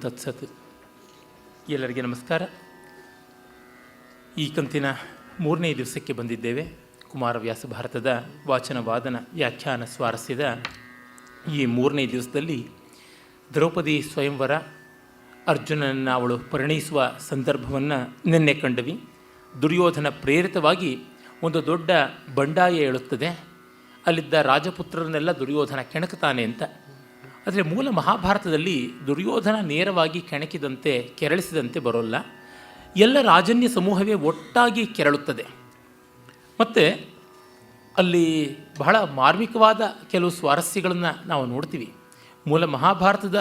ತತ್ಸತ್. ಎಲ್ಲರಿಗೆ ನಮಸ್ಕಾರ. ಈ ಕಂತಿನ 3ನೇ ದಿವಸಕ್ಕೆ ಬಂದಿದ್ದೇವೆ. ಕುಮಾರವ್ಯಾಸ ಭಾರತದ ವಾಚನ ವಾದನ ವ್ಯಾಖ್ಯಾನ ಸ್ವಾರಸ್ಯದ ಈ 3ನೇ ದಿವಸದಲ್ಲಿ ದ್ರೌಪದಿ ಸ್ವಯಂವರ, ಅರ್ಜುನನನ್ನು ಅವಳು ಪರಿಣಯಿಸುವ ಸಂದರ್ಭವನ್ನು ನಿನ್ನೆ ಕಂಡವಿ. ದುರ್ಯೋಧನ ಪ್ರೇರಿತವಾಗಿ ಒಂದು ದೊಡ್ಡ ಬಂಡಾಯ ಏಳುತ್ತದೆ. ಅಲ್ಲಿದ್ದ ರಾಜಪುತ್ರರನ್ನೆಲ್ಲ ದುರ್ಯೋಧನ ಕೆಣಕುತ್ತಾನೆ ಅಂತ. ಆದರೆ ಮೂಲ ಮಹಾಭಾರತದಲ್ಲಿ ದುರ್ಯೋಧನ ನೇರವಾಗಿ ಕೆಣಕಿದಂತೆ ಕೆರಳಿಸಿದಂತೆ ಬರೋಲ್ಲ. ಎಲ್ಲ ರಾಜನ್ಯ ಸಮೂಹವೇ ಒಟ್ಟಾಗಿ ಕೆರಳುತ್ತದೆ. ಮತ್ತು ಅಲ್ಲಿ ಬಹಳ ಮಾರ್ಮಿಕವಾದ ಕೆಲವು ಸ್ವಾರಸ್ಯಗಳನ್ನು ನಾವು ನೋಡ್ತೀವಿ. ಮೂಲ ಮಹಾಭಾರತದ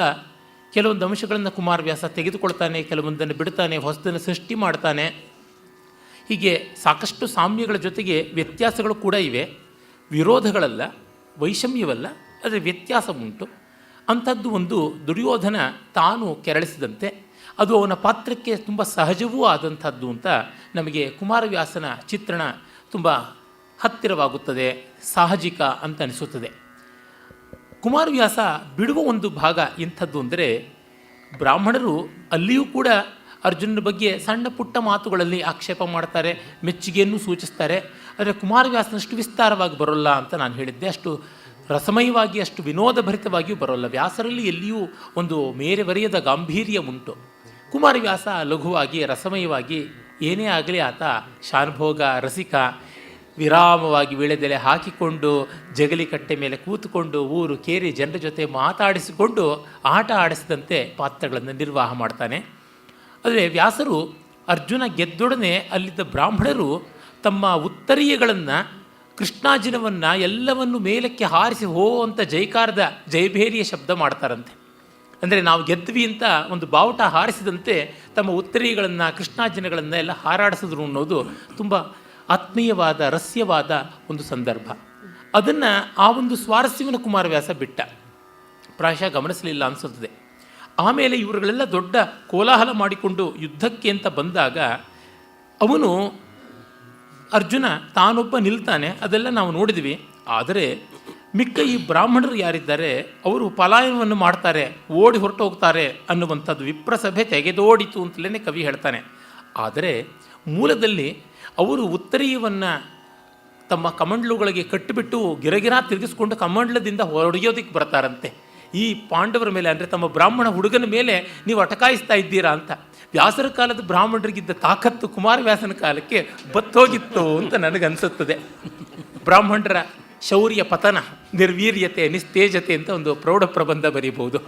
ಕೆಲವೊಂದು ಅಂಶಗಳನ್ನು ಕುಮಾರವ್ಯಾಸ ತೆಗೆದುಕೊಳ್ತಾನೆ, ಕೆಲವೊಂದನ್ನು ಬಿಡ್ತಾನೆ, ಹೊಸದನ್ನು ಸೃಷ್ಟಿ ಮಾಡ್ತಾನೆ. ಹೀಗೆ ಸಾಕಷ್ಟು ಸಾಮ್ಯಗಳ ಜೊತೆಗೆ ವ್ಯತ್ಯಾಸಗಳು ಕೂಡ ಇವೆ. ವಿರೋಧಗಳಲ್ಲ, ವೈಷಮ್ಯವಲ್ಲ, ಆದರೆ ವ್ಯತ್ಯಾಸ ಉಂಟು. ಅಂಥದ್ದು ಒಂದು ದುರ್ಯೋಧನ ತಾನು ಕೆರಳಿಸಿದಂತೆ ಅದು ಅವನ ಪಾತ್ರಕ್ಕೆ ತುಂಬ ಸಹಜವೂ ಆದಂಥದ್ದು ಅಂತ ನಮಗೆ ಕುಮಾರವ್ಯಾಸನ ಚಿತ್ರಣ ತುಂಬ ಹತ್ತಿರವಾಗುತ್ತದೆ, ಸಾಹಜಿಕ ಅಂತ ಅನಿಸುತ್ತದೆ. ಕುಮಾರವ್ಯಾಸ ಬಿಡುವ ಒಂದು ಭಾಗ ಇಂಥದ್ದು ಅಂದರೆ, ಬ್ರಾಹ್ಮಣರು ಅಲ್ಲಿಯೂ ಕೂಡ ಅರ್ಜುನನ ಬಗ್ಗೆ ಸಣ್ಣ ಪುಟ್ಟ ಮಾತುಗಳಲ್ಲಿ ಆಕ್ಷೇಪ ಮಾಡ್ತಾರೆ, ಮೆಚ್ಚುಗೆಯನ್ನು ಸೂಚಿಸ್ತಾರೆ. ಆದರೆ ಕುಮಾರವ್ಯಾಸನಷ್ಟು ವಿಸ್ತಾರವಾಗಿ ಬರೋಲ್ಲ ಅಂತ ನಾನು ಹೇಳಿದ್ದೆ. ಅಷ್ಟು ರಸಮಯವಾಗಿ, ಅಷ್ಟು ವಿನೋದಭರಿತವಾಗಿಯೂ ಬರೋಲ್ಲ. ವ್ಯಾಸರಲ್ಲಿ ಎಲ್ಲಿಯೂ ಒಂದು ಮೇರೆವರಿಯದ ಗಾಂಭೀರ್ಯ ಉಂಟು. ಕುಮಾರವ್ಯಾಸ ಲಘುವಾಗಿ, ರಸಮಯವಾಗಿ, ಏನೇ ಆಗಲಿ ಆತ ಶಾನುಭೋಗ ರಸಿಕ, ವಿರಾಮವಾಗಿ ವೀಳೆದೆಲೆ ಹಾಕಿಕೊಂಡು ಜಗಲಿ ಕಟ್ಟೆ ಮೇಲೆ ಕೂತುಕೊಂಡು ಊರು ಕೇರಿ ಜನರ ಜೊತೆ ಮಾತಾಡಿಸಿಕೊಂಡು ಆಟ ಆಡಿಸಿದಂತೆ ಪಾತ್ರಗಳನ್ನು ನಿರ್ವಾಹ ಮಾಡ್ತಾನೆ. ಆದರೆ ವ್ಯಾಸರು ಅರ್ಜುನ ಗೆದ್ದೊಡನೆ ಅಲ್ಲಿದ್ದ ಬ್ರಾಹ್ಮಣರು ತಮ್ಮ ಉತ್ತರೀಯಗಳನ್ನು, ಕೃಷ್ಣಾಜಿನವನ್ನು ಎಲ್ಲವನ್ನು ಮೇಲಕ್ಕೆ ಹಾರಿಸಿ ಹೋ ಅಂತ ಜೈಕಾರದ ಜಯಭೇರಿಯ ಶಬ್ದ ಮಾಡ್ತಾರಂತೆ. ಅಂದರೆ ನಾವು ಗೆದ್ವಿ ಅಂತ ಒಂದು ಬಾವುಟ ಹಾರಿಸಿದಂತೆ ತಮ್ಮ ಉತ್ತರೀಯಗಳನ್ನು, ಕೃಷ್ಣಾಜಿನಗಳನ್ನು ಎಲ್ಲ ಹಾರಾಡಿಸಿದ್ರು ಅನ್ನೋದು ತುಂಬ ಆತ್ಮೀಯವಾದ, ರಸ್ಯವಾದ ಒಂದು ಸಂದರ್ಭ. ಅದನ್ನು, ಆ ಒಂದು ಸ್ವಾರಸ್ಯವನ್ನು ಕುಮಾರವ್ಯಾಸ ಬಿಟ್ಟ, ಪ್ರಾಯಶಃ ಗಮನಿಸಲಿಲ್ಲ ಅನಿಸುತ್ತದೆ. ಆಮೇಲೆ ಇವರುಗಳೆಲ್ಲ ದೊಡ್ಡ ಕೋಲಾಹಲ ಮಾಡಿಕೊಂಡು ಯುದ್ಧಕ್ಕೆ ಅಂತ ಬಂದಾಗ ಅವನು ಅರ್ಜುನ ತಾನೊಬ್ಬ ನಿಲ್ತಾನೆ, ಅದೆಲ್ಲ ನಾವು ನೋಡಿದ್ವಿ. ಆದರೆ ಮಿಕ್ಕ ಈ ಬ್ರಾಹ್ಮಣರು ಯಾರಿದ್ದಾರೆ ಅವರು ಪಲಾಯನವನ್ನು ಮಾಡ್ತಾರೆ, ಓಡಿ ಹೊರಟು ಹೋಗ್ತಾರೆ ಅನ್ನುವಂಥದ್ದು ವಿಪ್ರಸಭೆ ತೆಗೆದೋಡಿತು ಅಂತಲೇ ಕವಿ ಹೇಳ್ತಾನೆ. ಆದರೆ ಮೂಲದಲ್ಲಿ ಅವರು ಉತ್ತರೀಯವನ್ನು ತಮ್ಮ ಕಮಂಡ್ಲುಗಳಿಗೆ ಕಟ್ಟಿಬಿಟ್ಟು ಗಿರಗಿರ ತಿರುಗಿಸ್ಕೊಂಡು ಕಮಂಡ್ಲದಿಂದ ಹೊಡೆಯೋದಕ್ಕೆ ಬರ್ತಾರಂತೆ. ಈ ಪಾಂಡವರ ಮೇಲೆ, ಅಂದರೆ ತಮ್ಮ ಬ್ರಾಹ್ಮಣ ಹುಡುಗನ ಮೇಲೆ ನೀವು ಅಟಕಾಯಿಸ್ತಾ ಇದ್ದೀರಾ ಅಂತ. ವ್ಯಾಸರ ಕಾಲದ ಬ್ರಾಹ್ಮಣರಿಗಿದ್ದ ತಾಕತ್ತು ಕುಮಾರವ್ಯಾಸನ ಕಾಲಕ್ಕೆ ಬತ್ತೋಗಿತ್ತು ಅಂತ ನನಗನ್ಸುತ್ತದೆ. ಬ್ರಾಹ್ಮಣರ ಶೌರ್ಯ ಪತನ, ನಿರ್ವೀರ್ಯತೆ, ನಿಸ್ತೇಜತೆ ಅಂತ ಒಂದು ಪ್ರೌಢ ಪ್ರಬಂಧ ಬರೀಬಹುದು.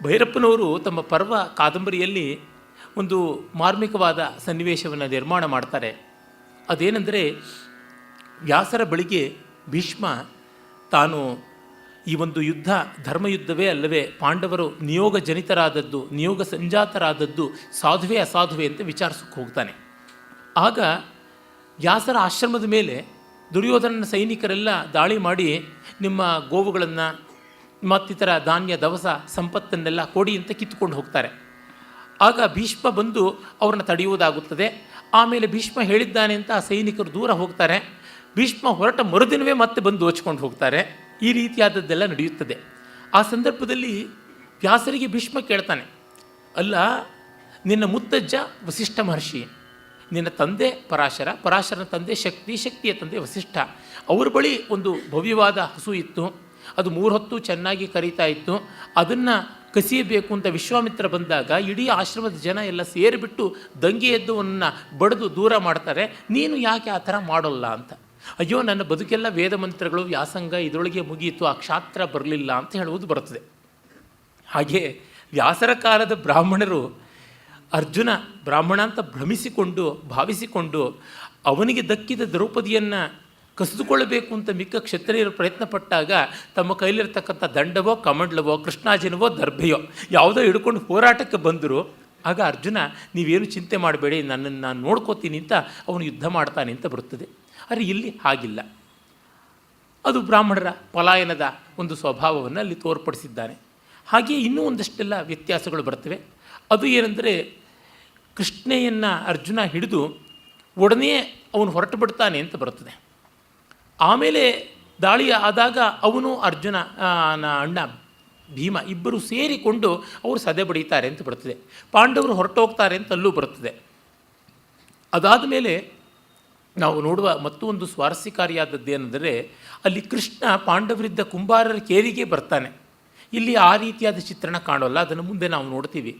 ಭೈರಪ್ಪನವರು ತಮ್ಮ ಪರ್ವ ಕಾದಂಬರಿಯಲ್ಲಿ ಒಂದು ಮಾರ್ಮಿಕವಾದ ಸನ್ನಿವೇಶವನ್ನು ನಿರ್ಮಾಣ ಮಾಡ್ತಾರೆ. ಅದೇನೆಂದರೆ, ವ್ಯಾಸರ ಬಳಿಗೆ ಭೀಷ್ಮ ತಾನು ಈ ಒಂದು ಯುದ್ಧ ಧರ್ಮಯುದ್ಧವೇ ಅಲ್ಲವೇ, ಪಾಂಡವರು ನಿಯೋಗ ಜನಿತರಾದದ್ದು, ನಿಯೋಗ ಸಂಜಾತರಾದದ್ದು ಸಾಧುವೆ ಅಸಾಧುವೆ ಅಂತ ವಿಚಾರಿಸಕ್ಕೆ ಹೋಗ್ತಾನೆ. ಆಗ ವ್ಯಾಸರ ಆಶ್ರಮದ ಮೇಲೆ ದುರ್ಯೋಧನನ ಸೈನಿಕರೆಲ್ಲ ದಾಳಿ ಮಾಡಿ ನಿಮ್ಮ ಗೋವುಗಳನ್ನು ಮತ್ತಿತರ ಧಾನ್ಯ ದವಸ ಸಂಪತ್ತನ್ನೆಲ್ಲ ಕೊಡಿ ಅಂತ ಕಿತ್ತುಕೊಂಡು ಹೋಗ್ತಾರೆ. ಆಗ ಭೀಷ್ಮ ಬಂದು ಅವ್ರನ್ನ ತಡೆಯುವುದಾಗುತ್ತದೆ. ಆಮೇಲೆ ಭೀಷ್ಮ ಹೇಳಿದ್ದಾನೆ ಅಂತ ಆ ಸೈನಿಕರು ದೂರ ಹೋಗ್ತಾರೆ. ಭೀಷ್ಮ ಹೊರಟ ಮರುದಿನವೇ ಮತ್ತೆ ಬಂದು ದೋಚ್ಕೊಂಡು ಹೋಗ್ತಾರೆ. ಈ ರೀತಿಯಾದದ್ದೆಲ್ಲ ನಡೆಯುತ್ತದೆ. ಆ ಸಂದರ್ಭದಲ್ಲಿ ವ್ಯಾಸರಿಗೆ ಭೀಷ್ಮ ಕೇಳ್ತಾನೆ, ಅಲ್ಲ, ನಿನ್ನ ಮುತ್ತಜ್ಜ ವಸಿಷ್ಠ ಮಹರ್ಷಿ, ನಿನ್ನ ತಂದೆ ಪರಾಶರ, ಪರಾಶರನ ತಂದೆ ಶಕ್ತಿ, ಶಕ್ತಿಯ ತಂದೆ ವಸಿಷ್ಠ. ಅವ್ರ ಬಳಿ ಒಂದು ಭವ್ಯವಾದ ಹಸು ಇತ್ತು, ಅದು 3 ಹೊತ್ತು ಚೆನ್ನಾಗಿ ಕರೀತಾ ಇತ್ತು. ಅದನ್ನು ಕಸಿಯಬೇಕು ಅಂತ ವಿಶ್ವಾಮಿತ್ರ ಬಂದಾಗ ಇಡೀ ಆಶ್ರಮದ ಜನ ಎಲ್ಲ ಸೇರಿಬಿಟ್ಟು ದಂಗೆ ಎದ್ದುವನ್ನು ಬಡಿದು ದೂರ ಮಾಡ್ತಾರೆ. ನೀನು ಯಾಕೆ ಆ ಥರ ಮಾಡೋಲ್ಲ ಅಂತ. ಅಯ್ಯೋ, ನನ್ನ ಬದುಕೆಲ್ಲ ವೇದ ಮಂತ್ರಗಳು, ವ್ಯಾಸಂಗ ಇದರೊಳಗೆ ಮುಗಿಯಿತು, ಆ ಕ್ಷಾತ್ರ ಬರಲಿಲ್ಲ ಅಂತ ಹೇಳುವುದು ಬರುತ್ತದೆ. ಹಾಗೆ ವ್ಯಾಸರ ಕಾಲದ ಬ್ರಾಹ್ಮಣರು ಅರ್ಜುನ ಬ್ರಾಹ್ಮಣ ಅಂತ ಭ್ರಮಿಸಿಕೊಂಡು ಭಾವಿಸಿಕೊಂಡು ಅವನಿಗೆ ದಕ್ಕಿದ ದ್ರೌಪದಿಯನ್ನು ಕಸಿದುಕೊಳ್ಳಬೇಕು ಅಂತ ಮಿಕ್ಕ ಕ್ಷತ್ರಿಯರು ಪ್ರಯತ್ನ ಪಟ್ಟಾಗ ತಮ್ಮ ಕೈಲಿರ್ತಕ್ಕಂಥ ದಂಡವೋ, ಕಮಂಡ್ಲವೋ, ಕೃಷ್ಣಾಜಿನವೋ, ದರ್ಭೆಯೋ ಯಾವುದೋ ಹಿಡ್ಕೊಂಡು ಹೋರಾಟಕ್ಕೆ ಬಂದರು. ಆಗ ಅರ್ಜುನ, ನೀವೇನು ಚಿಂತೆ ಮಾಡಬೇಡಿ, ನನ್ನನ್ನು ನಾನು ನೋಡ್ಕೋತೀನಿ ಅಂತ ಅವನು ಯುದ್ಧ ಮಾಡ್ತಾನೆ ಅಂತ ಬರುತ್ತದೆ. ಆದರೆ ಇಲ್ಲಿ ಹಾಗಿಲ್ಲ. ಅದು ಬ್ರಾಹ್ಮಣರ ಪಲಾಯನದ ಒಂದು ಸ್ವಭಾವವನ್ನು ಅಲ್ಲಿ ತೋರ್ಪಡಿಸಿದ್ದಾನೆ. ಹಾಗೆಯೇ ಇನ್ನೂ ಒಂದಷ್ಟೆಲ್ಲ ವ್ಯತ್ಯಾಸಗಳು ಬರ್ತವೆ. ಅದು ಏನೆಂದರೆ, ಕೃಷ್ಣೆಯನ್ನು ಅರ್ಜುನ ಹಿಡಿದು ಒಡನೆ ಅವನು ಹೊರಟು ಬಿಡ್ತಾನೆ ಅಂತ ಬರುತ್ತದೆ. ಆಮೇಲೆ ದಾಳಿ ಆದಾಗ ಅವನು ಅರ್ಜುನ ಅಣ್ಣ ಭೀಮ ಇಬ್ಬರು ಸೇರಿಕೊಂಡು ಅವರು ಸದೆ ಬಡೀತಾರೆ ಅಂತ ಬರ್ತದೆ. ಪಾಂಡವರು ಹೊರಟೋಗ್ತಾರೆ ಅಂತ ಅಲ್ಲೂ ಬರುತ್ತದೆ. ಅದಾದ ಮೇಲೆ ನಾವು ನೋಡುವ ಮತ್ತೊಂದು ಸ್ವಾರಸ್ಯಕಾರಿಯಾದದ್ದೇನೆಂದರೆ, ಅಲ್ಲಿ ಕೃಷ್ಣ ಪಾಂಡವರಿದ್ದ ಕುಂಬಾರರ ಕೇರಿಗೆ ಬರ್ತಾನೆ. ಇಲ್ಲಿ ಆ ರೀತಿಯಾದ ಚಿತ್ರಣ ಕಾಣೋಲ್ಲ, ಅದನ್ನು ಮುಂದೆ ನಾವು ನೋಡ್ತೀವಿ.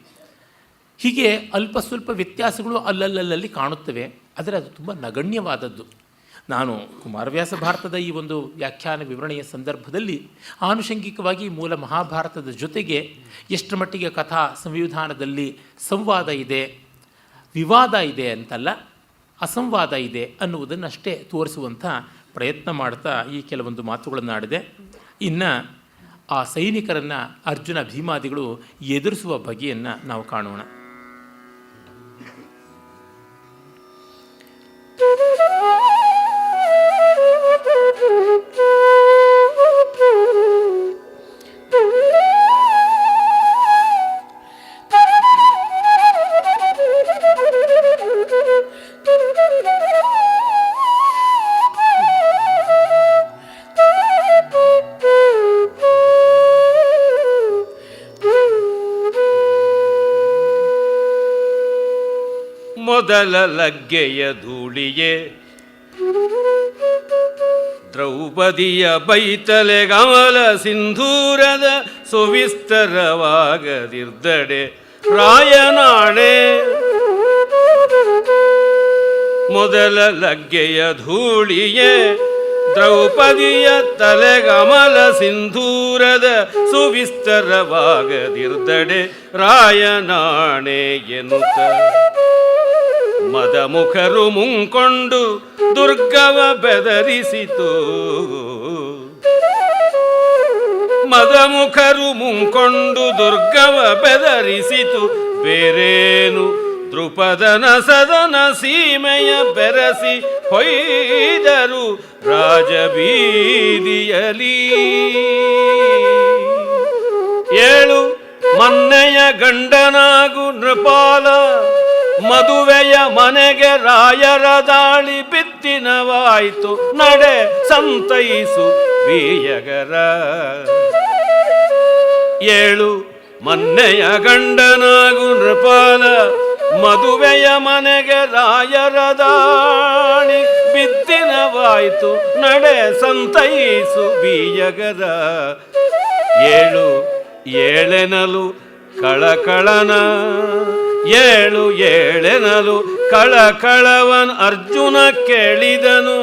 ಹೀಗೆ ಅಲ್ಪ ಸ್ವಲ್ಪ ವ್ಯತ್ಯಾಸಗಳು ಅಲ್ಲಲ್ಲಿ ಕಾಣುತ್ತವೆ, ಆದರೆ ಅದು ತುಂಬ ನಗಣ್ಯವಾದದ್ದು. ನಾನು ಕುಮಾರವ್ಯಾಸ ಭಾರತದ ಈ ಒಂದು ವ್ಯಾಖ್ಯಾನ ವಿವರಣೆಯ ಸಂದರ್ಭದಲ್ಲಿ ಆನುಷಂಗಿಕವಾಗಿ ಮೂಲ ಮಹಾಭಾರತದ ಜೊತೆಗೆ ಎಷ್ಟರ ಮಟ್ಟಿಗೆ ಕಥಾ ಸಂವಿಧಾನದಲ್ಲಿ ಸಂವಾದ ಇದೆ, ವಿವಾದ ಇದೆ ಅಂತಲ್ಲ, ಅಸಂವಾದ ಇದೆ ಅನ್ನುವುದನ್ನಷ್ಟೇ ತೋರಿಸುವಂಥ ಪ್ರಯತ್ನ ಮಾಡ್ತಾ ಈ ಕೆಲವೊಂದು ಮಾತುಗಳನ್ನು ಆಡಿದೆ. ಇನ್ನು ಆ ಸೈನಿಕರನ್ನು ಅರ್ಜುನ ಭೀಮಾದಿಗಳು ಎದುರಿಸುವ ಬಗೆಯನ್ನು ನಾವು ಕಾಣೋಣ. ಮೊದಲ ಲಗ್ಗೆಯ ಧೂಳಿಯೇ ದ್ರೌಪದಿಯ ಬೈತಲೆ ಗಮಲ ಸಿಂಧೂರದ ಸುವಿಸ್ತರವಾಗದಿರ್ದಡೆ ರಾಯನಾಣೆ. ಮೊದಲ ಲಗ್ಗೆಯ ಧೂಳಿಯೇ ದ್ರೌಪದಿಯ ತಲೆಗಮಲ ಸಿಂಧೂರದ ಸುವಿಸ್ತರವಾಗದಿರ್ದಡೆ ರಾಯನಾಣೆ ಎನ್ನುತ್ತ ಮದಮುಖರು ಮುಂಕೊಂಡು ದುರ್ಗವ ಬೆದರಿಸಿತು. ಮದಮುಖರು ಮುಂಕೊಂಡು ದುರ್ಗವ ಬೆದರಿಸಿತು. ಬೇರೇನು ದೃಪದನ ಸದನ ಸೀಮೆಯ ಬೆರಸಿ ಹೊಯ್ದರು ರಾಜಬೀದಿಯಲಿ. ಏಳು ಮನ್ನೆಯ ಗಂಡನಾಗು ನೃಪಾಲ ಮದುವೆಯ ಮನೆಗೆ ರಾಯರ ದಾಳಿ ಬಿತ್ತಿನವಾಯಿತು. ನಡೆ ಸಂತೈಸು ಬೀಯಗರ. ಏಳು ಮನ್ನೆಯ ಗಂಡನಾಗು ನೃಪಾಲ ಮದುವೆಯ ಮನೆಗೆ ರಾಯರ ದಾಳಿ ಬಿತ್ತಿನವಾಯಿತು. ನಡೆ ಸಂತೈಸು ಬೀಯಗರ. ಏಳು ಏಳೆನಲು ಕಳಕಳನ. ಏಳು ಏಳೆನಲು ಕಳಕಳವನ್ ಅರ್ಜುನ ಕೇಳಿದನು.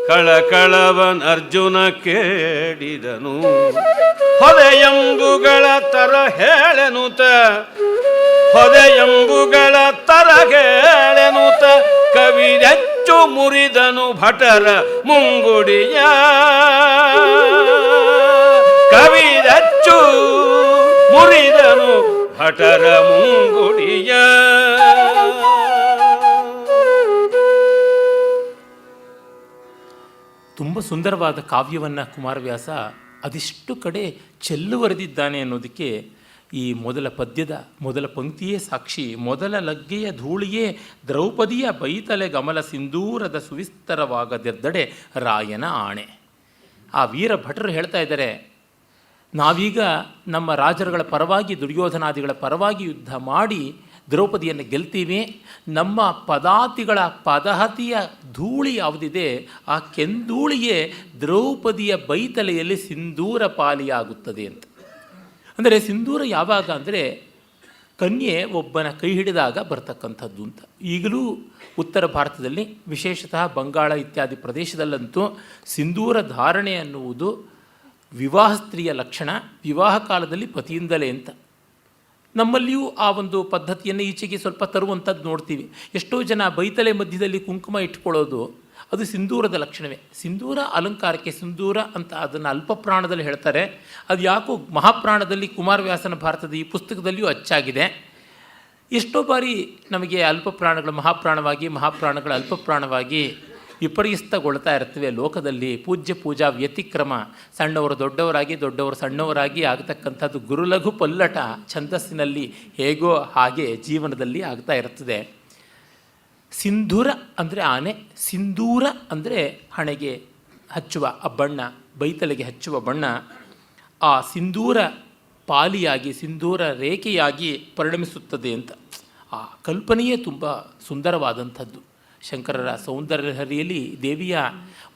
ಕಳಕಳವನ್ ಅರ್ಜುನ ಕೇಳಿದನು. ಹೊದೆಯಂಬುಗಳ ತರ ಹೇಳೆನುತ. ಹೊದೆಯಂಬುಗಳ ತರ ಹೇಳೆನುತ ಕವಿದೆಚ್ಚು ಮುರಿದನು ಭಟರ ಮುಂಗುಡಿಯ. ಕವಿದೆಚ್ಚು ಮುರಿದನು ಭಟರ ಮುಂಗುಡಿಯ. ತುಂಬ ಸುಂದರವಾದ ಕಾವ್ಯವನ್ನು ಕುಮಾರವ್ಯಾಸ ಅದಿಷ್ಟು ಕಡೆ ಚೆಲ್ಲುವರೆದಿದ್ದಾನೆ ಅನ್ನೋದಕ್ಕೆ ಈ ಮೊದಲ ಪದ್ಯದ ಮೊದಲ ಪಂಕ್ತಿಯೇ ಸಾಕ್ಷಿ. ಮೊದಲ ಲಗ್ಗೆಯ ಧೂಳಿಯೇ ದ್ರೌಪದಿಯ ಬೈತಲೆ ಗಮಲ ಸಿಂಧೂರದ ಸುವಿಸ್ತರವಾಗದಿರ್ದಡೆ ರಾಯನ ಆಣೆ. ಆ ವೀರ ಭಟರು ಹೇಳ್ತಾ ಇದ್ದಾರೆ, ನಾವೀಗ ನಮ್ಮ ರಾಜರುಗಳ ಪರವಾಗಿ ದುರ್ಯೋಧನಾದಿಗಳ ಪರವಾಗಿ ಯುದ್ಧ ಮಾಡಿ ದ್ರೌಪದಿಯನ್ನು ಗೆಲ್ತೀವಿ. ನಮ್ಮ ಪದಾತಿಗಳ ಪದಹತಿಯ ಧೂಳಿ ಯಾವುದಿದೆ ಆ ಕೆಂಧೂಳಿಯೇ ದ್ರೌಪದಿಯ ಬೈತಲೆಯಲ್ಲಿ ಸಿಂಧೂರ ಪಾಲಿಯಾಗುತ್ತದೆ ಅಂತ. ಅಂದರೆ ಸಿಂಧೂರ ಯಾವಾಗ ಅಂದರೆ ಕನ್ಯೆ ಒಬ್ಬನ ಕೈ ಹಿಡಿದಾಗ ಬರ್ತಕ್ಕಂಥದ್ದು ಅಂತ. ಈಗಲೂ ಉತ್ತರ ಭಾರತದಲ್ಲಿ ವಿಶೇಷತಃ ಬಂಗಾಳ ಇತ್ಯಾದಿ ಪ್ರದೇಶದಲ್ಲಂತೂ ಸಿಂಧೂರ ಧಾರಣೆ ಅನ್ನುವುದು ವಿವಾಹ ಸ್ತ್ರೀಯ ಲಕ್ಷಣ. ವಿವಾಹ ಕಾಲದಲ್ಲಿ ಪತಿಯಿಂದಲೇ ಅಂತ. ನಮ್ಮಲ್ಲಿಯೂ ಆ ಒಂದು ಪದ್ಧತಿಯನ್ನು ಈಚೆಗೆ ಸ್ವಲ್ಪ ತರುವಂಥದ್ದು ನೋಡ್ತೀವಿ. ಎಷ್ಟೋ ಜನ ಬೈತಲೆ ಮಧ್ಯದಲ್ಲಿ ಕುಂಕುಮ ಇಟ್ಕೊಳ್ಳೋದು ಅದು ಸಿಂಧೂರದ ಲಕ್ಷಣವೇ. ಸಿಂಧೂರ ಅಲಂಕಾರಕ್ಕೆ ಸಿಂಧೂರ ಅಂತ ಅದನ್ನು ಅಲ್ಪ ಪ್ರಾಣದಲ್ಲಿ ಹೇಳ್ತಾರೆ. ಅದು ಯಾಕೋ ಮಹಾಪ್ರಾಣದಲ್ಲಿ ಕುಮಾರವ್ಯಾಸನ ಭಾರತದ ಈ ಪುಸ್ತಕದಲ್ಲಿಯೂ ಅಚ್ಚಾಗಿದೆ. ಎಷ್ಟೋ ಬಾರಿ ನಮಗೆ ಅಲ್ಪ ಪ್ರಾಣಗಳು ಮಹಾಪ್ರಾಣವಾಗಿ, ಮಹಾಪ್ರಾಣಗಳು ಅಲ್ಪ ಪ್ರಾಣವಾಗಿ ವಿಪರ್ಯಸ್ತಗೊಳ್ತಾ ಇರ್ತವೆ ಲೋಕದಲ್ಲಿ. ಪೂಜ್ಯ ಪೂಜಾ ವ್ಯತಿಕ್ರಮ, ಸಣ್ಣವರು ದೊಡ್ಡವರಾಗಿ ದೊಡ್ಡವರು ಸಣ್ಣವರಾಗಿ ಆಗತಕ್ಕಂಥದ್ದು ಗುರುಲಘು ಪಲ್ಲಟ ಛಂದಸ್ಸಿನಲ್ಲಿ ಹೇಗೋ ಹಾಗೆ ಜೀವನದಲ್ಲಿ ಆಗ್ತಾ ಇರ್ತದೆ. ಸಿಂಧೂರ ಅಂದರೆ ಆನೆ, ಸಿಂಧೂರ ಅಂದರೆ ಹಣೆಗೆ ಹಚ್ಚುವ ಆ ಬಣ್ಣ, ಬೈತಲೆಗೆ ಹಚ್ಚುವ ಬಣ್ಣ. ಆ ಸಿಂಧೂರ ಪಾಲಿಯಾಗಿ ಸಿಂಧೂರ ರೇಖೆಯಾಗಿ ಪರಿಣಮಿಸುತ್ತದೆ ಅಂತ. ಆ ಕಲ್ಪನೆಯೇ ತುಂಬ ಸುಂದರವಾದಂಥದ್ದು. ಶಂಕರರ ಸೌಂದರ್ಯಲಹರಿಯಲ್ಲಿ ದೇವಿಯ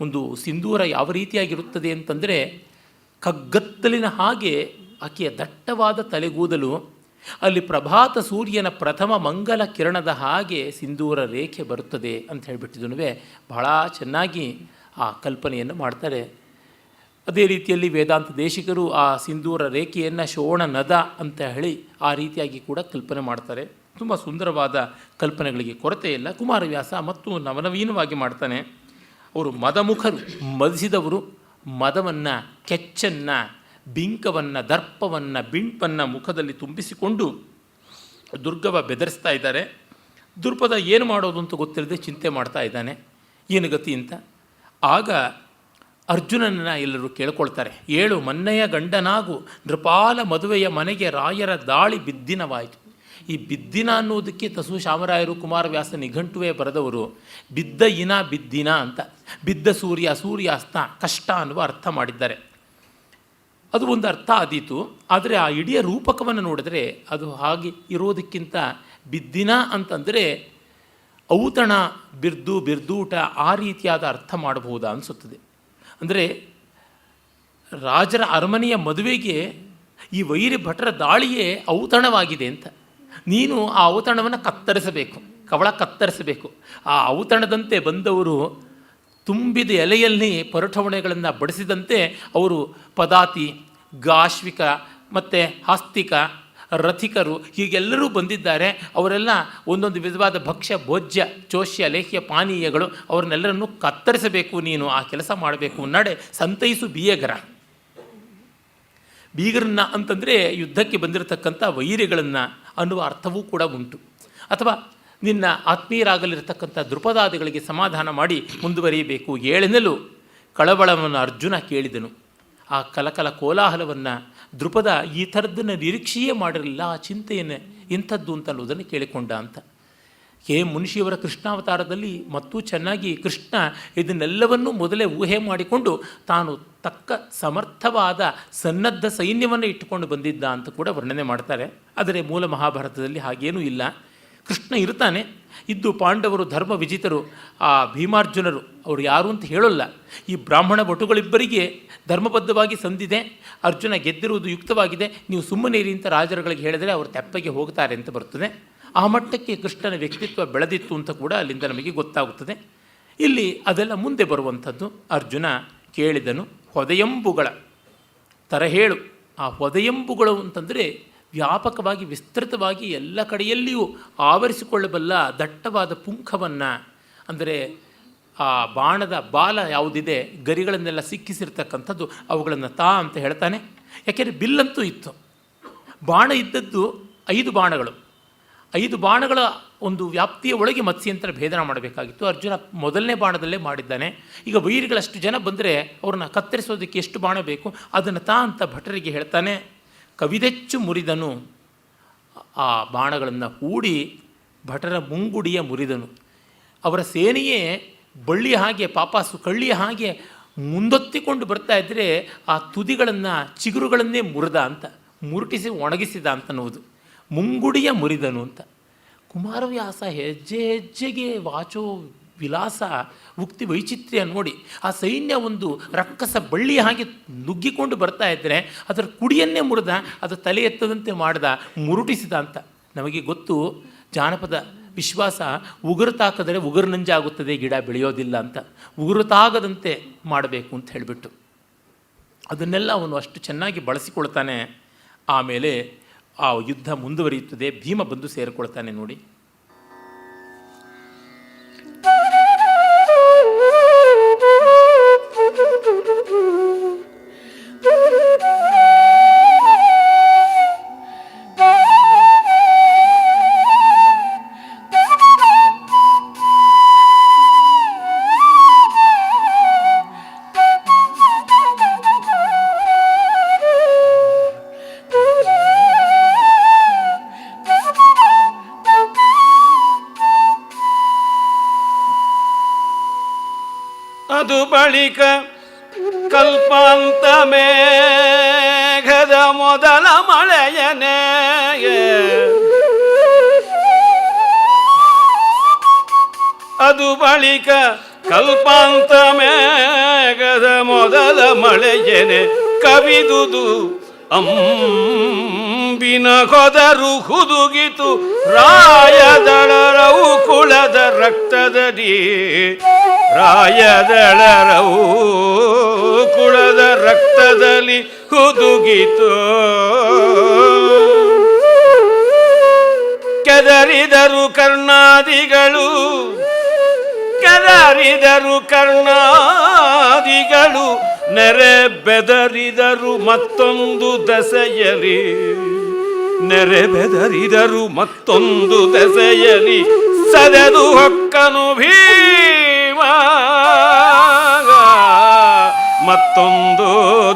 ಒಂದು ಸಿಂಧೂರ ಯಾವ ರೀತಿಯಾಗಿರುತ್ತದೆ ಅಂತಂದರೆ, ಕಗ್ಗತ್ತಲಿನ ಹಾಗೆ ಆಕೆಯ ದಟ್ಟವಾದ ತಲೆಗೂದಲು, ಅಲ್ಲಿ ಪ್ರಭಾತ ಸೂರ್ಯನ ಪ್ರಥಮ ಮಂಗಲ ಕಿರಣದ ಹಾಗೆ ಸಿಂಧೂರ ರೇಖೆ ಬರುತ್ತದೆ ಅಂತ ಹೇಳಿಬಿಟ್ಟಿದ್ದನು ಬಹಳ ಚೆನ್ನಾಗಿ ಆ ಕಲ್ಪನೆಯನ್ನು ಮಾಡ್ತಾರೆ. ಅದೇ ರೀತಿಯಲ್ಲಿ ವೇದಾಂತ ದೇಶಿಕರು ಆ ಸಿಂಧೂರ ರೇಖೆಯನ್ನು ಶೋಣ ನದ ಅಂತ ಹೇಳಿ ಆ ರೀತಿಯಾಗಿ ಕೂಡ ಕಲ್ಪನೆ ಮಾಡ್ತಾರೆ. ತುಂಬ ಸುಂದರವಾದ ಕಲ್ಪನೆಗಳಿಗೆ ಕೊರತೆ ಇಲ್ಲ. ಕುಮಾರವ್ಯಾಸ ಮತ್ತು ನವನವೀನವಾಗಿ ಮಾಡ್ತಾನೆ. ಅವರು ಮದಮುಖರು, ಮದಿಸಿದವರು, ಮದವನ್ನು, ಕೆಚ್ಚನ್ನು, ಬಿಂಕವನ್ನು, ದರ್ಪವನ್ನು, ಬಿಂಪನ್ನು ಮುಖದಲ್ಲಿ ತುಂಬಿಸಿಕೊಂಡು ದುರ್ಗವ ಬೆದರಿಸ್ತಾ ಇದ್ದಾರೆ. ದುರ್ಪದ ಏನು ಮಾಡೋದು ಅಂತ ಗೊತ್ತಿಲ್ಲದೆ ಚಿಂತೆ ಮಾಡ್ತಾ ಇದ್ದಾನೆ, ಏನು ಗತಿ ಅಂತ. ಆಗ ಅರ್ಜುನನ ಎಲ್ಲರೂ ಕೇಳ್ಕೊಳ್ತಾರೆ, ಏಳು ಮನ್ನೆಯ ಗಂಡನಾಗು ನೃಪಾಲ ಮದುವೆಯ ಮನೆಗೆ ರಾಯರ ದಾಳಿ ಬಿದ್ದಿನವಾಯಿತು. ಈ ಬಿದ್ದಿನ ಅನ್ನೋದಕ್ಕೆ ತಸು ಶಾಮರಾಯರು ಕುಮಾರವ್ಯಾಸ ನಿಘಂಟುವೇ ಬರೆದವರು ಬಿದ್ದ ಇನ ಬಿದ್ದಿನ ಅಂತ, ಬಿದ್ದ ಸೂರ್ಯ, ಸೂರ್ಯಾಸ್ತ, ಕಷ್ಟ ಅನ್ನುವ ಅರ್ಥ ಮಾಡಿದ್ದಾರೆ. ಅದು ಒಂದು ಅರ್ಥ ಆದೀತು. ಆದರೆ ಆ ಇಡೀ ರೂಪಕವನ್ನು ನೋಡಿದ್ರೆ ಅದು ಹಾಗೆ ಇರೋದಕ್ಕಿಂತ ಬಿದ್ದಿನ ಅಂತಂದರೆ ಔತಣ, ಬಿರ್ದು, ಬಿರ್ದೂಟ, ಆ ರೀತಿಯಾದ ಅರ್ಥ ಮಾಡಬಹುದಾ ಅನಿಸುತ್ತದೆ. ಅಂದರೆ ರಾಜರ ಅರಮನೆಯ ಮದುವೆಗೆ ಈ ವೈರಿ ಭಟರ ದಾಳಿಯೇ ಔತಣವಾಗಿದೆ ಅಂತ. ನೀನು ಆ ಔತಣವನ್ನು ಕತ್ತರಿಸಬೇಕು, ಕವಳ ಕತ್ತರಿಸಬೇಕು. ಆ ಔತಣದಂತೆ ಬಂದವರು ತುಂಬಿದ ಎಲೆಯಲ್ಲಿ ಪರಠವಣೆಗಳನ್ನು ಬಡಿಸಿದಂತೆ ಅವರು ಪದಾತಿ, ಗಾಶ್ವಿಕ ಮತ್ತು ಆಸ್ತಿಕ, ರಥಿಕರು ಹೀಗೆಲ್ಲರೂ ಬಂದಿದ್ದಾರೆ. ಅವರೆಲ್ಲ ಒಂದೊಂದು ವಿಧವಾದ ಭಕ್ಷ್ಯ, ಭೋಜ್ಯ, ಚೋಷ್ಯ, ಲೇಹ್ಯ, ಪಾನೀಯಗಳು, ಅವ್ರನ್ನೆಲ್ಲರನ್ನು ಕತ್ತರಿಸಬೇಕು. ನೀನು ಆ ಕೆಲಸ ಮಾಡಬೇಕು. ನಡೆ ಸಂತೈಸು ಬೀಯಗರ. ಬೀಗರನ್ನ ಅಂತಂದರೆ ಯುದ್ಧಕ್ಕೆ ಬಂದಿರತಕ್ಕಂಥ ವೈರಿಗಳನ್ನು ಅನ್ನುವ ಅರ್ಥವೂ ಕೂಡ ಉಂಟು. ಅಥವಾ ನಿನ್ನ ಆತ್ಮೀಯರಾಗಲಿರತಕ್ಕಂಥ ದೃಪದಾದಿಗಳಿಗೆ ಸಮಾಧಾನ ಮಾಡಿ ಮುಂದುವರಿಯಬೇಕು. ಏಳೆನಲು ಕಳವಳವನ್ನು ಅರ್ಜುನ ಕೇಳಿದನು. ಆ ಕಲಕಲ ಕೋಲಾಹಲವನ್ನು ದೃಪದ ಈ ಥರದ್ದನ್ನು ನಿರೀಕ್ಷೆಯೇ ಮಾಡಿರಲಿಲ್ಲ. ಆ ಚಿಂತೆಯನ್ನು ಇಂಥದ್ದು ಅಂತ ಅನ್ನೋದನ್ನು ಕೇಳಿಕೊಂಡ ಅಂತ. ಕೆ ಮುನ್ಷಿಯವರ ಕೃಷ್ಣಾವತಾರದಲ್ಲಿ ಮತ್ತೂ ಚೆನ್ನಾಗಿ ಕೃಷ್ಣ ಇದನ್ನೆಲ್ಲವನ್ನೂ ಮೊದಲೇ ಊಹೆ ಮಾಡಿಕೊಂಡು ತಾನು ತಕ್ಕ ಸಮರ್ಥವಾದ ಸನ್ನದ್ಧ ಸೈನ್ಯವನ್ನು ಇಟ್ಟುಕೊಂಡು ಬಂದಿದ್ದ ಅಂತ ಕೂಡ ವರ್ಣನೆ ಮಾಡ್ತಾರೆ. ಆದರೆ ಮೂಲ ಮಹಾಭಾರತದಲ್ಲಿ ಹಾಗೇನೂ ಇಲ್ಲ. ಕೃಷ್ಣ ಇರ್ತಾನೆ, ಇದ್ದು ಪಾಂಡವರು ಧರ್ಮ ವಿಜಿತರು, ಆ ಭೀಮಾರ್ಜುನರು ಅವರು ಯಾರು ಅಂತ ಹೇಳೋಲ್ಲ. ಈ ಬ್ರಾಹ್ಮಣ ಭಟುಗಳಿಬ್ಬರಿಗೆ ಧರ್ಮಬದ್ಧವಾಗಿ ಸಂದಿದೆ, ಅರ್ಜುನ ಗೆದ್ದಿರುವುದು ಯುಕ್ತವಾಗಿದೆ, ನೀವು ಸುಮ್ಮನೆ ಇರಿ ಅಂತ ರಾಜರುಗಳಿಗೆ ಹೇಳಿದರೆ ಅವರು ತೆಪ್ಪಗೆ ಹೋಗ್ತಾರೆ ಅಂತ ಬರ್ತದೆ. ಆ ಮಟ್ಟಕ್ಕೆ ಕೃಷ್ಣನ ವ್ಯಕ್ತಿತ್ವ ಬೆಳೆದಿತ್ತು ಅಂತ ಕೂಡ ಅಲ್ಲಿಂದ ನಮಗೆ ಗೊತ್ತಾಗುತ್ತದೆ. ಇಲ್ಲಿ ಅದೆಲ್ಲ ಮುಂದೆ ಬರುವಂಥದ್ದು. ಅರ್ಜುನ ಕೇಳಿದನು ಹೊದೆಯಂಬುಗಳ ತರಹೇಳು. ಆ ಹೊದೆಯಂಬುಗಳು ಅಂತಂದರೆ ವ್ಯಾಪಕವಾಗಿ ವಿಸ್ತೃತವಾಗಿ ಎಲ್ಲ ಕಡೆಯಲ್ಲಿಯೂ ಆವರಿಸಿಕೊಳ್ಳಬಲ್ಲ ದಟ್ಟವಾದ ಪುಂಖವನ್ನು, ಅಂದರೆ ಆ ಬಾಣದ ಬಾಲ ಯಾವುದಿದೆ ಗರಿಗಳನ್ನೆಲ್ಲ ಸಿಕ್ಕಿಸಿರ್ತಕ್ಕಂಥದ್ದು, ಅವುಗಳನ್ನು ಅಂತ ಹೇಳ್ತಾನೆ. ಯಾಕೆಂದರೆ ಬಿಲ್ಲಂತೂ ಇತ್ತು. ಬಾಣ ಇದ್ದದ್ದು 5 ಬಾಣಗಳು. 5 ಬಾಣಗಳ ಒಂದು ವ್ಯಾಪ್ತಿಯ ಒಳಗೆ ಮತ್ಸ್ಯಂತರ ಭೇದನ ಮಾಡಬೇಕಾಗಿತ್ತು. ಅರ್ಜುನ ಮೊದಲನೇ ಬಾಣದಲ್ಲೇ ಮಾಡಿದ್ದಾನೆ. ಈಗ ವೈರಿಗಳಷ್ಟು ಜನ ಬಂದರೆ ಅವ್ರನ್ನ ಕತ್ತರಿಸೋದಕ್ಕೆ ಎಷ್ಟು ಬಾಣ ಬೇಕು ಅದನ್ನು ಅಂತ ಭಟರಿಗೆ ಹೇಳ್ತಾನೆ. ಕವಿದೆಚ್ಚು ಮುರಿದನು. ಆ ಬಾಣಗಳನ್ನು ಹೂಡಿ ಭಟರ ಮುಂಗುಡಿಯ ಮುರಿದನು. ಅವರ ಸೇನೆಯೇ ಬಳ್ಳಿಯ ಹಾಗೆ, ಪಾಪಾಸು ಕಳ್ಳಿಯ ಹಾಗೆ ಮುಂದೊತ್ತಿಕೊಂಡು ಬರ್ತಾ ಇದ್ದರೆ ಆ ತುದಿಗಳನ್ನು, ಚಿಗುರುಗಳನ್ನೇ ಮುರಿದ ಅಂತ, ಮುರುಟಿಸಿ ಒಣಗಿಸಿದ ಅಂತನ್ನುವುದು. ಮುಂಗುಡಿಯ ಮುರಿದನು ಅಂತ. ಕುಮಾರವ್ಯಾಸ ಹೆಜ್ಜೆ ಹೆಜ್ಜೆಗೆ ವಾಚೋ ವಿಲಾಸ, ಉಕ್ತಿ ವೈಚಿತ್ರ್ಯ ನೋಡಿ. ಆ ಸೈನ್ಯ ಒಂದು ರಕ್ಕಸ ಬಳ್ಳಿಯ ಹಾಗೆ ನುಗ್ಗಿಕೊಂಡು ಬರ್ತಾ ಇದ್ದರೆ ಅದರ ಕುಡಿಯನ್ನೇ ಮುರಿದ, ಅದು ತಲೆ ಎತ್ತದಂತೆ ಮಾಡ್ದ, ಮುರುಟಿಸಿದ ಅಂತ. ನಮಗೆ ಗೊತ್ತು ಜಾನಪದ ವಿಶ್ವಾಸ, ಉಗುರು ತಾಕಿದರೆ ಉಗುರು ನಂಜಾಗುತ್ತದೆ, ಗಿಡ ಬೆಳೆಯೋದಿಲ್ಲ ಅಂತ. ಉಗುರು ತಾಗದಂತೆ ಮಾಡಬೇಕು ಅಂತ ಹೇಳಿಬಿಟ್ಟು ಅದನ್ನೆಲ್ಲ ಅವನು ಅಷ್ಟು ಚೆನ್ನಾಗಿ ಬಳಸಿಕೊಳ್ತಾನೆ. ಆಮೇಲೆ ಆ ಯುದ್ಧ ಮುಂದುವರಿಯುತ್ತದೆ. ಭೀಮ ಬಂದು ಸೇರಿಕೊಳ್ತಾನೆ ನೋಡಿ. ಅದು ಬಳಿಕ ಕಲ್ಪಾಂತ ಸುರಿಯದ ಮೊದಲ ಮಳೆಯನೇ ಅದು ಬಳಿಕ ಕಲ್ಪಾಂತ ಮೇಘದ ಮೊದಲ ಮಳೆಯನೆ ಕವಿದುದು ಅಂಬಿನ ಕೊದರು ಹುದುಗಿತು ರಾಯದಳರವು ಕುಳದ ರಕ್ತದಡಿ ರಾಯದಳರವು ಕುಳದ ರಕ್ತದಲ್ಲಿ ಹುದುಗಿತು ಕೆದರಿದರು ಕರ್ಣಾದಿಗಳು ಕೆದರಿದರು ಕರ್ಣಾದಿಗಳು ನೆರೆ ಬೆದರಿದರು ಮತ್ತೊಂದು ದೆಸೆಯಲಿ ನೆರೆ ಬೆದರಿದರು ಮತ್ತೊಂದು ದೆಸೆಯಲಿ ಸದೆದು ಹೊಕ್ಕನು ಭೀಮ ಮತ್ತೊಂದು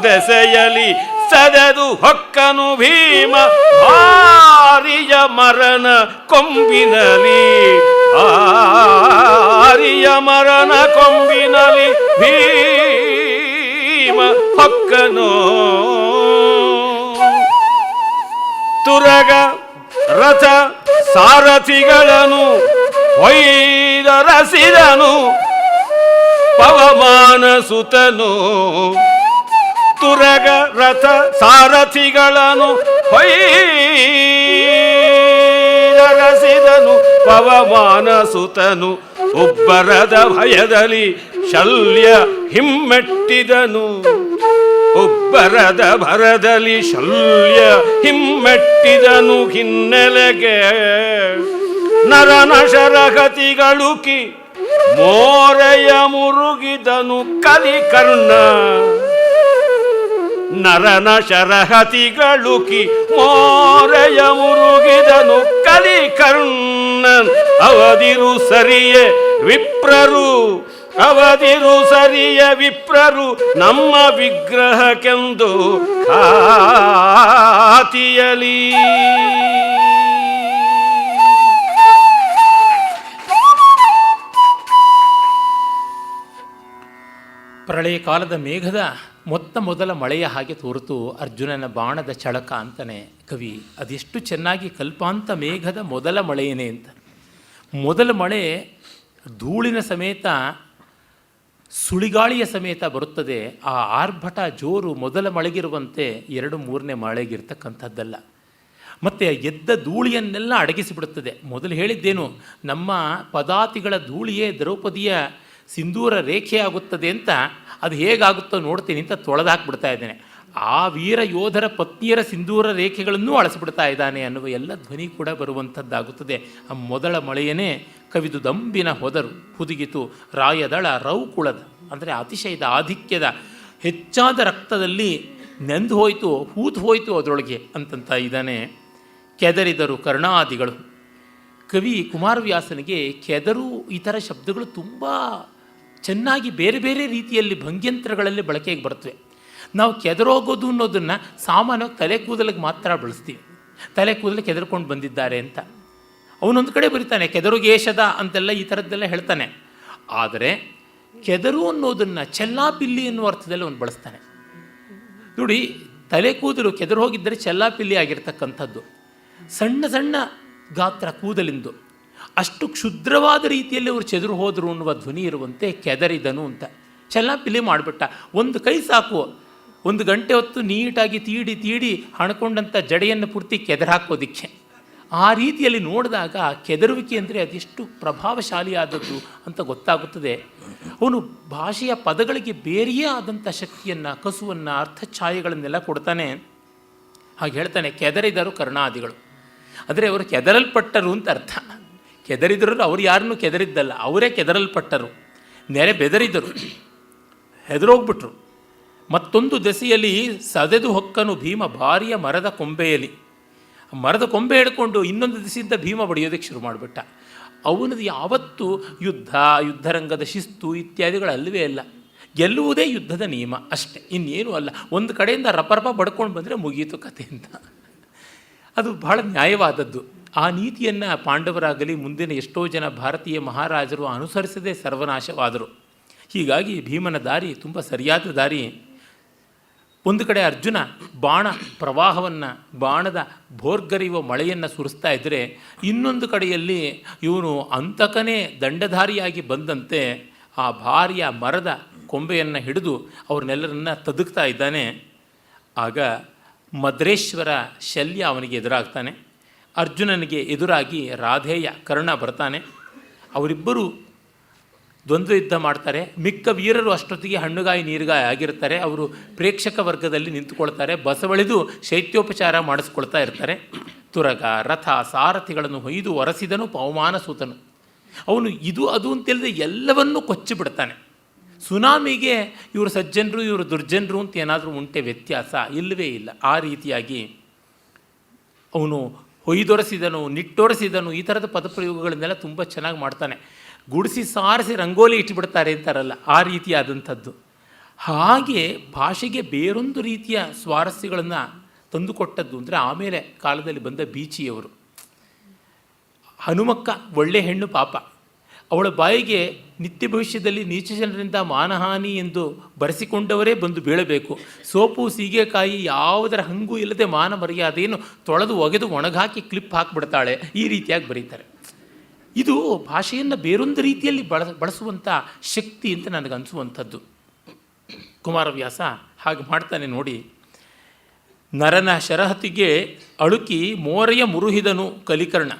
ದೆಸೆಯಲಿ ಸದೆದು ಹೊಕ್ಕನು ಭೀಮ ಭಾರಿಯ ಮರನ ಕೊಂಬಿನಲಿ ಭಾರಿಯ ಮರನ ಕೊಂಬಿನಲಿ ಭೀಮ ಹೊಕ್ಕನು ತುರಗ ರಥ ಸಾರಥಿಗಳನ್ನು ಹೊಯ್ದರಸಿದನು ಪವಮಾನ ಸುತನು ತುರಗ ರಥ ಸಾರಥಿಗಳನ್ನು ಹೊಯ್ದರಸಿದನು ಪವಮಾನ ಸುತನು ಒಬ್ಬರದ ಭಯದಲ್ಲಿ ಶಲ್ಯ ಹಿಮ್ಮೆಟ್ಟಿದನು ಒಬ್ಬರದ ಭರದಲ್ಲಿ ಶಲ್ಯ ಹಿಮ್ಮೆಟ್ಟಿದನು ಹಿನ್ನೆಲೆಗೆ ನರನ ಶರಗತಿಗಳುಕಿ ಮೋರೆಯ ಮುರುಗಿದನು ಕಲಿಕರ್ಣ ನರನ ಶರಹತಿಗಳುಕಿ ಮೋರೆಯ ಮುರುಗಿದನು ಕಲಿಕರ್ಣ ಅವದಿರು ಸರಿಯೇ ವಿಪ್ರರು ಅವದಿರು ಸರಿಯ ವಿಪ್ರರು ನಮ್ಮ ವಿಗ್ರಹಕ್ಕೆಂದು ಖಾತಿಯಲಿ ಪ್ರಳಯ ಕಾಲದ ಮೇಘದ ಮೊದಲ ಮಳೆಯ ಹಾಗೆ ತೋರಿತು ಅರ್ಜುನನ ಬಾಣದ ಚಳಕ ಅಂತಾನೆ ಕವಿ. ಅದೆಷ್ಟು ಚೆನ್ನಾಗಿ ಕಲ್ಪಾಂತ ಮೇಘದ ಮೊದಲ ಮಳೆಯೇ ಅಂತ. ಮೊದಲ ಮಳೆ ಧೂಳಿನ ಸಮೇತ ಸುಳಿಗಾಳಿಯ ಸಮೇತ ಬರುತ್ತದೆ. ಆ ಆರ್ಭಟ ಜೋರು ಮೊದಲ ಮಳೆಗಿರುವಂತೆ 2-3ನೇ ಮಳೆಗಿರ್ತಕ್ಕಂಥದ್ದಲ್ಲ. ಮತ್ತು ಎದ್ದ ಧೂಳಿಯನ್ನೆಲ್ಲ ಅಡಗಿಸಿಬಿಡುತ್ತದೆ. ಮೊದಲು ಹೇಳಿದ್ದೇನು, ನಮ್ಮ ಪದಾತಿಗಳ ಧೂಳಿಯೇ ದ್ರೌಪದಿಯ ಸಿಂಧೂರ ರೇಖೆ ಆಗುತ್ತದೆ ಅಂತ. ಅದು ಹೇಗಾಗುತ್ತೋ ನೋಡ್ತೀನಿ ಅಂತ ತೊಳೆದಾಕ್ಬಿಡ್ತಾ ಇದ್ದೇನೆ. ಆ ವೀರ ಯೋಧರ ಪತ್ನಿಯರ ಸಿಂಧೂರ ರೇಖೆಗಳನ್ನೂ ಅಳಿಸಿಬಿಡ್ತಾ ಇದ್ದಾನೆ ಅನ್ನುವ ಎಲ್ಲ ಧ್ವನಿ ಕೂಡ ಬರುವಂಥದ್ದಾಗುತ್ತದೆ. ಆ ಮೊದಲ ಮಳೆಯೇ ಕವಿದು ದಂಬಿನ ಹೊದರು ಹುದುಗಿತು ರಾಯದಳ ರೌಕುಳದ, ಅಂದರೆ ಅತಿಶಯದ ಆಧಿಕ್ಯದ ಹೆಚ್ಚಾದ ರಕ್ತದಲ್ಲಿ ನೆಂದು ಹೋಯಿತು, ಹೂತು ಹೋಯಿತು ಅದರೊಳಗೆ ಅಂತಂತ ಇದ್ದಾನೆ. ಕೆದರಿದರು ಕರ್ಣಾದಿಗಳು. ಕವಿ ಕುಮಾರವ್ಯಾಸನಿಗೆ ಕೆದರು ಈ ಥರ ಶಬ್ದಗಳು ತುಂಬ ಚೆನ್ನಾಗಿ ಬೇರೆ ಬೇರೆ ರೀತಿಯಲ್ಲಿ ಭಂಗ್ಯಂತರಗಳಲ್ಲಿ ಬಳಕೆಗೆ ಬರ್ತವೆ. ನಾವು ಕೆದರೋಗೋದು ಅನ್ನೋದನ್ನು ಸಾಮಾನ್ಯವಾಗಿ ತಲೆ ಕೂದಲಿಗೆ ಮಾತ್ರ ಬಳಸ್ತೀವಿ. ತಲೆ ಕೂದಲು ಕೆದರ್ಕೊಂಡು ಬಂದಿದ್ದಾರೆ ಅಂತ ಅವನೊಂದು ಕಡೆ ಬರೀತಾನೆ, ಕೆದರುಗೇಶದ ಅಂತೆಲ್ಲ ಈ ಥರದ್ದೆಲ್ಲ ಹೇಳ್ತಾನೆ. ಆದರೆ ಕೆದರು ಅನ್ನೋದನ್ನು ಚೆಲ್ಲಾಪಿಲ್ಲಿ ಎನ್ನುವ ಅರ್ಥದಲ್ಲಿ ಅವನು ಬಳಸ್ತಾನೆ. ನೋಡಿ, ತಲೆ ಕೂದಲು ಕೆದರು ಹೋಗಿದ್ದರೆ ಚೆಲ್ಲಾಪಿಲ್ಲಿ ಆಗಿರ್ತಕ್ಕಂಥದ್ದು. ಸಣ್ಣ ಸಣ್ಣ ಗಾತ್ರ ಕೂದಲಿಂದು ಅಷ್ಟು ಕ್ಷುದ್ರವಾದ ರೀತಿಯಲ್ಲಿ ಅವರು ಚೆದರು ಹೋದರು ಅನ್ನುವ ಧ್ವನಿ ಇರುವಂತೆ ಕೆದರಿದನು ಅಂತ. ಚೆಲ್ಲಾಪಿಲ್ಲಿ ಮಾಡಿಬಿಟ್ಟ. ಒಂದು ಕೈ ಸಾಕು, 1 ಗಂಟೆ ಹೊತ್ತು ನೀಟಾಗಿ ತೀಡಿ ಹಣ್ಕೊಂಡಂಥ ಜಡೆಯನ್ನು ಪೂರ್ತಿ ಕೆದರಾಕೋದಿಕ್ಕೆ. ಆ ರೀತಿಯಲ್ಲಿ ನೋಡಿದಾಗ ಕೆದರುವಿಕೆ ಅಂದರೆ ಅದೆಷ್ಟು ಪ್ರಭಾವಶಾಲಿಯಾದದ್ದು ಅಂತ ಗೊತ್ತಾಗುತ್ತದೆ. ಅವನು ಭಾಷೆಯ ಪದಗಳಿಗೆ ಬೇರೆಯೇ ಆದಂಥ ಶಕ್ತಿಯನ್ನು, ಕಸುವನ್ನು, ಅರ್ಥಛಾಯೆಗಳನ್ನೆಲ್ಲ ಕೊಡ್ತಾನೆ. ಹಾಗೆ ಹೇಳ್ತಾನೆ, ಕೆದರಿದರು ಕರ್ಣಾದಿಗಳು ಅಂದರೆ ಅವರು ಕೆದರಲ್ಪಟ್ಟರು ಅಂತ ಅರ್ಥ. ಕೆದರಿದರು ಅವ್ರು ಯಾರನ್ನೂ ಕೆದರಿದ್ದಲ್ಲ, ಅವರೇ ಕೆದರಲ್ಪಟ್ಟರು. ನೆರೆ ಬೆದರಿದರು, ಹೆದರೋಗ್ಬಿಟ್ರು. ಮತ್ತೊಂದು ದೆಸೆಯಲ್ಲಿ ಸದೆದು ಹೊಕ್ಕನು ಭೀಮ ಭಾರಿಯ ಮರದ ಕೊಂಬೆಯಲ್ಲಿ. ಮರದ ಕೊಂಬೆ ಹಿಡ್ಕೊಂಡು ಇನ್ನೊಂದು ದಿಸೆಯಿಂದ ಭೀಮ ಬಡಿಯೋದಕ್ಕೆ ಶುರು ಮಾಡಿಬಿಟ್ಟ. ಅವನದು ಯಾವತ್ತೂ ಯುದ್ಧರಂಗದ ಶಿಸ್ತು ಇತ್ಯಾದಿಗಳು ಅಲ್ಲವೇ ಅಲ್ಲ. ಗೆಲ್ಲುವುದೇ ಯುದ್ಧದ ನಿಯಮ ಅಷ್ಟೇ, ಇನ್ನೇನು ಅಲ್ಲ. ಒಂದು ಕಡೆಯಿಂದ ರಪರಪ ಬಡ್ಕೊಂಡು ಬಂದರೆ ಮುಗಿಯಿತು ಕಥೆ ಅಂತ. ಅದು ಬಹಳ ನ್ಯಾಯವಾದದ್ದು. ಆ ನೀತಿಯನ್ನು ಪಾಂಡವರಾಗಲಿ ಮುಂದಿನ ಎಷ್ಟೋ ಜನ ಭಾರತೀಯ ಮಹಾರಾಜರು ಅನುಸರಿಸದೇ ಸರ್ವನಾಶವಾದರು. ಹೀಗಾಗಿ ಭೀಮನ ದಾರಿ ತುಂಬ ಸರಿಯಾದ ದಾರಿ. ಒಂದು ಕಡೆ ಅರ್ಜುನ ಬಾಣ ಪ್ರವಾಹವನ್ನು, ಬಾಣದ ಭೋರ್ಗರೆಯುವ ಮಳೆಯನ್ನು ಸುರಿಸ್ತಾ ಇದ್ದರೆ, ಇನ್ನೊಂದು ಕಡೆಯಲ್ಲಿ ಇವನು ಅಂತಕನೇ ದಂಡಧಾರಿಯಾಗಿ ಬಂದಂತೆ ಆ ಭಾರಿಯ ಮರದ ಕೊಂಬೆಯನ್ನು ಹಿಡಿದು ಅವ್ರನ್ನೆಲ್ಲರನ್ನ ತದುಕ್ತಾ ಇದ್ದಾನೆ. ಆಗ ಮದ್ರೇಶ್ವರ ಶಲ್ಯ ಅವನಿಗೆ ಎದುರಾಗ್ತಾನೆ. ಅರ್ಜುನನಿಗೆ ಎದುರಾಗಿ ರಾಧೇಯ ಕರ್ಣ ಬರ್ತಾನೆ. ಅವರಿಬ್ಬರು ದ್ವಂದ್ವ ಯುದ್ಧ ಮಾಡ್ತಾರೆ. ಮಿಕ್ಕ ವೀರರು ಅಷ್ಟೊತ್ತಿಗೆ ಹಣ್ಣುಗಾಯಿ ನೀರುಗಾಯಿ ಆಗಿರ್ತಾರೆ. ಅವರು ಪ್ರೇಕ್ಷಕ ವರ್ಗದಲ್ಲಿ ನಿಂತುಕೊಳ್ತಾರೆ. ಬಸವಳಿದು ಶೈತ್ಯೋಪಚಾರ ಮಾಡಿಸ್ಕೊಳ್ತಾ ಇರ್ತಾರೆ. ತುರಗ, ರಥ, ಸಾರಥಿಗಳನ್ನು ಹೊಯ್ದು ಒರೆಸಿದನು ಪವಮಾನ ಸೂತನು. ಅವನು ಇದು ಅದು ಅಂತೇಳಿದ್ರೆ ಎಲ್ಲವನ್ನೂ ಕೊಚ್ಚಿಬಿಡ್ತಾನೆ. ಸುನಾಮಿಗೆ ಇವರು ಸಜ್ಜನರು ಇವರು ದುರ್ಜನರು ಅಂತ ಏನಾದರೂ ಉಂಟೆ ವ್ಯತ್ಯಾಸ? ಇಲ್ಲವೇ ಇಲ್ಲ. ಆ ರೀತಿಯಾಗಿ ಅವನು ಹೊಯ್ದೊರೆಸಿದನು, ನಿಟ್ಟೊರೆಸಿದನು, ಈ ಥರದ ಪದಪ್ರಯೋಗಗಳನ್ನೆಲ್ಲ ತುಂಬ ಚೆನ್ನಾಗಿ ಮಾಡ್ತಾನೆ. ಗುಡಿಸಿ ಸಾರಿಸಿ ರಂಗೋಲಿ ಇಟ್ಟುಬಿಡ್ತಾರೆ ಅಂತಾರಲ್ಲ, ಆ ರೀತಿಯಾದಂಥದ್ದು. ಹಾಗೆ ಭಾಷೆಗೆ ಬೇರೊಂದು ರೀತಿಯ ಸ್ವಾರಸ್ಯಗಳನ್ನು ತಂದುಕೊಟ್ಟದ್ದು ಅಂದರೆ ಆಮೇಲೆ ಕಾಲದಲ್ಲಿ ಬಂದ ಬೀಚಿಯವರು. ಹನುಮಕ್ಕ ಒಳ್ಳೆ ಹೆಣ್ಣು ಪಾಪ, ಅವಳ ಬಾಯಿಗೆ ನಿತ್ಯ ಭವಿಷ್ಯದಲ್ಲಿ ನೀಚ ಜನರಿಂದ ಮಾನಹಾನಿ ಎಂದು ಬರೆಸಿಕೊಂಡವರೇ ಬಂದು ಬೀಳಬೇಕು. ಸೋಪು ಸೀಗೆಕಾಯಿ ಯಾವುದರ ಹಂಗೂ ಇಲ್ಲದೆ ಮಾನ ಮರ್ಯಾದೆಯನ್ನು ತೊಳೆದು ಒಗೆದು ಒಣಗಾಕಿ ಕ್ಲಿಪ್ ಹಾಕಿಬಿಡ್ತಾಳೆ. ಈ ರೀತಿಯಾಗಿ ಬರೀತಾರೆ. ಇದು ಭಾಷೆಯನ್ನು ಬೇರೊಂದು ರೀತಿಯಲ್ಲಿ ಬಳಸುವಂಥ ಶಕ್ತಿ ಅಂತ ನನಗನ್ನಿಸುವಂಥದ್ದು. ಕುಮಾರವ್ಯಾಸ ಹಾಗೆ ಮಾಡ್ತಾನೆ ನೋಡಿ. ನರನ ಶರಹತಿಗೆ ಅಳುಕಿ ಮೋರೆಯ ಮುರುಹಿದನು ಕಲಿಕರ್ಣ.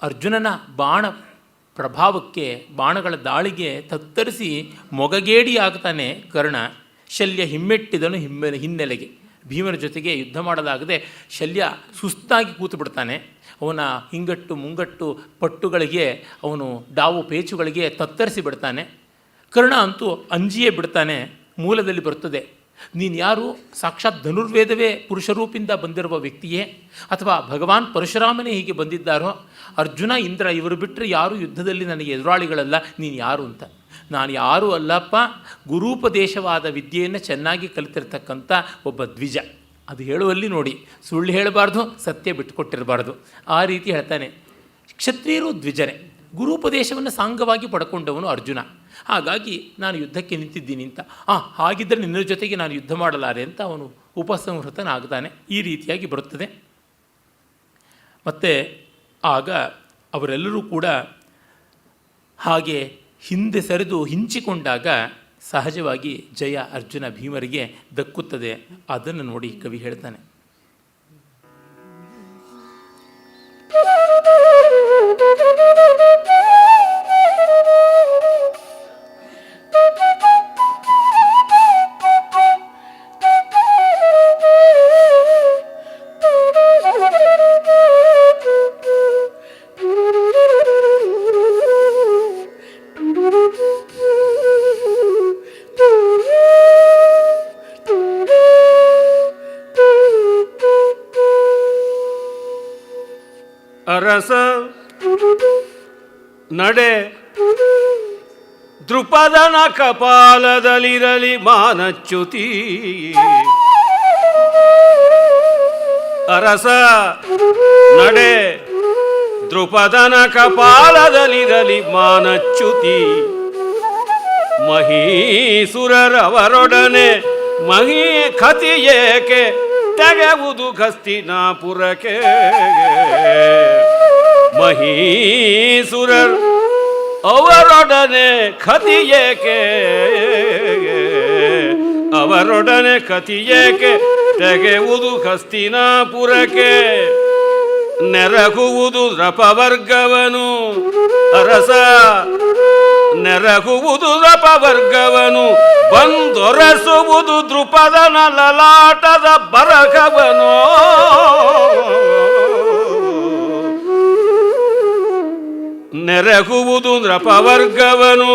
ಅರ್ಜುನನ ಬಾಣ ಪ್ರಭಾವಕ್ಕೆ, ಬಾಣಗಳ ದಾಳಿಗೆ ತತ್ತರಿಸಿ ಮೊಗಗೇಡಿ ಆಗ್ತಾನೆ ಕರ್ಣ. ಶಲ್ಯ ಹಿಮ್ಮೆಟ್ಟಿದನು ಹಿನ್ನೆಲೆಗೆ. ಭೀಮನ ಜೊತೆಗೆ ಯುದ್ಧ ಮಾಡಲಾಗದೆ ಶಲ್ಯ ಸುಸ್ತಾಗಿ ಕೂತು ಬಿಡ್ತಾನೆ. ಅವನ ಹಿಂಗಟ್ಟು ಮುಂಗಟ್ಟು ಪಟ್ಟುಗಳಿಗೆ, ಅವನು ಡಾವು ಪೇಚುಗಳಿಗೆ ತತ್ತರಿಸಿ ಬಿಡ್ತಾನೆ. ಕರ್ಣ ಅಂತೂ ಅಂಜಿಯೇ ಬಿಡ್ತಾನೆ. ಮೂಲದಲ್ಲಿ ಬರ್ತದೆ, ನೀನು ಯಾರು? ಸಾಕ್ಷಾತ್ ಧನುರ್ವೇದವೇ ಪುರುಷರೂಪಿಂದ ಬಂದಿರುವ ವ್ಯಕ್ತಿಯೇ, ಅಥವಾ ಭಗವಾನ್ ಪರಶುರಾಮನೇ ಹೀಗೆ ಬಂದಿದ್ದಾರೋ? ಅರ್ಜುನ, ಇಂದ್ರ ಇವರು ಬಿಟ್ಟರೆ ಯಾರು ಯುದ್ಧದಲ್ಲಿ ನನಗೆ ಎದುರಾಳಿಗಳಲ್ಲ, ನೀನು ಯಾರು ಅಂತ. ನಾನು ಯಾರೂ ಅಲ್ಲಪ್ಪ, ಗುರೂಪದೇಶವಾದ ವಿದ್ಯೆಯನ್ನು ಚೆನ್ನಾಗಿ ಕಲಿತಿರ್ತಕ್ಕಂಥ ಒಬ್ಬ ದ್ವಿಜ. ಅದು ಹೇಳುವಲ್ಲಿ ನೋಡಿ, ಸುಳ್ಳು ಹೇಳಬಾರ್ದು, ಸತ್ಯ ಬಿಟ್ಟುಕೊಟ್ಟಿರಬಾರ್ದು. ಆ ರೀತಿ ಹೇಳ್ತಾನೆ. ಕ್ಷತ್ರಿಯರು ದ್ವಿಜರೇ, ಗುರೂಪದೇಶವನ್ನು ಸಾಂಗವಾಗಿ ಪಡ್ಕೊಂಡವನು ಅರ್ಜುನ. ಹಾಗಾಗಿ ನಾನು ಯುದ್ಧಕ್ಕೆ ನಿಂತಿದ್ದೀನಿ ಅಂತ. ಹಾಗಿದ್ದರೆ ನಿನ್ನ ಜೊತೆಗೆ ನಾನು ಯುದ್ಧ ಮಾಡಲಾರೆ ಅಂತ ಅವನು ಉಪಸಂಹೃತನಾಗ್ತಾನೆ. ಈ ರೀತಿಯಾಗಿ ಬರುತ್ತದೆ. ಮತ್ತು ಆಗ ಅವರೆಲ್ಲರೂ ಕೂಡ ಹಾಗೆ ಹಿಂದೆ ಸರಿದು ಹಿಂಚಿಕೊಂಡಾಗ ಸಹಜವಾಗಿ ಜಯ ಅರ್ಜುನ ಭೀಮರಿಗೆ ದಕ್ಕುತ್ತದೆ. ಅದನ್ನು ನೋಡಿ ಕವಿ ಹೇಳ್ತಾನೆ. ಅರಸ ನಡೆ ದೃಪದನ ಕಪಾಲದಲ್ಲಿರಲಿ ಮಾನಚ್ಯುತಿ. ಅರಸ ನಡೆ ದೃಪದನ ಕಪಾಲದಲ್ಲಿರಲಿ ಮಾನಚ್ಯುತಿ. ಮಹೀಸುರರವರೊಡನೆ ಮಹೀ ಖತಿ ಏಕೆ ತೆಗೆವುದು ಹಸ್ತಿನಾಪುರಕ್ಕೆ. ಮಹೀಸುರರ್ ಅವರೊಡನೆ ಖತಿ ಏಕೆ, ಅವರೊಡನೆ ಖತಿ ಏಕೆ ತೆಗೆವುದು ಹಸ್ತಿನಾಪುರಕ್ಕೆ. ನೆರಗುವುದು ನೃಪವರ್ಗವನು ಅರಸ, ನೆರಗುವುದು ನೃಪವರ್ಗವನು. ಬಂದೊರಸುವುದು ದೃಪದನ ಲಲಾಟದ ಬರಹವನು. ನೆರಗುವುದು ನೃಪವರ್ಗವನು,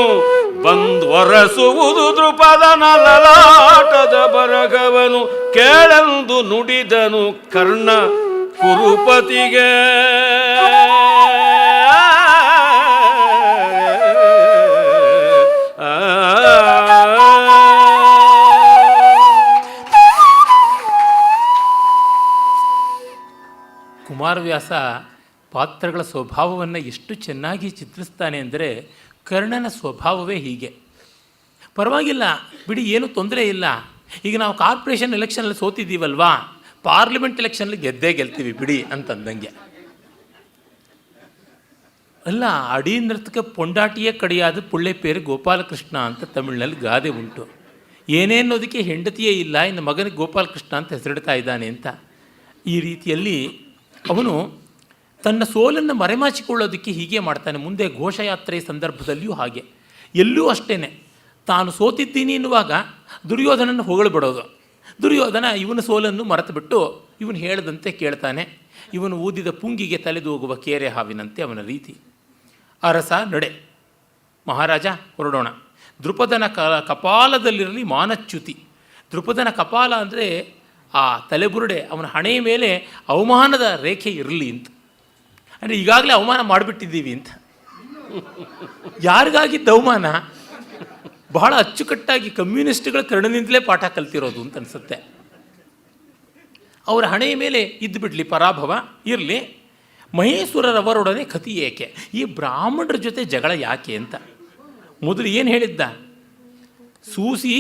ಬಂದೊರಸುವುದು ದೃಪದನ ಲಲಾಟದ ಬರಹವನು. ಕೇಳೆಂದು ನುಡಿದನು ಕರ್ಣ ಕುರುಪತಿಗೆ. ಕುಮಾರವ್ಯಾಸ ಪಾತ್ರಗಳ ಸ್ವಭಾವವನ್ನು ಎಷ್ಟು ಚೆನ್ನಾಗಿ ಚಿತ್ರಿಸ್ತಾನೆ ಅಂದರೆ, ಕರ್ಣನ ಸ್ವಭಾವವೇ ಹೀಗೆ. ಪರವಾಗಿಲ್ಲ ಬಿಡಿ, ಏನೂ ತೊಂದರೆ ಇಲ್ಲ, ಈಗ ನಾವು ಕಾರ್ಪೊರೇಷನ್ ಎಲೆಕ್ಷನಲ್ಲಿ ಸೋತಿದ್ದೀವಲ್ವಾ, ಪಾರ್ಲಿಮೆಂಟ್ ಎಲೆಕ್ಷನಲ್ಲಿ ಗೆಲ್ತೀವಿ ಬಿಡಿ ಅಂತಂದಂಗೆ. ಅಲ್ಲ, ಅಡಿ ನರ್ತಕ ಪೊಂಡಾಟಿಯೇ ಕಡಿಯಾದ ಪುಳ್ಳೆ ಪೇರು ಗೋಪಾಲಕೃಷ್ಣ ಅಂತ ತಮಿಳಿನಲ್ಲಿ ಗಾದೆ ಉಂಟು. ಏನೇನೋದಕ್ಕೆ ಹೆಂಡತಿಯೇ ಇಲ್ಲ, ಇನ್ನು ಮಗನಿಗೆ ಗೋಪಾಲಕೃಷ್ಣ ಅಂತ ಹೆಸರಿಡ್ತಾ ಇದ್ದಾನೆ ಅಂತ. ಈ ರೀತಿಯಲ್ಲಿ ಅವನು ತನ್ನ ಸೋಲನ್ನು ಮರೆಮಾಚಿಕೊಳ್ಳೋದಕ್ಕೆ ಹೀಗೆ ಮಾಡ್ತಾನೆ. ಮುಂದೆ ಘೋಷಯಾತ್ರೆಯ ಸಂದರ್ಭದಲ್ಲಿಯೂ ಹಾಗೆ, ಎಲ್ಲೂ ಅಷ್ಟೇ, ತಾನು ಸೋತಿದ್ದೀನಿ ಎನ್ನುವಾಗ ದುರ್ಯೋಧನನ್ನು ಹೊಗಳ್ಬಿಡೋದು. ದುರ್ಯೋಧನ ಇವನ ಸೋಲನ್ನು ಮರೆತುಬಿಟ್ಟು ಇವನು ಹೇಳದಂತೆ ಕೇಳ್ತಾನೆ. ಇವನು ಊದಿದ ಪುಂಗಿಗೆ ತಲೆದೂಗುವ ಕೇರೆ ಹಾವಿನಂತೆ ಅವನ ರೀತಿ. ಅರಸ ನಡೆ, ಮಹಾರಾಜ ಹೊರಡೋಣ. ದೃಪದನ ಕಪಾಲದಲ್ಲಿರಲಿ ಮಾನಚ್ಯುತಿ. ದೃಪದನ ಕಪಾಲ ಅಂದರೆ ಆ ತಲೆಬುರುಡೆ, ಅವನ ಹಣೆಯ ಮೇಲೆ ಅವಮಾನದ ರೇಖೆ ಇರಲಿ ಅಂತ. ಅಂದರೆ ಈಗಾಗಲೇ ಅವಮಾನ ಮಾಡಿಬಿಟ್ಟಿದ್ದೀವಿ ಅಂತ. ಯಾರಿಗಾಗಿದ್ದ ಅವಮಾನ? ಬಹಳ ಅಚ್ಚುಕಟ್ಟಾಗಿ ಕಮ್ಯುನಿಸ್ಟ್ಗಳ ಕರ್ಣದಿಂದಲೇ ಪಾಠ ಕಲ್ತಿರೋದು ಅಂತ ಅನಿಸುತ್ತೆ. ಅವರ ಹಣೆಯ ಮೇಲೆ ಇದ್ದು ಬಿಡಲಿ ಪರಾಭವ ಇರಲಿ. ಮಹೇಶ್ವರರವರೊಡನೆ ಕತಿ ಏಕೆ, ಈ ಬ್ರಾಹ್ಮಣರ ಜೊತೆ ಜಗಳ ಯಾಕೆ ಅಂತ. ಮೊದಲು ಏನು ಹೇಳಿದ್ದ? ಸೂಸಿ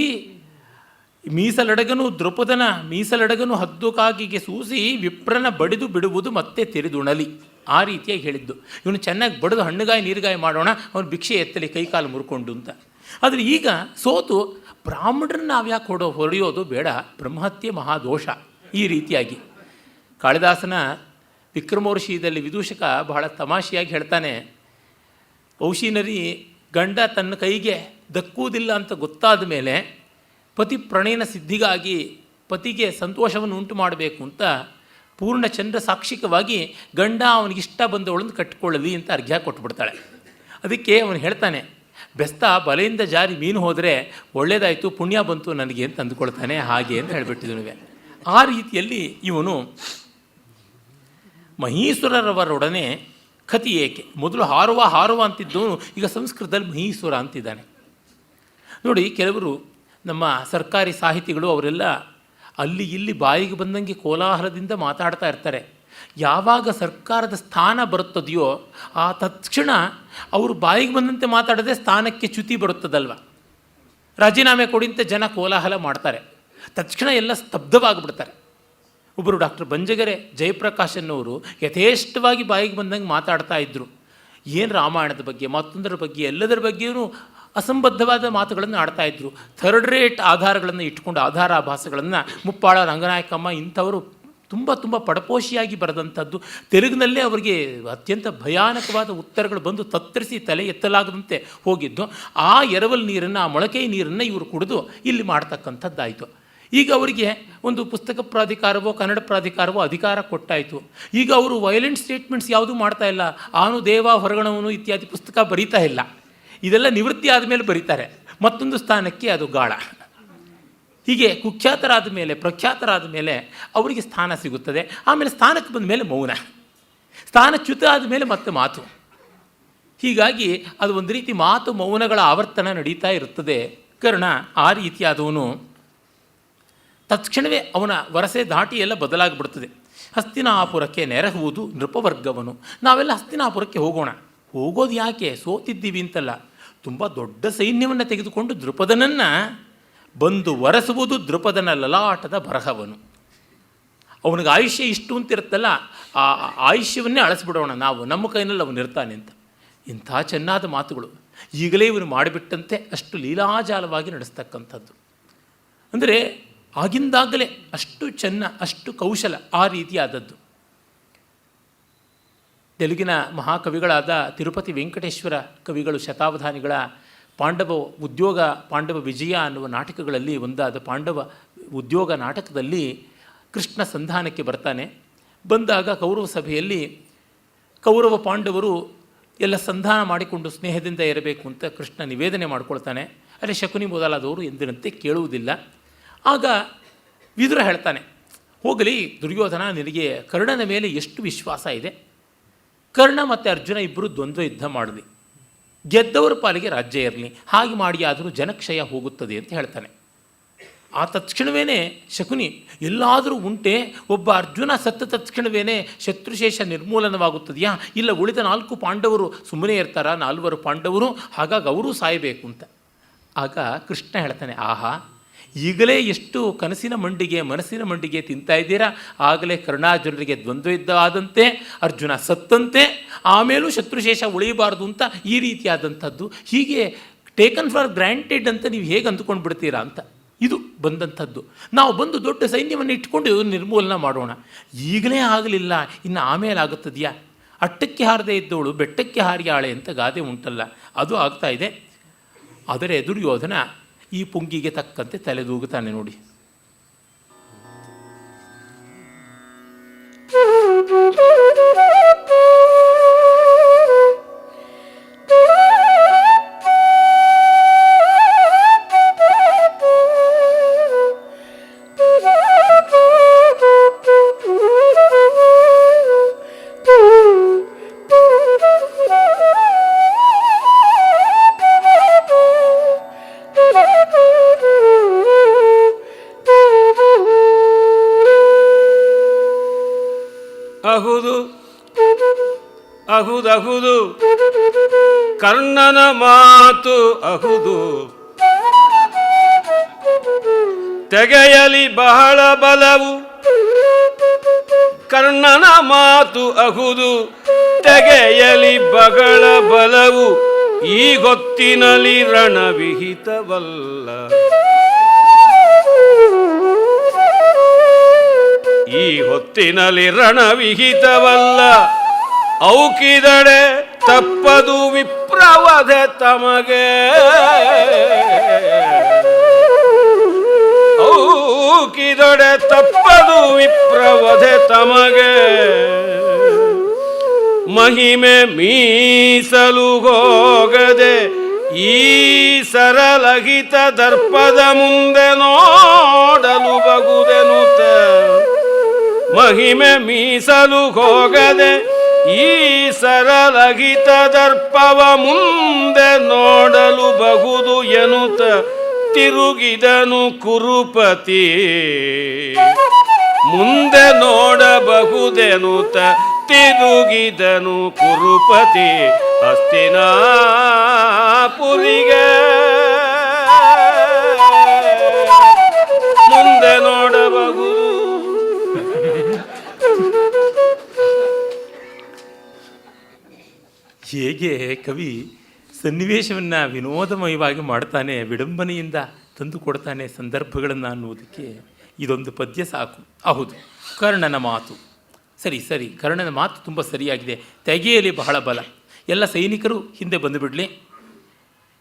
ಮೀಸಲಡಗನು ದೃಪದನ ಮೀಸಲಡಗನು ಹದ್ದು ಕಾಗಿಗೆ ಸೂಸಿ ವಿಪ್ರನ ಬಡಿದು ಬಿಡುವುದು ಮತ್ತೆ ತೆರೆದುಣಲಿ, ಆ ರೀತಿಯಾಗಿ ಹೇಳಿದ್ದು. ಇವನು ಚೆನ್ನಾಗಿ ಬಡಿದು ಹಣ್ಣುಗಾಯಿ ನೀರುಗಾಯಿ ಮಾಡೋಣ, ಅವನು ಭಿಕ್ಷೆ ಎತ್ತಲಿ ಕೈಕಾಲು ಮುರ್ಕೊಂಡು ಅಂತ. ಆದರೆ ಈಗ ಸೋತು ಬ್ರಾಹ್ಮಣರನ್ನ ನಾವ್ಯಾಕೆ ಹೊಡೆಯೋದು ಬೇಡ, ಬ್ರಹ್ಮಹತ್ಯೆ ಮಹಾದೋಷ. ಈ ರೀತಿಯಾಗಿ ಕಾಳಿದಾಸನ ವಿಕ್ರಮೋರ್ಷಿಯಲ್ಲಿ ವಿದೂಷಕ ಬಹಳ ತಮಾಷೆಯಾಗಿ ಹೇಳ್ತಾನೆ, ಔಶಿನರಿ ಗಂಡ ತನ್ನ ಕೈಗೆ ದಕ್ಕುವುದಿಲ್ಲ ಅಂತ ಗೊತ್ತಾದ ಮೇಲೆ ಪತಿ ಪ್ರಣಯನ ಸಿದ್ಧಿಗಾಗಿ ಪತಿಗೆ ಸಂತೋಷವನ್ನು ಉಂಟು ಮಾಡಬೇಕು ಅಂತ ಪೂರ್ಣಚಂದ್ರ ಸಾಕ್ಷಿಕವಾಗಿ ಗಂಡ ಅವನಿಗಿಷ್ಟ ಬಂದವಳನ್ನು ಕಟ್ಟಿಕೊಳ್ಳಲಿ ಅಂತ ಅರ್ಘ್ಯ ಕೊಟ್ಬಿಡ್ತಾಳೆ. ಅದಕ್ಕೆ ಅವನು ಹೇಳ್ತಾನೆ, ಬೆಸ್ತ ಬಲೆಯಿಂದ ಜಾರಿ ಮೀನು ಹೋದರೆ ಒಳ್ಳೆಯದಾಯಿತು, ಪುಣ್ಯ ಬಂತು ನನಗೆ ಅಂತ ಅಂದುಕೊಳ್ತಾನೆ. ಹಾಗೆ ಅಂತ ಹೇಳಿಬಿಟ್ಟಿದ್ವಿ. ಆ ರೀತಿಯಲ್ಲಿ ಇವನು ಮಹೀಶ್ವರರವರೊಡನೆ ಕತಿ ಏಕೆ, ಮೊದಲು ಹಾರುವ ಅಂತಿದ್ದು ಈಗ ಸಂಸ್ಕೃತದಲ್ಲಿ ಮಹೀಶ್ವರ ಅಂತಿದ್ದಾನೆ. ನೋಡಿ, ಕೆಲವರು ನಮ್ಮ ಸರ್ಕಾರಿ ಸಾಹಿತಿಗಳು ಅವರೆಲ್ಲ ಅಲ್ಲಿ ಇಲ್ಲಿ ಬಾಯಿಗೆ ಬಂದಂಗೆ ಕೋಲಾಹಲದಿಂದ ಮಾತಾಡ್ತಾ ಇರ್ತಾರೆ. ಯಾವಾಗ ಸರ್ಕಾರದ ಸ್ಥಾನ ಬರುತ್ತದೆಯೋ ಆ ತತ್ಕ್ಷಣ ಅವರು ಬಾಯಿಗೆ ಬಂದಂತೆ ಮಾತಾಡದೆ ಸ್ಥಾನಕ್ಕೆ ಚ್ಯುತಿ ಬರುತ್ತದಲ್ವ. ರಾಜೀನಾಮೆ ಕೊಡಿಂತ ಜನ ಕೋಲಾಹಲ ಮಾಡ್ತಾರೆ, ತಕ್ಷಣ ಎಲ್ಲ ಸ್ತಬ್ಧವಾಗಿಬಿಡ್ತಾರೆ. ಒಬ್ಬರು ಡಾಕ್ಟರ್ ಬಂಜಗೆರೆ ಜಯಪ್ರಕಾಶ್ ಅನ್ನೋರು ಯಥೇಷ್ಟವಾಗಿ ಬಾಯಿಗೆ ಬಂದಂಗೆ ಮಾತಾಡ್ತಾ ಇದ್ದರು. ಏನು ರಾಮಾಯಣದ ಬಗ್ಗೆ ಮತ್ತೊಂದರ ಬಗ್ಗೆ ಎಲ್ಲದರ ಬಗ್ಗೆಯೂ ಅಸಂಬದ್ಧವಾದ ಮಾತುಗಳನ್ನು ಆಡ್ತಾಯಿದ್ರು. ಥರ್ಡ್ ರೇಟ್ ಆಧಾರಗಳನ್ನು ಇಟ್ಕೊಂಡು ಆಧಾರಾಭಾಸಗಳನ್ನು ಮುಪ್ಪಾಳ ರಂಗನಾಯಕಮ್ಮ ಇಂಥವರು ತುಂಬ ಪಡಪೋಷಿಯಾಗಿ ಬರೆದಂಥದ್ದು. ತೆಲುಗಿನಲ್ಲೇ ಅವರಿಗೆ ಅತ್ಯಂತ ಭಯಾನಕವಾದ ಉತ್ತರಗಳು ಬಂದು ತತ್ತರಿಸಿ ತಲೆ ಎತ್ತಲಾಗದಂತೆ ಹೋಗಿದ್ದು. ಆ ಎರವಲ್ ನೀರನ್ನು, ಆ ಮೊಳಕೆ ನೀರನ್ನು ಇವರು ಕುಡಿದು ಇಲ್ಲಿ ಮಾಡ್ತಕ್ಕಂಥದ್ದಾಯಿತು. ಈಗ ಅವರಿಗೆ ಒಂದು ಪುಸ್ತಕ ಪ್ರಾಧಿಕಾರವೋ ಕನ್ನಡ ಪ್ರಾಧಿಕಾರವೋ ಅಧಿಕಾರ ಕೊಟ್ಟಾಯಿತು. ಈಗ ಅವರು ವೈಲೆಂಟ್ ಸ್ಟೇಟ್ಮೆಂಟ್ಸ್ ಯಾವುದೂ ಮಾಡ್ತಾ ಇಲ್ಲ. ಆನು ದೇವ ಹೊರಗಣವನು ಇತ್ಯಾದಿ ಪುಸ್ತಕ ಬರೀತಾ ಇಲ್ಲ. ಇದೆಲ್ಲ ನಿವೃತ್ತಿ ಆದಮೇಲೆ ಬರೀತಾರೆ, ಮತ್ತೊಂದು ಸ್ಥಾನಕ್ಕೆ ಅದು ಗಾಳ. ಹೀಗೆ ಕುಖ್ಯಾತರಾದ ಮೇಲೆ ಪ್ರಖ್ಯಾತರಾದ ಮೇಲೆ ಅವರಿಗೆ ಸ್ಥಾನ ಸಿಗುತ್ತದೆ. ಆಮೇಲೆ ಸ್ಥಾನಕ್ಕೆ ಬಂದ ಮೇಲೆ ಮೌನ, ಸ್ಥಾನಚ್ಯುತ ಆದಮೇಲೆ ಮತ್ತೆ ಮಾತು. ಹೀಗಾಗಿ ಅದು ಒಂದು ರೀತಿ ಮಾತು ಮೌನಗಳ ಆವರ್ತನ ನಡೀತಾ ಇರುತ್ತದೆ. ಕರ್ಣ ಆ ರೀತಿಯಾದವನು ತತ್ಕ್ಷಣವೇ ಅವನ ವರಸೆ ದಾಟಿ ಎಲ್ಲ ಬದಲಾಗಿಬಿಡ್ತದೆ. ಹಸ್ತಿನಾಪುರಕ್ಕೆ ನೆರಹುವುದು ನೃಪವರ್ಗವನು. ನಾವೆಲ್ಲ ಹಸ್ತಿನಾಪುರಕ್ಕೆ ಹೋಗೋಣ. ಹೋಗೋದು ಯಾಕೆ? ಸೋತಿದ್ದೀವಿ ಅಂತಲ್ಲ, ತುಂಬ ದೊಡ್ಡ ಸೈನ್ಯವನ್ನು ತೆಗೆದುಕೊಂಡು ದೃಪದನನ್ನು ಬಂದು ವರಸುವುದು ದೃಪದನ ಲಲಾಟದ ಬರಹವನು. ಅವನಿಗೆ ಆಯುಷ್ಯ ಇಷ್ಟು ಅಂತಿರುತ್ತಲ್ಲ, ಆ ಆಯುಷ್ಯವನ್ನೇ ಅಳಿಸ್ಬಿಡೋಣ ನಾವು, ನಮ್ಮ ಕೈನಲ್ಲಿ ಅವನು ಇರ್ತಾನೆ ಅಂತ. ಇಂಥ ಚೆನ್ನಾದ ಮಾತುಗಳು ಈಗಲೇ ಇವನು ಮಾಡಿಬಿಟ್ಟಂತೆ ಅಷ್ಟು ಲೀಲಾಜಾಲವಾಗಿ ನಡೆಸ್ತಕ್ಕಂಥದ್ದು. ಅಂದರೆ ಆಗಿಂದಾಗಲೇ ಅಷ್ಟು ಚೆನ್ನ, ಅಷ್ಟು ಕೌಶಲ, ಆ ರೀತಿಯಾದದ್ದು. ತೆಲುಗಿನ ಮಹಾಕವಿಗಳಾದ ತಿರುಪತಿ ವೆಂಕಟೇಶ್ವರ ಕವಿಗಳು ಶತಾವಧಾನಿಗಳ ಪಾಂಡವ ಉದ್ಯೋಗ ಪಾಂಡವ ವಿಜಯ ಅನ್ನುವ ನಾಟಕಗಳಲ್ಲಿ ಒಂದಾದ ಪಾಂಡವ ಉದ್ಯೋಗ ನಾಟಕದಲ್ಲಿ ಕೃಷ್ಣ ಸಂಧಾನಕ್ಕೆ ಬರ್ತಾನೆ. ಬಂದಾಗ ಕೌರವ ಸಭೆಯಲ್ಲಿ ಕೌರವ ಪಾಂಡವರು ಎಲ್ಲ ಸಂಧಾನ ಮಾಡಿಕೊಂಡು ಸ್ನೇಹದಿಂದ ಇರಬೇಕು ಅಂತ ಕೃಷ್ಣ ನಿವೇದನೆ ಮಾಡ್ಕೊಳ್ತಾನೆ. ಅಲ್ಲಿ ಶಕುನಿ ಮೊದಲಾದವರು ಎಂದಿನಂತೆ ಕೇಳುವುದಿಲ್ಲ. ಆಗ ವಿದುರ ಹೇಳ್ತಾನೆ, ಹೋಗಲಿ ದುರ್ಯೋಧನ, ನಿನಗೆ ಕರ್ಣನ ಮೇಲೆ ಎಷ್ಟು ವಿಶ್ವಾಸ ಇದೆ. ಕರ್ಣ ಮತ್ತು ಅರ್ಜುನ ಇಬ್ಬರು ದ್ವಂದ್ವ ಯುದ್ಧ ಮಾಡಲಿ, ಗೆದ್ದವರ ಪಾಲಿಗೆ ರಾಜ್ಯ ಇರಲಿ, ಹಾಗೆ ಮಾಡಿ ಆದರೂ ಜನಕ್ಷಯ ಹೋಗುತ್ತದೆ ಅಂತ ಹೇಳ್ತಾನೆ. ಆ ತತ್ಕ್ಷಣವೇ ಶಕುನಿ, ಎಲ್ಲಾದರೂ ಉಂಟೆ ಒಬ್ಬ ಅರ್ಜುನ ಸತ್ತ ತತ್ಕ್ಷಣವೇ ಶತ್ರುಶೇಷ ನಿರ್ಮೂಲನವಾಗುತ್ತದೆಯಾ? ಇಲ್ಲ ಉಳಿದ 4 ಪಾಂಡವರು ಸುಮ್ಮನೆ ಇರ್ತಾರ? 4 ಪಾಂಡವರು, ಹಾಗಾಗಿ ಅವರೂ ಸಾಯಬೇಕು ಅಂತ. ಆಗ ಕೃಷ್ಣ ಹೇಳ್ತಾನೆ, ಆಹಾ, ಈಗಲೇ ಎಷ್ಟು ಕನಸಿನ ಮಂಡಿಗೆ ಮನಸ್ಸಿನ ಮಂಡಿಗೆ ತಿಂತಾ ಇದ್ದೀರಾ, ಆಗಲೇ ಕರ್ಣಾರ್ಜುನರಿಗೆ ದ್ವಂದ್ವ ಯುದ್ಧ ಆದಂತೆ, ಅರ್ಜುನ ಸತ್ತಂತೆ, ಆಮೇಲೂ ಶತ್ರುಶೇಷ ಉಳಿಯಬಾರ್ದು ಅಂತ ಈ ರೀತಿಯಾದಂಥದ್ದು. ಹೀಗೆ ಟೇಕನ್ ಫಾರ್ ಗ್ರ್ಯಾಂಟೆಡ್ ಅಂತ ನೀವು ಹೇಗೆ ಅಂದುಕೊಂಡು ಬಿಡ್ತೀರಾ ಅಂತ ಇದು ಬಂದಂಥದ್ದು. ನಾವು ಬಂದು ದೊಡ್ಡ ಸೈನ್ಯವನ್ನು ಇಟ್ಕೊಂಡು ನಿರ್ಮೂಲನ ಮಾಡೋಣ, ಈಗಲೇ ಆಗಲಿಲ್ಲ ಇನ್ನು ಆಮೇಲೆ ಆಗುತ್ತದೆಯಾ? ಅಟ್ಟಕ್ಕೆ ಹಾರದೇ ಇದ್ದವಳು ಬೆಟ್ಟಕ್ಕೆ ಹಾರಿಯಾಳೆ ಅಂತ ಗಾದೆ ಉಂಟಲ್ಲ, ಅದು ಆಗ್ತಾ ಇದೆ. ಆದರೆ ದುರ್ಯೋಧನ ಈ ಪುಂಗಿಗೆ ತಕ್ಕಂತೆ ತಲೆದೂಗುತ್ತಾನೆ ನೋಡಿ. ಅಹುದು ಕರ್ಣನ ಮಾತು ಅಹುದು, ತೆಗೆಯಲಿ ಬಹಳ ಬಲವು. ಕರ್ಣನ ಮಾತು ಅಹುದು, ತೆಗೆಯಲಿ ಬಹಳ ಬಲವು. ಈ ಹೊತ್ತಿನಲ್ಲಿ ರಣವಿಹಿತವಲ್ಲ, ಈ ಹೊತ್ತಿನಲ್ಲಿ ರಣವಿಹಿತವಲ್ಲ. ಔಕಿದಡೆ ತಪ್ಪದು ವಿಪ್ರವಧೆ ತಮಗೆ, ಔಕಿದಡೆ ತಪ್ಪದು ವಿಪ್ರವಧೆ ತಮಗೆ. ಮಹಿಮೆ ಮೀಸಲು ಹೋಗದೆ ಈ ಸರಲಹಿತ ದರ್ಪದ ಮುಂದೆ ನೋಡಲು ಬಗುದೆನುತ. ಮಹಿಮೆ ಮೀಸಲು ಹೋಗದೆ ಈ ಸರಲಹಿತ ದರ್ಪವ ಮುಂದೆ ನೋಡಲು ಬಹುದು ಎನ್ನುತ್ತ ತಿರುಗಿದನು ಕುರುಪತಿ. ಮುಂದೆ ನೋಡಬಹುದೆನುತ ತಿರುಗಿದನು ಕುರುಪತಿ ಹಸ್ತಿನಾಪುರಿಗೆ. ಮುಂದೆ ನೋಡಬಹುದು. ಹೇಗೆ ಕವಿ ಸನ್ನಿವೇಶವನ್ನು ವಿನೋದಮಯವಾಗಿ ಮಾಡ್ತಾನೆ, ವಿಡಂಬನೆಯಿಂದ ತಂದು ಕೊಡ್ತಾನೆ ಸಂದರ್ಭಗಳನ್ನು ಅನ್ನುವುದಕ್ಕೆ ಇದೊಂದು ಪದ್ಯ ಸಾಕು. ಹೌದು, ಕರ್ಣನ ಮಾತು ಸರಿ, ಕರ್ಣನ ಮಾತು ತುಂಬ ಸರಿಯಾಗಿದೆ. ತೆಗೆಯಲಿ ಬಹಳ ಬಲ, ಎಲ್ಲ ಸೈನಿಕರು ಹಿಂದೆ ಬಂದುಬಿಡಲಿ.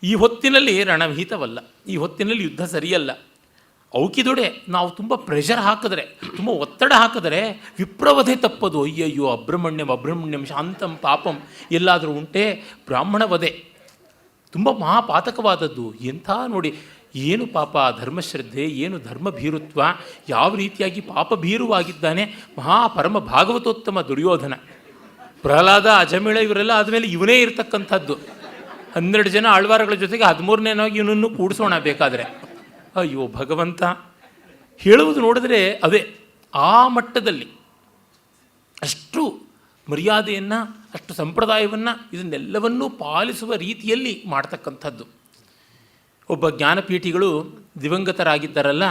ಈ ಹೊತ್ತಿನಲ್ಲಿ ರಣವಿಹಿತವಲ್ಲ, ಈ ಹೊತ್ತಿನಲ್ಲಿ ಯುದ್ಧ ಸರಿಯಲ್ಲ. ಔಕಿದೊಡೆ ನಾವು ತುಂಬ ಪ್ರೆಷರ್ ಹಾಕಿದ್ರೆ, ತುಂಬ ಒತ್ತಡ ಹಾಕಿದರೆ ವಿಪ್ರವಧೆ ತಪ್ಪದು. ಅಯ್ಯಯ್ಯೋ, ಅಬ್ರಹ್ಮಣ್ಯಂ ಶಾಂತಂ ಪಾಪಂ ಎಲ್ಲಾದರೂ ಉಂಟೆ? ಬ್ರಾಹ್ಮಣ ವಧೆ ತುಂಬ ಮಹಾಪಾತಕವಾದದ್ದು. ಎಂಥ ನೋಡಿ, ಏನು ಪಾಪ ಧರ್ಮಶ್ರದ್ಧೆ, ಏನು ಧರ್ಮಭೀರುತ್ವ, ಯಾವ ರೀತಿಯಾಗಿ ಪಾಪಭೀರುವಾಗಿದ್ದಾನೆ ಪರಮ ಭಾಗವತೋತ್ತಮ ದುರ್ಯೋಧನ. ಪ್ರಹ್ಲಾದ ಅಜಮಿಳ ಇವರೆಲ್ಲ ಆದಮೇಲೆ ಇವನೇ ಇರತಕ್ಕಂಥದ್ದು. 12 ಜನ ಆಳ್ವಾರಗಳ ಜೊತೆಗೆ 13ನೇನಾಗಿ ಇವನನ್ನು ಕೂಡಿಸೋಣ ಬೇಕಾದರೆ. ಅಯ್ಯೋ ಭಗವಂತ, ಹೇಳುವುದು ನೋಡಿದ್ರೆ ಅದೇ ಆ ಮಟ್ಟದಲ್ಲಿ ಅಷ್ಟು ಮರ್ಯಾದೆಯನ್ನು, ಅಷ್ಟು ಸಂಪ್ರದಾಯವನ್ನು, ಇದನ್ನೆಲ್ಲವನ್ನೂ ಪಾಲಿಸುವ ರೀತಿಯಲ್ಲಿ ಮಾಡ್ತಕ್ಕಂಥದ್ದು. ಒಬ್ಬ ಜ್ಞಾನಪೀಠಿಗಳು ದಿವಂಗತರಾಗಿದ್ದಾರಲ್ಲ,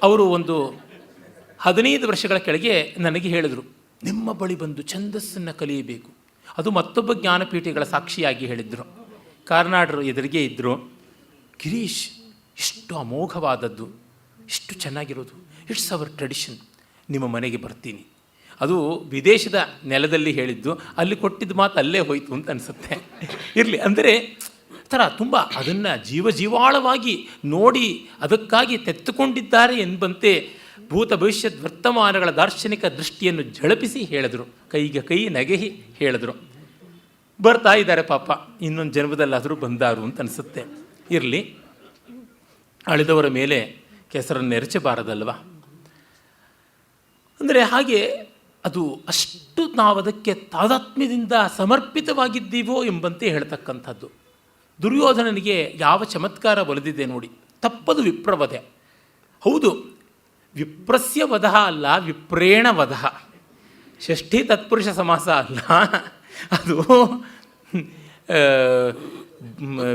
ಅವರು ಒಂದು 15 ವರ್ಷಗಳ ಕೆಳಗೆ ನನಗೆ ಹೇಳಿದರು, ನಿಮ್ಮ ಬಳಿ ಬಂದು ಛಂದಸ್ಸನ್ನು ಕಲಿಯಬೇಕು. ಅದು ಮತ್ತೊಬ್ಬ ಜ್ಞಾನಪೀಠಿಗಳ ಸಾಕ್ಷಿಯಾಗಿ ಹೇಳಿದರು. ಕಾರ್ನಾಡರು ಎದುರಿಗೆ ಇದ್ದರು. ಗಿರೀಶ್, ಇಷ್ಟು ಅಮೋಘವಾದದ್ದು, ಇಷ್ಟು ಚೆನ್ನಾಗಿರೋದು, ಇಟ್ಸ್ ಅವರ್ ಟ್ರೆಡಿಷನ್, ನಿಮ್ಮ ಮನೆಗೆ ಬರ್ತೀನಿ. ಅದು ವಿದೇಶದ ನೆಲದಲ್ಲಿ ಹೇಳಿದ್ದು, ಅಲ್ಲಿ ಕೊಟ್ಟಿದ್ದು ಮಾತು ಅಲ್ಲೇ ಹೋಯಿತು ಅಂತ ಅನಿಸುತ್ತೆ. ಇರಲಿ, ಅಂದರೆ ಥರ ತುಂಬ ಅದನ್ನು ಜೀವಾಳವಾಗಿ ನೋಡಿ ಅದಕ್ಕಾಗಿ ತೆತ್ತುಕೊಂಡಿದ್ದಾರೆ ಎಂಬಂತೆ ಭೂತ ಭವಿಷ್ಯದ ವರ್ತಮಾನಗಳ ದಾರ್ಶನಿಕ ದೃಷ್ಟಿಯನ್ನು ಝಳಪಿಸಿ ಹೇಳಿದ್ರು, ಕೈಗೆ ಕೈ ನಗೆಹಿ ಹೇಳಿದ್ರು. ಬರ್ತಾ ಇದ್ದಾರೆ ಪಾಪ, ಇನ್ನೊಂದು ಜನ್ಮದಲ್ಲಾದರೂ ಬಂದಾರು ಅಂತ ಅನಿಸುತ್ತೆ. ಇರಲಿ, ಅಳಿದವರ ಮೇಲೆ ಕೆಸರನ್ನು ಎರಚಬಾರದಲ್ವ. ಅಂದರೆ ಹಾಗೆ ಅದು ಅಷ್ಟು ನಾವು ಅದಕ್ಕೆ ತಾದಾತ್ಮ್ಯದಿಂದ ಸಮರ್ಪಿತವಾಗಿದ್ದೀವೋ ಎಂಬಂತೆ ಹೇಳ್ತಕ್ಕಂಥದ್ದು. ದುರ್ಯೋಧನನಿಗೆ ಯಾವ ಚಮತ್ಕಾರ ಒಲಿದಿದೆ ನೋಡಿ. ತಪ್ಪದು ವಿಪ್ರವಧೆ. ಹೌದು, ವಿಪ್ರಸ್ಯ ವಧ ಅಲ್ಲ, ವಿಪ್ರೇಣ ವಧ. ಷಷ್ಠಿ ತತ್ಪುರುಷ ಸಮಾಸ ಅಲ್ಲ, ಅದು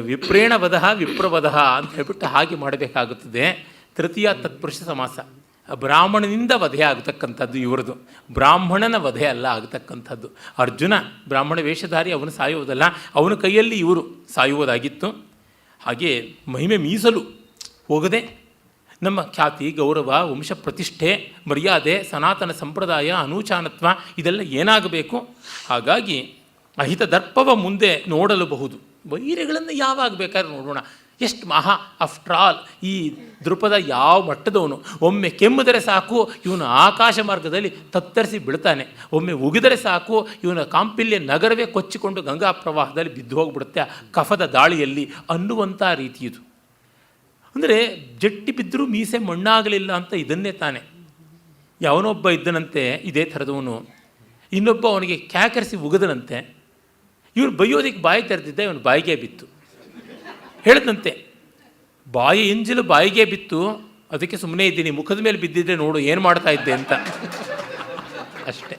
ವಿಪ್ರೇಣ ವಧ ವಿಪ್ರವಧ ಅಂತ ಹೇಳ್ಬಿಟ್ಟು ಹಾಗೆ ಮಾಡಬೇಕಾಗುತ್ತದೆ. ತೃತೀಯ ತತ್ಪುರುಷ ಸಮಾಸ. ಬ್ರಾಹ್ಮಣನಿಂದ ವಧೆ ಆಗತಕ್ಕಂಥದ್ದು ಇವರದು, ಬ್ರಾಹ್ಮಣನ ವಧೆ ಅಲ್ಲ ಆಗತಕ್ಕಂಥದ್ದು. ಅರ್ಜುನ ಬ್ರಾಹ್ಮಣ ವೇಷಧಾರಿ, ಅವನು ಸಾಯುವುದಲ್ಲ, ಅವನ ಕೈಯಲ್ಲಿ ಇವರು ಸಾಯುವುದಾಗಿತ್ತು. ಹಾಗೆ ಮಹಿಮೆ ಮೀಸಲು ಹೋಗದೆ ನಮ್ಮ ಖ್ಯಾತಿ, ಗೌರವ, ವಂಶ ಪ್ರತಿಷ್ಠೆ, ಮರ್ಯಾದೆ, ಸನಾತನ ಸಂಪ್ರದಾಯ, ಅನೂಚಾನತ್ವ ಇದೆಲ್ಲ ಏನಾಗಬೇಕು? ಹಾಗಾಗಿ ಅಹಿತ ದರ್ಪವ ಮುಂದೆ ನೋಡಲಬಹುದು. ವೈರಿಗಳನ್ನು ಯಾವಾಗ ಬೇಕಾದ್ರೆ ನೋಡೋಣ. ಎಷ್ಟು ಮಹಾ, ಆಫ್ಟರ್ ಆಲ್ ಈ ದೃಪದ ಯಾವ ಮಟ್ಟದವನು. ಒಮ್ಮೆ ಕೆಮ್ಮಿದರೆ ಸಾಕು ಇವನು ಆಕಾಶ ಮಾರ್ಗದಲ್ಲಿ ತತ್ತರಿಸಿ ಬಿಡ್ತಾನೆ, ಒಮ್ಮೆ ಉಗಿದರೆ ಸಾಕು ಇವನ ಕಾಂಪಿಲ್ಯ ನಗರವೇ ಕೊಚ್ಚಿಕೊಂಡು ಗಂಗಾ ಪ್ರವಾಹದಲ್ಲಿ ಬಿದ್ದು ಹೋಗಿಬಿಡುತ್ತೆ ಆ ಕಫದ ದಾಳಿಯಲ್ಲಿ ಅನ್ನುವಂಥ ರೀತಿ ಇದು. ಅಂದರೆ ಜಟ್ಟಿ ಬಿದ್ದರೂ ಮೀಸೆ ಮಣ್ಣಾಗಲಿಲ್ಲ ಅಂತ ಇದನ್ನೇ ತಾನೆ. ಯಾವನೊಬ್ಬ ಇದ್ದನಂತೆ ಇದೇ ಥರದವನು, ಇನ್ನೊಬ್ಬ ಅವನಿಗೆ ಕ್ಯಾಕರಿಸಿ ಉಗದನಂತೆ. ಇವ್ರು ಬೈಯೋದಕ್ಕೆ ಬಾಯಿ ತೆರೆದಿದ್ದ, ಇವನು ಬಾಯಿಗೆ ಬಿತ್ತು. ಹೇಳಿದಂತೆ, ಬಾಯಿ ಎಂಜಲು ಬಾಯಿಗೆ ಬಿತ್ತು, ಅದಕ್ಕೆ ಸುಮ್ಮನೆ ಇದ್ದೀನಿ, ಮುಖದ ಮೇಲೆ ಬಿದ್ದಿದ್ರೆ ನೋಡು ಏನು ಮಾಡ್ತಾ ಇದ್ದೆ ಅಂತ. ಅಷ್ಟೆ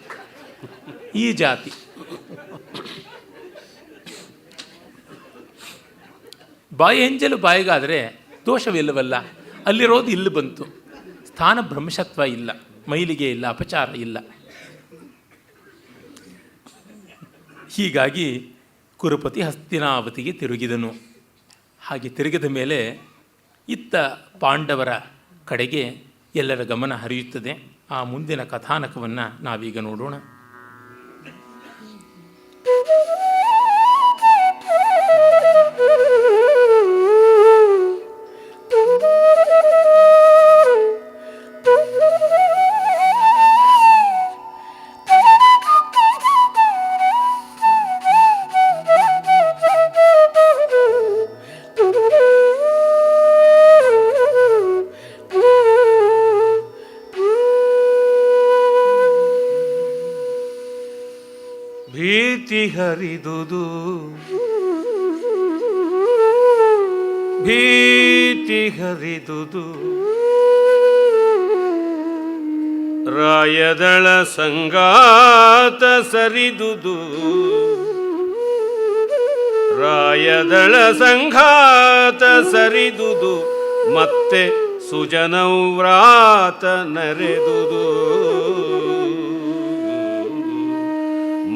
ಈ ಜಾತಿ. ಬಾಯಿ ಎಂಜಲು ಬಾಯಿಗಾದರೆ ದೋಷವಿಲ್ಲವಲ್ಲ, ಅಲ್ಲಿರೋದು ಇಲ್ಲಿ ಬಂತು. ಸ್ಥಾನ ಭ್ರಂಶತ್ವ ಇಲ್ಲ, ಮೈಲಿಗೆ ಇಲ್ಲ, ಅಪಚಾರ ಇಲ್ಲ. ಹೀಗಾಗಿ ಕುರುಪತಿ ಹಸ್ತಿನಾವತಿಗೆ ತಿರುಗಿದನು. ಹಾಗೆ ತಿರುಗಿದ ಮೇಲೆ ಇತ್ತ ಪಾಂಡವರ ಕಡೆಗೆ ಎಲ್ಲರ ಗಮನ ಹರಿಯುತ್ತದೆ. ಆ ಮುಂದಿನ ಕಥಾನಕವನ್ನು ನಾವೀಗ ನೋಡೋಣ. ಹರಿದುದು ಭೀತಿ ಹರಿದುದು ರಾಯದಳ ಸಂಗಾತ ಸರಿದುದು ರಾಯದಳ ಸಂಘಾತ ಸರಿದುದು ಮತ್ತೆ ಸುಜನವ್ರಾತ ನರೆದುದು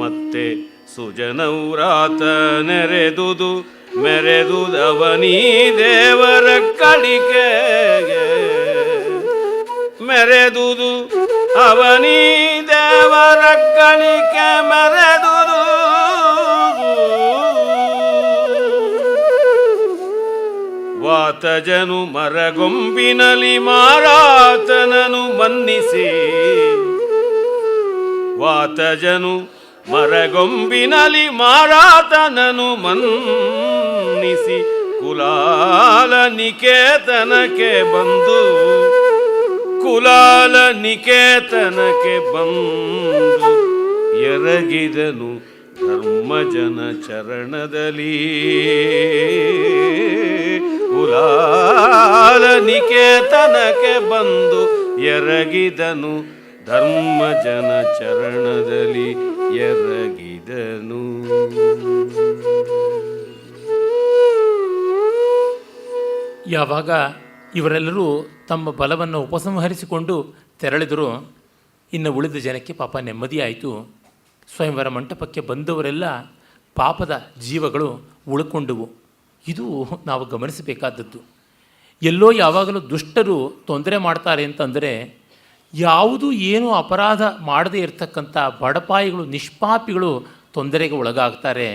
ಮತ್ತೆ ಸುಜನವ್ರಾತ ನೆರೆದುದು ಮೆರೆದುದವನೀ ದೇವರ ಕಡಿಕೆಗೆ ಮೆರೆದುದು ಅವನೀ ದೇವರ ಕಣಿಕೆ ಮೆರೆದುದು ವಾತಜನು ಮರಗೊಂಬಿನಲಿ ಮಾರಾತನನು ಮನ್ನಿಸಿ ವಾತಜನು ಮರಗೊಂಬಿನಲಿ ಮಾರಾತನನು ಮನ್ನಿಸಿ ಕುಲಾಲ ನಿಕೇತನಕ್ಕೆ ಬಂದು ಕುಲಾಲ ನಿಕೇತನಕ್ಕೆ ಬಂದು ಎರಗಿದನು ಧರ್ಮಜನ ಚರಣದಲ್ಲಿ ಕುಲಾಲ ನಿಕೇತನಕ್ಕೆ ಬಂದು ಎರಗಿದನು ಧರ್ಮಜನ ಚರಣದಲ್ಲಿ ಎರಗಿದನು. ಯಾವಾಗ ಇವರೆಲ್ಲರೂ ತಮ್ಮ ಬಲವನ್ನು ಉಪಸಂಹರಿಸಿಕೊಂಡು ತೆರಳಿದರು, ಇನ್ನು ಉಳಿದ ಜನಕ್ಕೆ ಪಾಪ ನೆಮ್ಮದಿಯಾಯಿತು. ಸ್ವಯಂವರ ಮಂಟಪಕ್ಕೆ ಬಂದವರೆಲ್ಲ ಪಾಪದ ಜೀವಗಳು ಉಳ್ಕೊಂಡವು. ಇದು ನಾವು ಗಮನಿಸಬೇಕಾದದ್ದು. ಎಲ್ಲೋ ಯಾವಾಗಲೂ ದುಷ್ಟರು ತೊಂದರೆ ಮಾಡ್ತಾರೆ ಅಂತಂದರೆ, ಯಾವುದು ಏನೂ ಅಪರಾಧ ಮಾಡದೇ ಇರತಕ್ಕಂಥ ಬಡಪಾಯಿಗಳು, ನಿಷ್ಪಾಪಿಗಳು ತೊಂದರೆಗೆ ಒಳಗಾಗ್ತಾರೆ.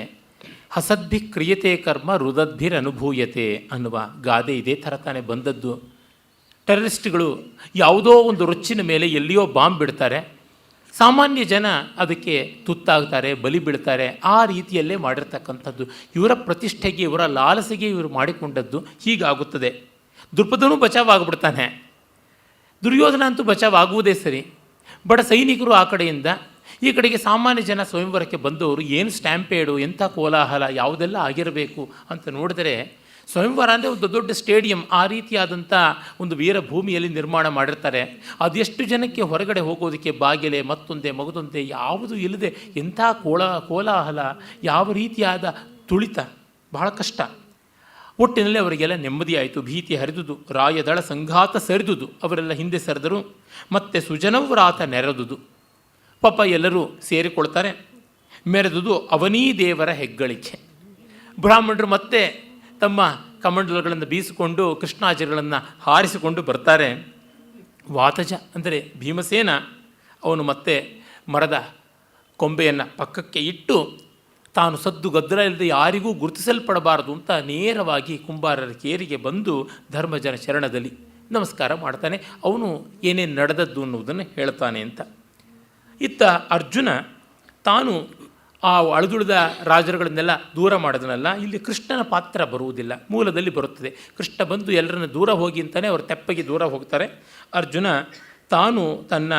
ಹಸದ್ಭಿ ಕ್ರಿಯತೆ ಕರ್ಮ ರುದದ್ಭಿರ್ ಅನುಭೂಯತೆ ಅನ್ನುವ ಗಾದೆ ಇದೇ ಥರ ತಾನೇ ಬಂದದ್ದು. ಟೆರರಿಸ್ಟ್ಗಳು ಯಾವುದೋ ಒಂದು ರೊಚ್ಚಿನ ಮೇಲೆ ಎಲ್ಲಿಯೋ ಬಾಂಬ್ ಬಿಡ್ತಾರೆ, ಸಾಮಾನ್ಯ ಜನ ಅದಕ್ಕೆ ತುತ್ತಾಗ್ತಾರೆ, ಬಲಿ ಬೀಳ್ತಾರೆ. ಆ ರೀತಿಯಲ್ಲೇ ಮಾಡಿರ್ತಕ್ಕಂಥದ್ದು. ಇವರ ಪ್ರತಿಷ್ಠೆಗೆ, ಇವರ ಲಾಲಸೆಗೆ ಇವರು ಮಾಡಿಕೊಂಡದ್ದು ಹೀಗಾಗುತ್ತದೆ. ದೃಪದನೂ ಬಚಾವಾಗಿಬಿಡ್ತಾನೆ, ದುರ್ಯೋಧನ ಅಂತೂ ಬಚಾವಾಗುವುದೇ ಸರಿ. ಬಡ ಸೈನಿಕರು ಆ ಕಡೆಯಿಂದ, ಈ ಕಡೆಗೆ ಸಾಮಾನ್ಯ ಜನ ಸ್ವಯಂವರಕ್ಕೆ ಬಂದವರು ಏನು ಸ್ಟ್ಯಾಂಪೇಡು, ಎಂಥ ಕೋಲಾಹಲ, ಯಾವುದೆಲ್ಲ ಆಗಿರಬೇಕು ಅಂತ ನೋಡಿದರೆ, ಸ್ವಯಂವರ ಅಂದರೆ ಒಂದು ದೊಡ್ಡ ಸ್ಟೇಡಿಯಂ, ಆ ರೀತಿಯಾದಂಥ ಒಂದು ವೀರಭೂಮಿಯಲ್ಲಿ ನಿರ್ಮಾಣ ಮಾಡಿರ್ತಾರೆ. ಅದೆಷ್ಟು ಜನಕ್ಕೆ ಹೊರಗಡೆ ಹೋಗೋದಕ್ಕೆ ಬಾಗಿಲೆ ಮತ್ತೊಂದೇ ಮಗದೊಂದೇ ಯಾವುದೂ ಇಲ್ಲದೆ ಎಂಥ ಕೋಲಾಹಲ, ಯಾವ ರೀತಿಯಾದ ತುಳಿತ, ಬಹಳ ಕಷ್ಟ. ಒಟ್ಟಿನಲ್ಲಿ ಅವರಿಗೆಲ್ಲ ನೆಮ್ಮದಿಯಾಯಿತು. ಭೀತಿ ಹರಿದುದು, ರಾಯದಳ ಸಂಘಾತ ಸರಿದುದು, ಅವರೆಲ್ಲ ಹಿಂದೆ ಸರಿದರು. ಮತ್ತೆ ಸುಜನವ್ರಾತ ನೆರೆದುದು. ಪಾಪ ಎಲ್ಲರೂ ಸೇರಿಕೊಳ್ತಾರೆ. ಮೆರೆದುದು ಅವನೀ ದೇವರ ಹೆಗ್ಗಳಿಕೆ. ಬ್ರಾಹ್ಮಣರು ಮತ್ತೆ ತಮ್ಮ ಕಮಂಡಲಗಳನ್ನು ಬೀಸಿಕೊಂಡು ಕೃಷ್ಣಾಜಗಳನ್ನು ಹಾರಿಸಿಕೊಂಡು ಬರ್ತಾರೆ. ವಾತಜ ಅಂದರೆ ಭೀಮಸೇನ, ಅವನು ಮತ್ತೆ ಮರದ ಕೊಂಬೆಯನ್ನು ಪಕ್ಕಕ್ಕೆ ಇಟ್ಟು ತಾನು ಸದ್ದು ಗದ್ದಲ ಇಲ್ಲದೆ ಯಾರಿಗೂ ಗುರುತಿಸಲ್ಪಡಬಾರದು ಅಂತ ನೇರವಾಗಿ ಕುಂಬಾರರ ಕೇರಿಗೆ ಬಂದು ಧರ್ಮಜನ ಚರಣದಲ್ಲಿ ನಮಸ್ಕಾರ ಮಾಡ್ತಾನೆ. ಅವನು ಏನೇನು ನಡೆದದ್ದು ಅನ್ನುವುದನ್ನು ಹೇಳ್ತಾನೆ ಅಂತ. ಇತ್ತ ಅರ್ಜುನ ತಾನು ಆ ಅಳಿದುಳಿದ ರಾಜರುಗಳನ್ನೆಲ್ಲ ದೂರ ಮಾಡಿದನಲ್ಲ, ಇಲ್ಲಿ ಕೃಷ್ಣನ ಪಾತ್ರ ಬರುವುದಿಲ್ಲ, ಮೂಲದಲ್ಲಿ ಬರುತ್ತದೆ. ಕೃಷ್ಣ ಬಂದು ಎಲ್ಲರನ್ನ ದೂರ ಹೋಗಿ ಅಂತಾನೆ ಅವರು ತೆಪ್ಪಗೆ ದೂರ ಹೋಗ್ತಾರೆ. ಅರ್ಜುನ ತಾನು ತನ್ನ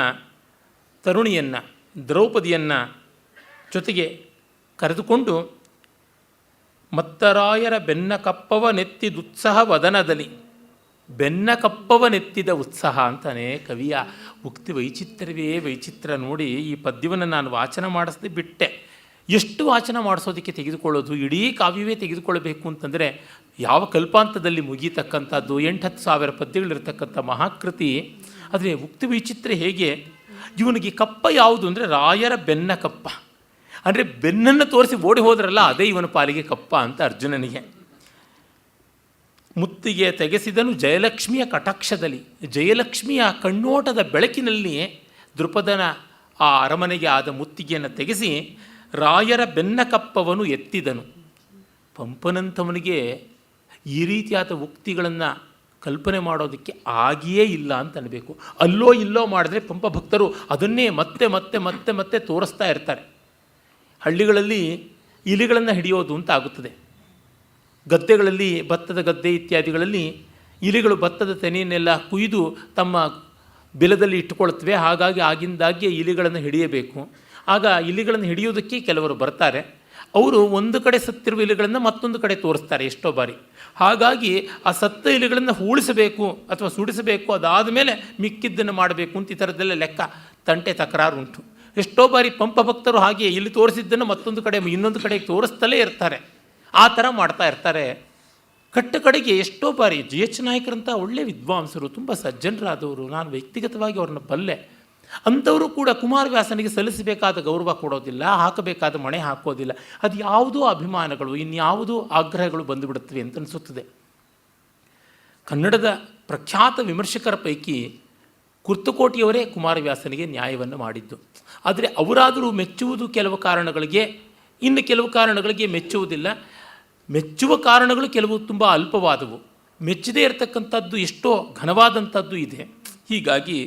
ತರುಣಿಯನ್ನು ದ್ರೌಪದಿಯನ್ನು ಜೊತೆಗೆ ಕರೆದುಕೊಂಡು ಮತ್ತರಾಯರ ಬೆನ್ನ ಕಪ್ಪವನೆತ್ತಿದುತ್ಸಾಹ ವದನದಲ್ಲಿ, ಬೆನ್ನ ಕಪ್ಪವನೆತ್ತಿದ ಉತ್ಸಾಹ ಅಂತಾನೆ ಕವಿಯ ಉಕ್ತಿ ವೈಚಿತ್ರ್ಯವೇ ವೈಚಿತ್ರ. ನೋಡಿ, ಈ ಪದ್ಯವನ್ನು ನಾನು ವಾಚನ ಮಾಡಿಸದೆ ಬಿಟ್ಟೆ. ಎಷ್ಟು ವಾಚನ ಮಾಡಿಸೋದಕ್ಕೆ ತೆಗೆದುಕೊಳ್ಳೋದು? ಇಡೀ ಕಾವ್ಯವೇ ತೆಗೆದುಕೊಳ್ಳಬೇಕು ಅಂತಂದರೆ ಯಾವ ಕಲ್ಪಾಂತದಲ್ಲಿ ಮುಗೀತಕ್ಕಂಥದ್ದು 8-10 ಪದ್ಯಗಳಿರ್ತಕ್ಕಂಥ ಮಹಾಕೃತಿ. ಆದರೆ ಉಕ್ತಿ ವೈಚಿತ್ರ್ಯ ಹೇಗೆ? ಇವನಿಗೆ ಕಪ್ಪ ಯಾವುದು ಅಂದರೆ ರಾಯರ ಬೆನ್ನ ಕಪ್ಪ. ಅಂದರೆ ಬೆನ್ನನ್ನು ತೋರಿಸಿ ಓಡಿ ಹೋದ್ರಲ್ಲ, ಅದೇ ಇವನ ಪಾಲಿಗೆ ಕಪ್ಪ ಅಂತ ಅರ್ಜುನನಿಗೆ. ಮುತ್ತಿಗೆ ತೆಗೆಸಿದನು ಜಯಲಕ್ಷ್ಮಿಯ ಕಟಾಕ್ಷದಲ್ಲಿ, ಜಯಲಕ್ಷ್ಮಿಯ ಕಣ್ಣೋಟದ ಬೆಳಕಿನಲ್ಲಿ ದೃಪದನ ಆ ಅರಮನೆಗೆ ಆದ ಮುತ್ತಿಗೆಯನ್ನು ತೆಗೆಸಿ ರಾಯರ ಬೆನ್ನ ಕಪ್ಪವನ್ನು ಎತ್ತಿದನು. ಪಂಪನಂಥವನಿಗೆ ಈ ರೀತಿಯಾದ ಉಕ್ತಿಗಳನ್ನು ಕಲ್ಪನೆ ಮಾಡೋದಕ್ಕೆ ಆಗಿಯೇ ಇಲ್ಲ ಅಂತ ಅನ್ನಬೇಕು. ಅಲ್ಲೋ ಇಲ್ಲೋ ಮಾಡಿದ್ರೆ ಪಂಪ ಭಕ್ತರು ಅದನ್ನೇ ಮತ್ತೆ ಮತ್ತೆ ಮತ್ತೆ ಮತ್ತೆ ತೋರಿಸ್ತಾ ಇರ್ತಾರೆ. ಹಳ್ಳಿಗಳಲ್ಲಿ ಇಲಿಗಳನ್ನು ಹಿಡಿಯೋದು ಅಂತ ಆಗುತ್ತದೆ. ಗದ್ದೆಗಳಲ್ಲಿ, ಭತ್ತದ ಗದ್ದೆ ಇತ್ಯಾದಿಗಳಲ್ಲಿ ಇಲಿಗಳು ಭತ್ತದ ತೆನೆಯನ್ನೆಲ್ಲ ಕುಯ್ದು ತಮ್ಮ ಬಿಲದಲ್ಲಿ ಇಟ್ಟುಕೊಳ್ತವೆ. ಹಾಗಾಗಿ ಆಗಿಂದಾಗ್ಗೆ ಇಲಿಗಳನ್ನು ಹಿಡಿಯಬೇಕು. ಆಗ ಇಲಿಗಳನ್ನು ಹಿಡಿಯೋದಕ್ಕೆ ಕೆಲವರು ಬರ್ತಾರೆ. ಅವರು ಒಂದು ಕಡೆ ಸತ್ತಿರುವ ಇಲಿಗಳನ್ನು ಮತ್ತೊಂದು ಕಡೆ ತೋರಿಸ್ತಾರೆ ಎಷ್ಟೋ ಬಾರಿ. ಹಾಗಾಗಿ ಆ ಸತ್ತ ಇಲಿಗಳನ್ನು ಹೂಳಿಸಬೇಕು ಅಥವಾ ಸುಡಿಸಬೇಕು, ಅದಾದ ಮೇಲೆ ಮಿಕ್ಕಿದ್ದನ್ನು ಮಾಡಬೇಕು ಅಂತ ಈ ಥರದ್ದೆಲ್ಲ ಲೆಕ್ಕ ತಂಟೆ ತಕರಾರು ಉಂಟು. ಎಷ್ಟೋ ಬಾರಿ ಪಂಪ ಭಕ್ತರು ಹಾಗೆ ಇಲ್ಲಿ ತೋರಿಸಿದ್ದನ್ನು ಮತ್ತೊಂದು ಕಡೆ ಇನ್ನೊಂದು ಕಡೆಗೆ ತೋರಿಸ್ತಲೇ ಇರ್ತಾರೆ. ಆ ಥರ ಮಾಡ್ತಾ ಇರ್ತಾರೆ. ಕಟ್ಟ ಕಡೆಗೆ ಎಷ್ಟೋ ಬಾರಿ ಜಿ ಎಚ್ ನಾಯಕರಂಥ ಒಳ್ಳೆಯ ವಿದ್ವಾಂಸರು, ತುಂಬ ಸಜ್ಜನರಾದವರು, ನಾನು ವ್ಯಕ್ತಿಗತವಾಗಿ ಅವ್ರನ್ನ ಬಲ್ಲೆ. ಅಂಥವರು ಕೂಡ ಕುಮಾರವ್ಯಾಸನಿಗೆ ಸಲ್ಲಿಸಬೇಕಾದ ಗೌರವ ಕೊಡೋದಿಲ್ಲ, ಹಾಕಬೇಕಾದ ಮಣೆ ಹಾಕೋದಿಲ್ಲ. ಅದು ಯಾವುದೋ ಅಭಿಮಾನಗಳು, ಇನ್ಯಾವುದೋ ಆಗ್ರಹಗಳು ಬಂದುಬಿಡುತ್ತವೆ ಅಂತ ಅನಿಸುತ್ತದೆ. ಕನ್ನಡದ ಪ್ರಖ್ಯಾತ ವಿಮರ್ಶಕರ ಪೈಕಿ ಕುರ್ತಕೋಟಿಯವರೇ ಕುಮಾರವ್ಯಾಸನಿಗೆ ನ್ಯಾಯವನ್ನು ಮಾಡಿದ್ದು. ಆದರೆ ಅವರಾದರೂ ಮೆಚ್ಚುವುದು ಕೆಲವು ಕಾರಣಗಳಿಗೆ, ಇನ್ನು ಕೆಲವು ಕಾರಣಗಳಿಗೆ ಮೆಚ್ಚುವುದಿಲ್ಲ. ಮೆಚ್ಚುವ ಕಾರಣಗಳು ಕೆಲವು ತುಂಬ ಅಲ್ಪವಾದವು, ಮೆಚ್ಚದೇ ಇರತಕ್ಕಂಥದ್ದು ಎಷ್ಟೋ ಘನವಾದಂಥದ್ದು ಇದೆ. ಹೀಗಾಗಿ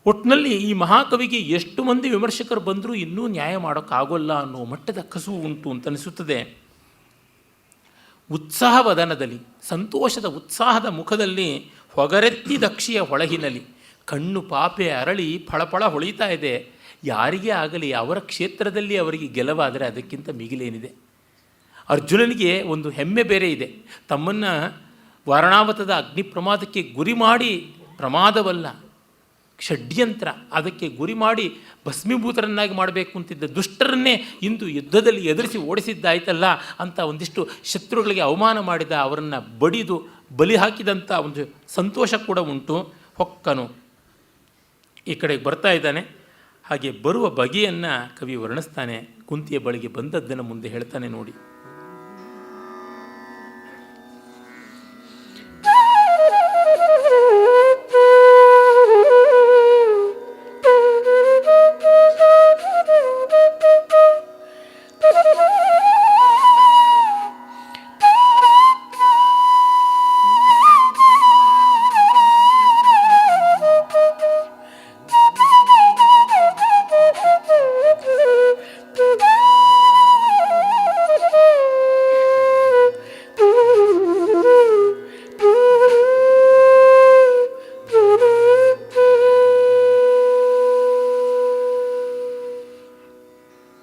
ಒಟ್ಟಿನಲ್ಲಿ ಈ ಮಹಾಕವಿಗೆ ಎಷ್ಟು ಮಂದಿ ವಿಮರ್ಶಕರು ಬಂದರೂ ಇನ್ನೂ ನ್ಯಾಯ ಮಾಡೋಕ್ಕಾಗೋಲ್ಲ ಅನ್ನೋ ಮಟ್ಟದ ಕಸುವು ಉಂಟು ಅಂತ ಅನಿಸುತ್ತದೆ. ಉತ್ಸಾಹ ವದನದಲ್ಲಿ, ಸಂತೋಷದ ಉತ್ಸಾಹದ ಮುಖದಲ್ಲಿ, ಹೊಗರೆತ್ತಿ ದಕ್ಷಿಯ ಹೊಳಹಿನಲ್ಲಿ ಕಣ್ಣು ಪಾಪೆ ಅರಳಿ ಫಳಫಳ ಹೊಳಿತಾ ಇದೆ. ಯಾರಿಗೇ ಆಗಲಿ ಅವರ ಕ್ಷೇತ್ರದಲ್ಲಿ ಅವರಿಗೆ ಗೆಲುವಾದರೆ ಅದಕ್ಕಿಂತ ಮಿಗಿಲೇನಿದೆ? ಅರ್ಜುನನಿಗೆ ಒಂದು ಹೆಮ್ಮೆ ಬೇರೆ ಇದೆ. ತಮ್ಮನ್ನು ವಾರಣಾವತದ ಅಗ್ನಿ ಪ್ರಮಾದಕ್ಕೆ ಗುರಿ ಮಾಡಿ, ಪ್ರಮಾದವಲ್ಲ ಷಡ್ಯಂತ್ರ, ಅದಕ್ಕೆ ಗುರಿ ಮಾಡಿ ಭಸ್ಮೀಭೂತರನ್ನಾಗಿ ಮಾಡಬೇಕು ಅಂತಿದ್ದ ದುಷ್ಟರನ್ನೇ ಇಂದು ಯುದ್ಧದಲ್ಲಿ ಎದುರಿಸಿ ಓಡಿಸಿದ್ದಾಯ್ತಲ್ಲ ಅಂತ ಒಂದಿಷ್ಟು ಶತ್ರುಗಳಿಗೆ ಅವಮಾನ ಮಾಡಿದ, ಅವರನ್ನು ಬಡಿದು ಬಲಿ ಹಾಕಿದಂಥ ಒಂದು ಸಂತೋಷ ಕೂಡ ಉಂಟು. ಹೊಕ್ಕನು ಈ ಕಡೆಗೆ ಬರ್ತಾ ಇದ್ದಾನೆ. ಹಾಗೆ ಬರುವ ಬಗೆಯನ್ನು ಕವಿ ವರ್ಣಿಸ್ತಾನೆ. ಕುಂತಿಯ ಬಳಿಗೆ ಬಂದದ್ದನ್ನು ಮುಂದೆ ಹೇಳ್ತಾನೆ ನೋಡಿ.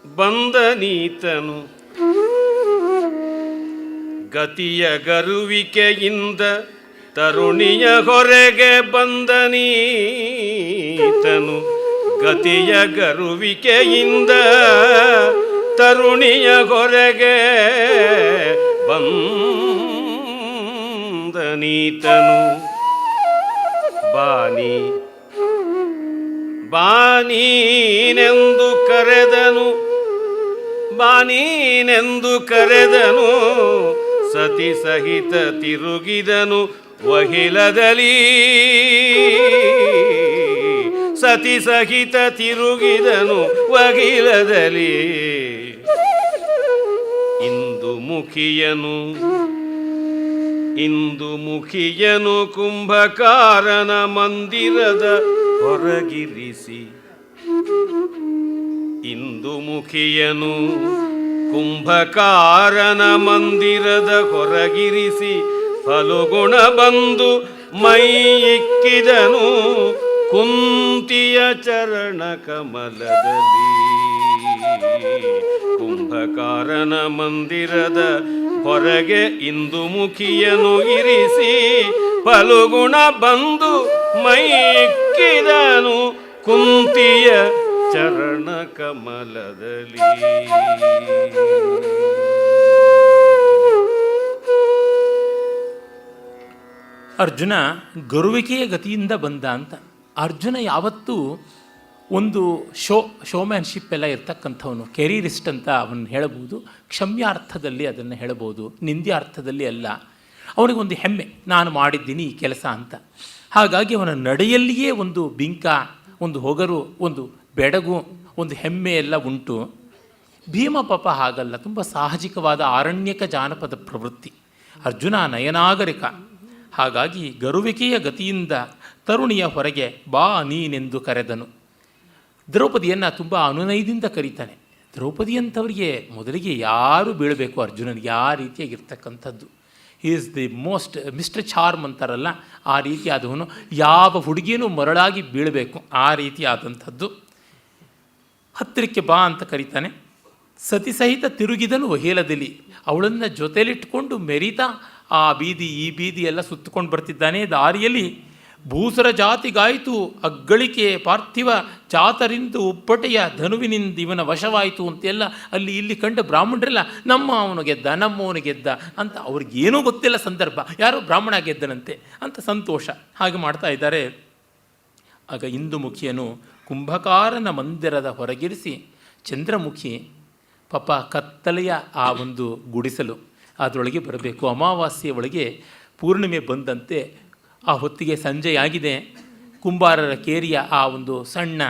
ಬಂದನೀತನು ಗತಿಯ ಗರುವಿಕೆಯಿಂದ ತರುಣಿಯ ಹೊರಗೆ ಬಂದನೀತನು ಗತಿಯ ಗರುವಿಕೆಯಿಂದ ತರುಣಿಯ ಹೊರಗೆ ಬಂದನೀತನು ನೀತನು ಬಾನಿ ಬಾನೀನೆಂದು ಕರೆದನು ಸತಿ ಸಹಿತ ತಿರುಗಿದನು ವಹಿಲದಲ್ಲಿ ಸತಿ ಸಹಿತ ತಿರುಗಿದನು ವಹಿಲದಲ್ಲಿ ಇಂದು ಮುಖಿಯನು ಕುಂಭಕಾರನ ಮಂದಿರದ ಹೊರಗಿರಿಸಿ ಇಂದು ಮುಖಿಯನು ಕುಂಭಕಾರನ ಮಂದಿರದ ಹೊರಗಿರಿಸಿ ಫಲುಗುಣ ಬಂದು ಮೈ ಇಕ್ಕಿದನು ಕುಂತಿಯ ಚರಣ ಕಮಲದಲ್ಲಿ ಕುಂಭಕಾರನ ಮಂದಿರದ ಹೊರಗೆ ಇಂದು ಮುಖಿಯನು ಇರಿಸಿ ಫಲುಗುಣ ಬಂದು ಮೈ ಇಕ್ಕಿದನು ಕುಂತಿಯ ಚರಣ ಕಮಲದಲ್ಲಿ. ಅರ್ಜುನ ಗರುವಿಕೆಯ ಗತಿಯಿಂದ ಬಂದ ಅಂತ. ಅರ್ಜುನ ಯಾವತ್ತೂ ಒಂದು ಶೋಮ್ಯಾನ್ಶಿಪ್ ಎಲ್ಲ ಇರ್ತಕ್ಕಂಥವನು, ಕೆರಿಯರಿಸ್ಟ್ ಅಂತ ಅವನು ಹೇಳಬಹುದು. ಕ್ಷಮ್ಯಾರ್ಥದಲ್ಲಿ ಅದನ್ನು ಹೇಳಬಹುದು, ನಿಂದ್ಯಾರ್ಥದಲ್ಲಿ ಅಲ್ಲ. ಅವನಿಗೊಂದು ಹೆಮ್ಮೆ, ನಾನು ಮಾಡಿದ್ದೀನಿ ಈ ಕೆಲಸ ಅಂತ. ಹಾಗಾಗಿ ಅವನ ನಡೆಯಲ್ಲಿಯೇ ಒಂದು ಬಿಂಕ, ಒಂದು ಹೊಗರು, ಒಂದು ಬೆಡಗು, ಒಂದು ಹೆಮ್ಮೆ ಎಲ್ಲ ಉಂಟು. ಭೀಮ ಪಾಪ ಹಾಗಲ್ಲ, ತುಂಬ ಸಾಹಜಿಕವಾದ ಆರಣ್ಯಕ ಜಾನಪದ ಪ್ರವೃತ್ತಿ. ಅರ್ಜುನ ನಯನಾಗರಿಕ. ಹಾಗಾಗಿ ಗರುವಿಕೆಯ ಗತಿಯಿಂದ ತರುಣಿಯ ಹೊರಗೆ ಬಾ ನೀನೆಂದು ಕರೆದನು. ದ್ರೌಪದಿಯನ್ನು ತುಂಬ ಅನುನಯದಿಂದ ಕರೀತಾನೆ. ದ್ರೌಪದಿಯಂಥವರಿಗೆ ಮೊದಲಿಗೆ ಯಾರು ಬೀಳಬೇಕು ಅರ್ಜುನನಿಗೆ, ಆ ರೀತಿಯಾಗಿರ್ತಕ್ಕಂಥದ್ದು. He is the most mister charm ಅಂತಾರಲ್ಲ, ಆ ರೀತಿಯಾದವನು. ಯಾವ ಹುಡುಗಿಯೂ ಮರಳಾಗಿ ಬೀಳಬೇಕು, ಆ ರೀತಿಯಾದಂಥದ್ದು. ಹತ್ತಿರಕ್ಕೆ ಬಾ ಅಂತ ಕರೀತಾನೆ. ಸತಿ ಸಹಿತ ತಿರುಗಿದನು ವಹೇಲದಲ್ಲಿ. ಅವಳನ್ನು ಜೊತೆಲಿಟ್ಕೊಂಡು ಮೆರಿತಾ ಆ ಬೀದಿ ಈ ಬೀದಿ ಎಲ್ಲ ಸುತ್ತಕೊಂಡು ಬರ್ತಿದ್ದಾನೆ. ದಾರಿಯಲ್ಲಿ ಭೂಸರ ಜಾತಿಗಾಯಿತು ಅಗ್ಗಳಿಕೆ ಪಾರ್ಥಿವ ಚಾತರಿಂದು ಉಪ್ಪಟೆಯ ಧನುವಿನಿಂದ ಇವನ ವಶವಾಯಿತು ಅಂತೆಲ್ಲ ಅಲ್ಲಿ ಇಲ್ಲಿ ಕಂಡ ಬ್ರಾಹ್ಮಣರೆಲ್ಲ ನಮ್ಮವನು ಗೆದ್ದ ಅಂತ ಅವ್ರಿಗೇನೂ ಗೊತ್ತಿಲ್ಲ ಸಂದರ್ಭ, ಯಾರೋ ಬ್ರಾಹ್ಮಣ ಗೆದ್ದನಂತೆ ಅಂತ ಸಂತೋಷ. ಹಾಗೆ ಮಾಡ್ತಾ ಇದ್ದಾರೆ. ಆಗ ಇಂದುಮುಖಿಯನು ಕುಂಭಕಾರನ ಮಂದಿರದ ಹೊರಗಿರಿಸಿ, ಚಂದ್ರಮುಖಿ ಪಾಪ ಕತ್ತಲೆಯ ಆ ಒಂದು ಗುಡಿಸಲು ಅದರೊಳಗೆ ಬರಬೇಕು. ಅಮಾವಾಸ್ಯೆ ಒಳಗೆ ಪೂರ್ಣಿಮೆ ಬಂದಂತೆ ಆ ಹೊತ್ತಿಗೆ ಸಂಜೆಯಾಗಿದೆ. ಕುಂಬಾರರ ಕೇರಿಯ ಆ ಒಂದು ಸಣ್ಣ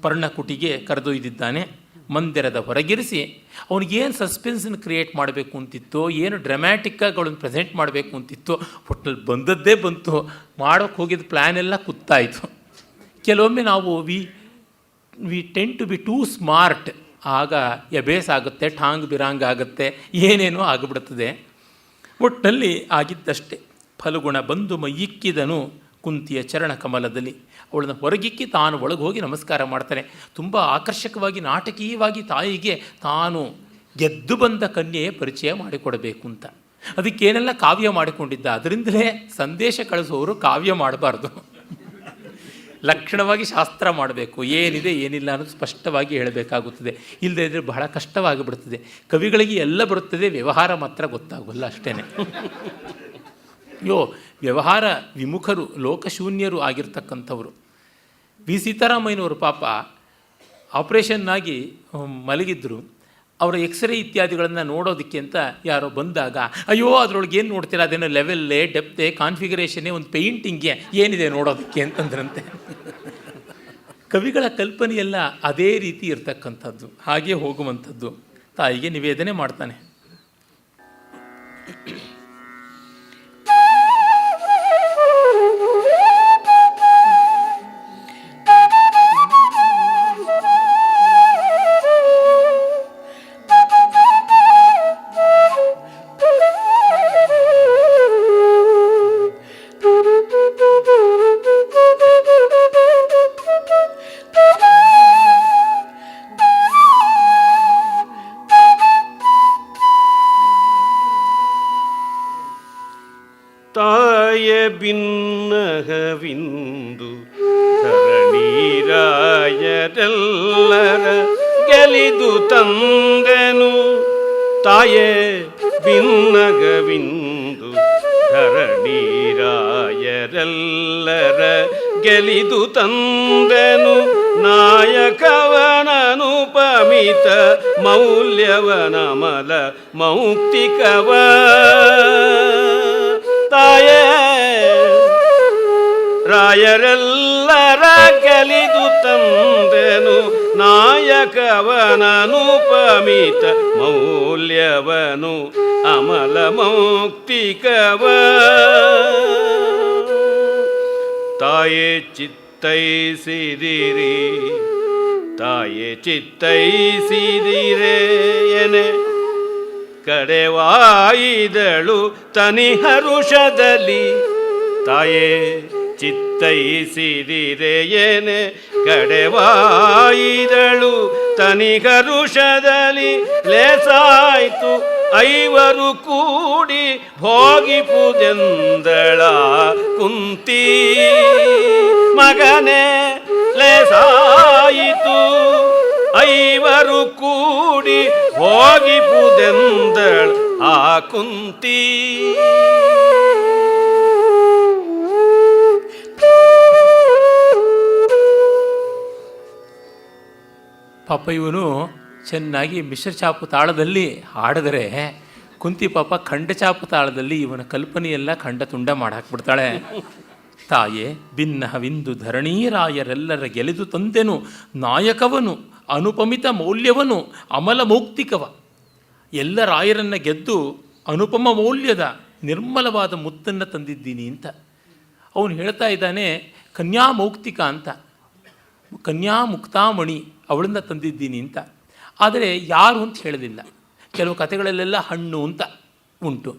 ಪರ್ಣಕುಟಿಗೆ ಕರೆದೊಯ್ದಿದ್ದಾನೆ. ಮಂದಿರದ ಹೊರಗಿರಿಸಿ ಅವನಿಗೇನು ಸಸ್ಪೆನ್ಸನ್ನು ಕ್ರಿಯೇಟ್ ಮಾಡಬೇಕು ಅಂತಿತ್ತೋ, ಏನು ಡ್ರಾಮ್ಯಾಟಿಕ್ಕಾಗಿ ಅವಳನ್ನು ಪ್ರೆಸೆಂಟ್ ಮಾಡಬೇಕು ಅಂತಿತ್ತೋ, ಒಟ್ಟಿನಲ್ಲಿ ಬಂದದ್ದೇ ಬಂತು. ಮಾಡೋಕ್ಕೆ ಹೋಗಿದ್ದ ಪ್ಲ್ಯಾನ್ ಎಲ್ಲ ಕುತ್ತಾಯಿತು. ಕೆಲವೊಮ್ಮೆ ನಾವು we tend to be too smart, ಆಗ ಎಬೇಸ್ ಆಗುತ್ತೆ, ಠಾಂಗ್ ಬಿರಾಂಗ್ ಆಗುತ್ತೆ, ಏನೇನೋ ಆಗಿಬಿಡುತ್ತದೆ. ಒಟ್ಟಿನಲ್ಲಿ ಆಗಿದ್ದಷ್ಟೇ. ಫಲಗುಣ ಬಂದು ಮೈಯಿಕ್ಕಿದನು ಕುಂತಿಯ ಚರಣ ಕಮಲದಲ್ಲಿ. ಅವಳನ್ನು ಹೊರಗಿಕ್ಕಿ ತಾನು ಒಳಗೆ ಹೋಗಿ ನಮಸ್ಕಾರ ಮಾಡ್ತಾನೆ. ತುಂಬ ಆಕರ್ಷಕವಾಗಿ ನಾಟಕೀಯವಾಗಿ ತಾಯಿಗೆ ತಾನು ಗೆದ್ದು ಬಂದ ಕನ್ಯೆಯ ಪರಿಚಯ ಮಾಡಿಕೊಡಬೇಕು ಅಂತ. ಅದಕ್ಕೇನೆಲ್ಲ ಕಾವ್ಯ ಮಾಡಿಕೊಂಡಿದ್ದ. ಅದರಿಂದಲೇ ಸಂದೇಶ ಕಳಿಸೋರು ಕಾವ್ಯ ಮಾಡಬಾರ್ದು, ಲಕ್ಷಣವಾಗಿ ಶಾಸ್ತ್ರ ಮಾಡಬೇಕು. ಏನಿದೆ ಏನಿಲ್ಲ ಅನ್ನೋದು ಸ್ಪಷ್ಟವಾಗಿ ಹೇಳಬೇಕಾಗುತ್ತದೆ. ಇಲ್ಲದೇ ಇದ್ದರೆ ಬಹಳ ಕಷ್ಟವಾಗಿಬಿಡ್ತದೆ. ಕವಿಗಳಿಗೆ ಎಲ್ಲ ಬರುತ್ತದೆ, ವ್ಯವಹಾರ ಮಾತ್ರ ಗೊತ್ತಾಗೋಲ್ಲ ಅಷ್ಟೇ. ವ್ಯವಹಾರ ವಿಮುಖರು, ಲೋಕಶೂನ್ಯರು ಆಗಿರ್ತಕ್ಕಂಥವರು. ವಿ ಸೀತಾರಾಮಯ್ಯನವರು ಪಾಪ ಆಪ್ರೇಷನ್ನಾಗಿ ಮಲಗಿದ್ರು. ಅವರ ಎಕ್ಸ್ರೇ ಇತ್ಯಾದಿಗಳನ್ನು ನೋಡೋದಕ್ಕೆ ಅಂತ ಯಾರೋ ಬಂದಾಗ, ಅಯ್ಯೋ ಅದರೊಳಗೆ ಏನು ನೋಡ್ತೀರಾ, ಅದೇನೋ ಲೆವೆಲ್ಲೇ, ಡೆಪ್ತೆ, ಕಾನ್ಫಿಗರೇಷನ್ನೇ, ಒಂದು ಪೇಂಟಿಂಗ್ಗೆ ಏನಿದೆ ನೋಡೋದಕ್ಕೆ ಅಂತಂದ್ರಂತೆ. ಕವಿಗಳ ಕಲ್ಪನೆಯೆಲ್ಲ ಅದೇ ರೀತಿ ಇರ್ತಕ್ಕಂಥದ್ದು, ಹಾಗೇ ಹೋಗುವಂಥದ್ದು. ತಾಯಿಗೆ ನಿವೇದನೆ ಮಾಡ್ತಾನೆ. ಭಿನ್ನಹವಿಂದು ಧರಣೀರಾಯರೆಲ್ಲರ ಗೆಲಿದು ತಂದೆನು. ತಾಯೇ ಭಿನ್ನಗವಿಂದು ಧರಣೀರಾಯರೆಲ್ಲರ ಗೆಲಿದು ತಂದೆನು ನಾಯಕವನನುಪಮಿತ ಮೌಲ್ಯವನಮಲ ಮೌಕ್ತಿಕವ ತಾಯೇ ರಾಯರೆಲ್ಲರ ಗೆಲಿದು ತಂದೆನು ನಾಯಕವನನುಪಮಿತ ಮೌಲ್ಯವನು ಅಮಲ ಮೌಕ್ತಿಕವ ತಾಯೇ ಚಿತ್ತೈಸಿದಿರಿ ತಾಯೇ ಚಿತ್ತೈಸಿದಿರೇಯನೆ ಕಡೆವಾಯಿದಳು ತನಿ ಹರುಷದಲ್ಲಿ ತಾಯೇ ಚಿತ್ತೈಸಿದಿರೇಯನೆ ಕಡೆವಾಯಿದಳು ತನಿ ಹರುಷದಲ್ಲಿ ಲೇಸಾಯ್ತು ಐವರು ಕೂಡಿ ಭೋಗಿಪುದೆಂದಳ ಕುಂತಿ ಮಗನೇ ಲೇಸಾಯಿತು ಐವರು ಕೂಡಿ ಭೋಗಿಪುದೆಂದಳ ಆ ಕುಂತಿ. ಪಾಪ ಇವನು ಚೆನ್ನಾಗಿ ಮಿಶ್ರಚಾಪು ತಾಳದಲ್ಲಿ ಹಾಡಿದರೆ ಕುಂತಿ ಪಾಪ ಖಂಡಚಾಪು ತಾಳದಲ್ಲಿ ಇವನ ಕಲ್ಪನೆಯೆಲ್ಲ ಖಂಡ ತುಂಡ ಮಾಡಾಕ್ಬಿಡ್ತಾಳೆ. ತಾಯೇ ಭಿನ್ನಹವಿಂದು ಧರಣೀರಾಯರೆಲ್ಲರ ಗೆಲಿದು ತಂದೆನು ನಾಯಕವನು ಅನುಪಮಿತ ಮೌಲ್ಯವನು ಅಮಲ ಮೌಕ್ತಿಕವ. ಎಲ್ಲ ರಾಯರನ್ನು ಗೆದ್ದು ಅನುಪಮ ಮೌಲ್ಯದ ನಿರ್ಮಲವಾದ ಮುತ್ತನ್ನು ತಂದಿದ್ದೀನಿ ಅಂತ ಅವನು ಹೇಳ್ತಾ ಇದ್ದಾನೆ. ಕನ್ಯಾ ಮೌಕ್ತಿಕ ಅಂತ, ಕನ್ಯಾ ಮುಕ್ತಾಮಣಿ ಅವಳನ್ನು ತಂದಿದ್ದೀನಿ ಅಂತ. ಆದರೆ ಯಾರು ಅಂತ ಹೇಳಲಿಲ್ಲ. ಕೆಲವು ಕಥೆಗಳಲ್ಲೆಲ್ಲ ಹಣ್ಣು ಅಂತ ಉಂಟು.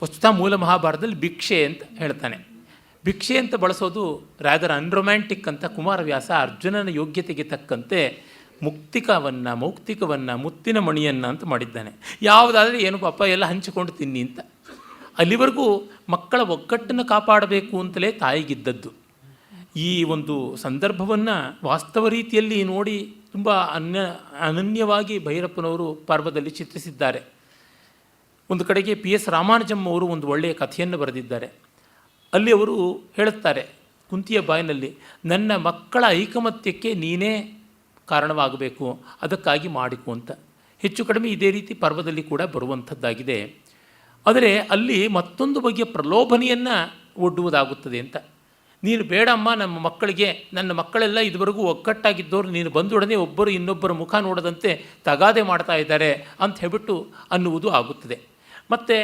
ವಸ್ತುತಃ ಮೂಲ ಮಹಾಭಾರತದಲ್ಲಿ ಭಿಕ್ಷೆ ಅಂತ ಹೇಳ್ತಾನೆ. ಭಿಕ್ಷೆ ಅಂತ ಬಳಸೋದು ರಾದರ್ ಅನ್ರೊಮ್ಯಾಂಟಿಕ್ ಅಂತ ಕುಮಾರವ್ಯಾಸ ಅರ್ಜುನನ ಯೋಗ್ಯತೆಗೆ ತಕ್ಕಂತೆ ಮೌಕ್ತಿಕವನ್ನು ಮುತ್ತಿನ ಮಣಿಯನ್ನು ಅಂತ ಮಾಡಿದ್ದಾನೆ. ಯಾವುದಾದರೆ ಏನು ಪಾಪ ಎಲ್ಲ ಹಂಚಿಕೊಂಡು ತಿನ್ನಿ ಅಂತ. ಅಲ್ಲಿವರೆಗೂ ಮಕ್ಕಳ ಒಗ್ಗಟ್ಟನ್ನು ಕಾಪಾಡಬೇಕು ಅಂತಲೇ ತಾಯಿಗಿದ್ದದ್ದು. ಈ ಒಂದು ಸಂದರ್ಭವನ್ನು ವಾಸ್ತವ ರೀತಿಯಲ್ಲಿ ನೋಡಿ ತುಂಬ ಅನನ್ಯವಾಗಿ ಭೈರಪ್ಪನವರು ಪರ್ವದಲ್ಲಿ ಚಿತ್ರಿಸಿದ್ದಾರೆ. ಒಂದು ಕಡೆಗೆ PS ರಾಮಾನುಜಂ ಅವರು ಒಂದು ಒಳ್ಳೆಯ ಕಥೆಯನ್ನು ಬರೆದಿದ್ದಾರೆ. ಅಲ್ಲಿ ಅವರು ಹೇಳುತ್ತಾರೆ ಕುಂತಿಯ ಬಾಯಿನಲ್ಲಿ, ನನ್ನ ಮಕ್ಕಳ ಐಕಮತ್ಯಕ್ಕೆ ನೀನೇ ಕಾರಣವಾಗಬೇಕು, ಅದಕ್ಕಾಗಿ ಮಾಡಿಕು ಅಂತ. ಹೆಚ್ಚು ಕಡಿಮೆ ಇದೇ ರೀತಿ ಪರ್ವದಲ್ಲಿ ಕೂಡ ಬರುವಂಥದ್ದಾಗಿದೆ. ಆದರೆ ಅಲ್ಲಿ ಮತ್ತೊಂದು ಬಗೆಯ ಪ್ರಲೋಭನೆಯನ್ನು ಒಡ್ಡುವುದಾಗುತ್ತದೆ ಅಂತ. ನೀನು ಬೇಡಮ್ಮ, ನಮ್ಮ ಮಕ್ಕಳಿಗೆ, ನನ್ನ ಮಕ್ಕಳೆಲ್ಲ ಇದುವರೆಗೂ ಒಗ್ಗಟ್ಟಾಗಿದ್ದವರು ನೀನು ಬಂದೊಡನೆ ಒಬ್ಬರು ಇನ್ನೊಬ್ಬರ ಮುಖ ನೋಡದಂತೆ ತಗಾದೆ ಮಾಡ್ತಾ ಇದ್ದಾರೆ ಅಂತ ಹೇಳ್ಬಿಟ್ಟು ಅನ್ನುವುದು ಆಗುತ್ತದೆ. ಮತ್ತು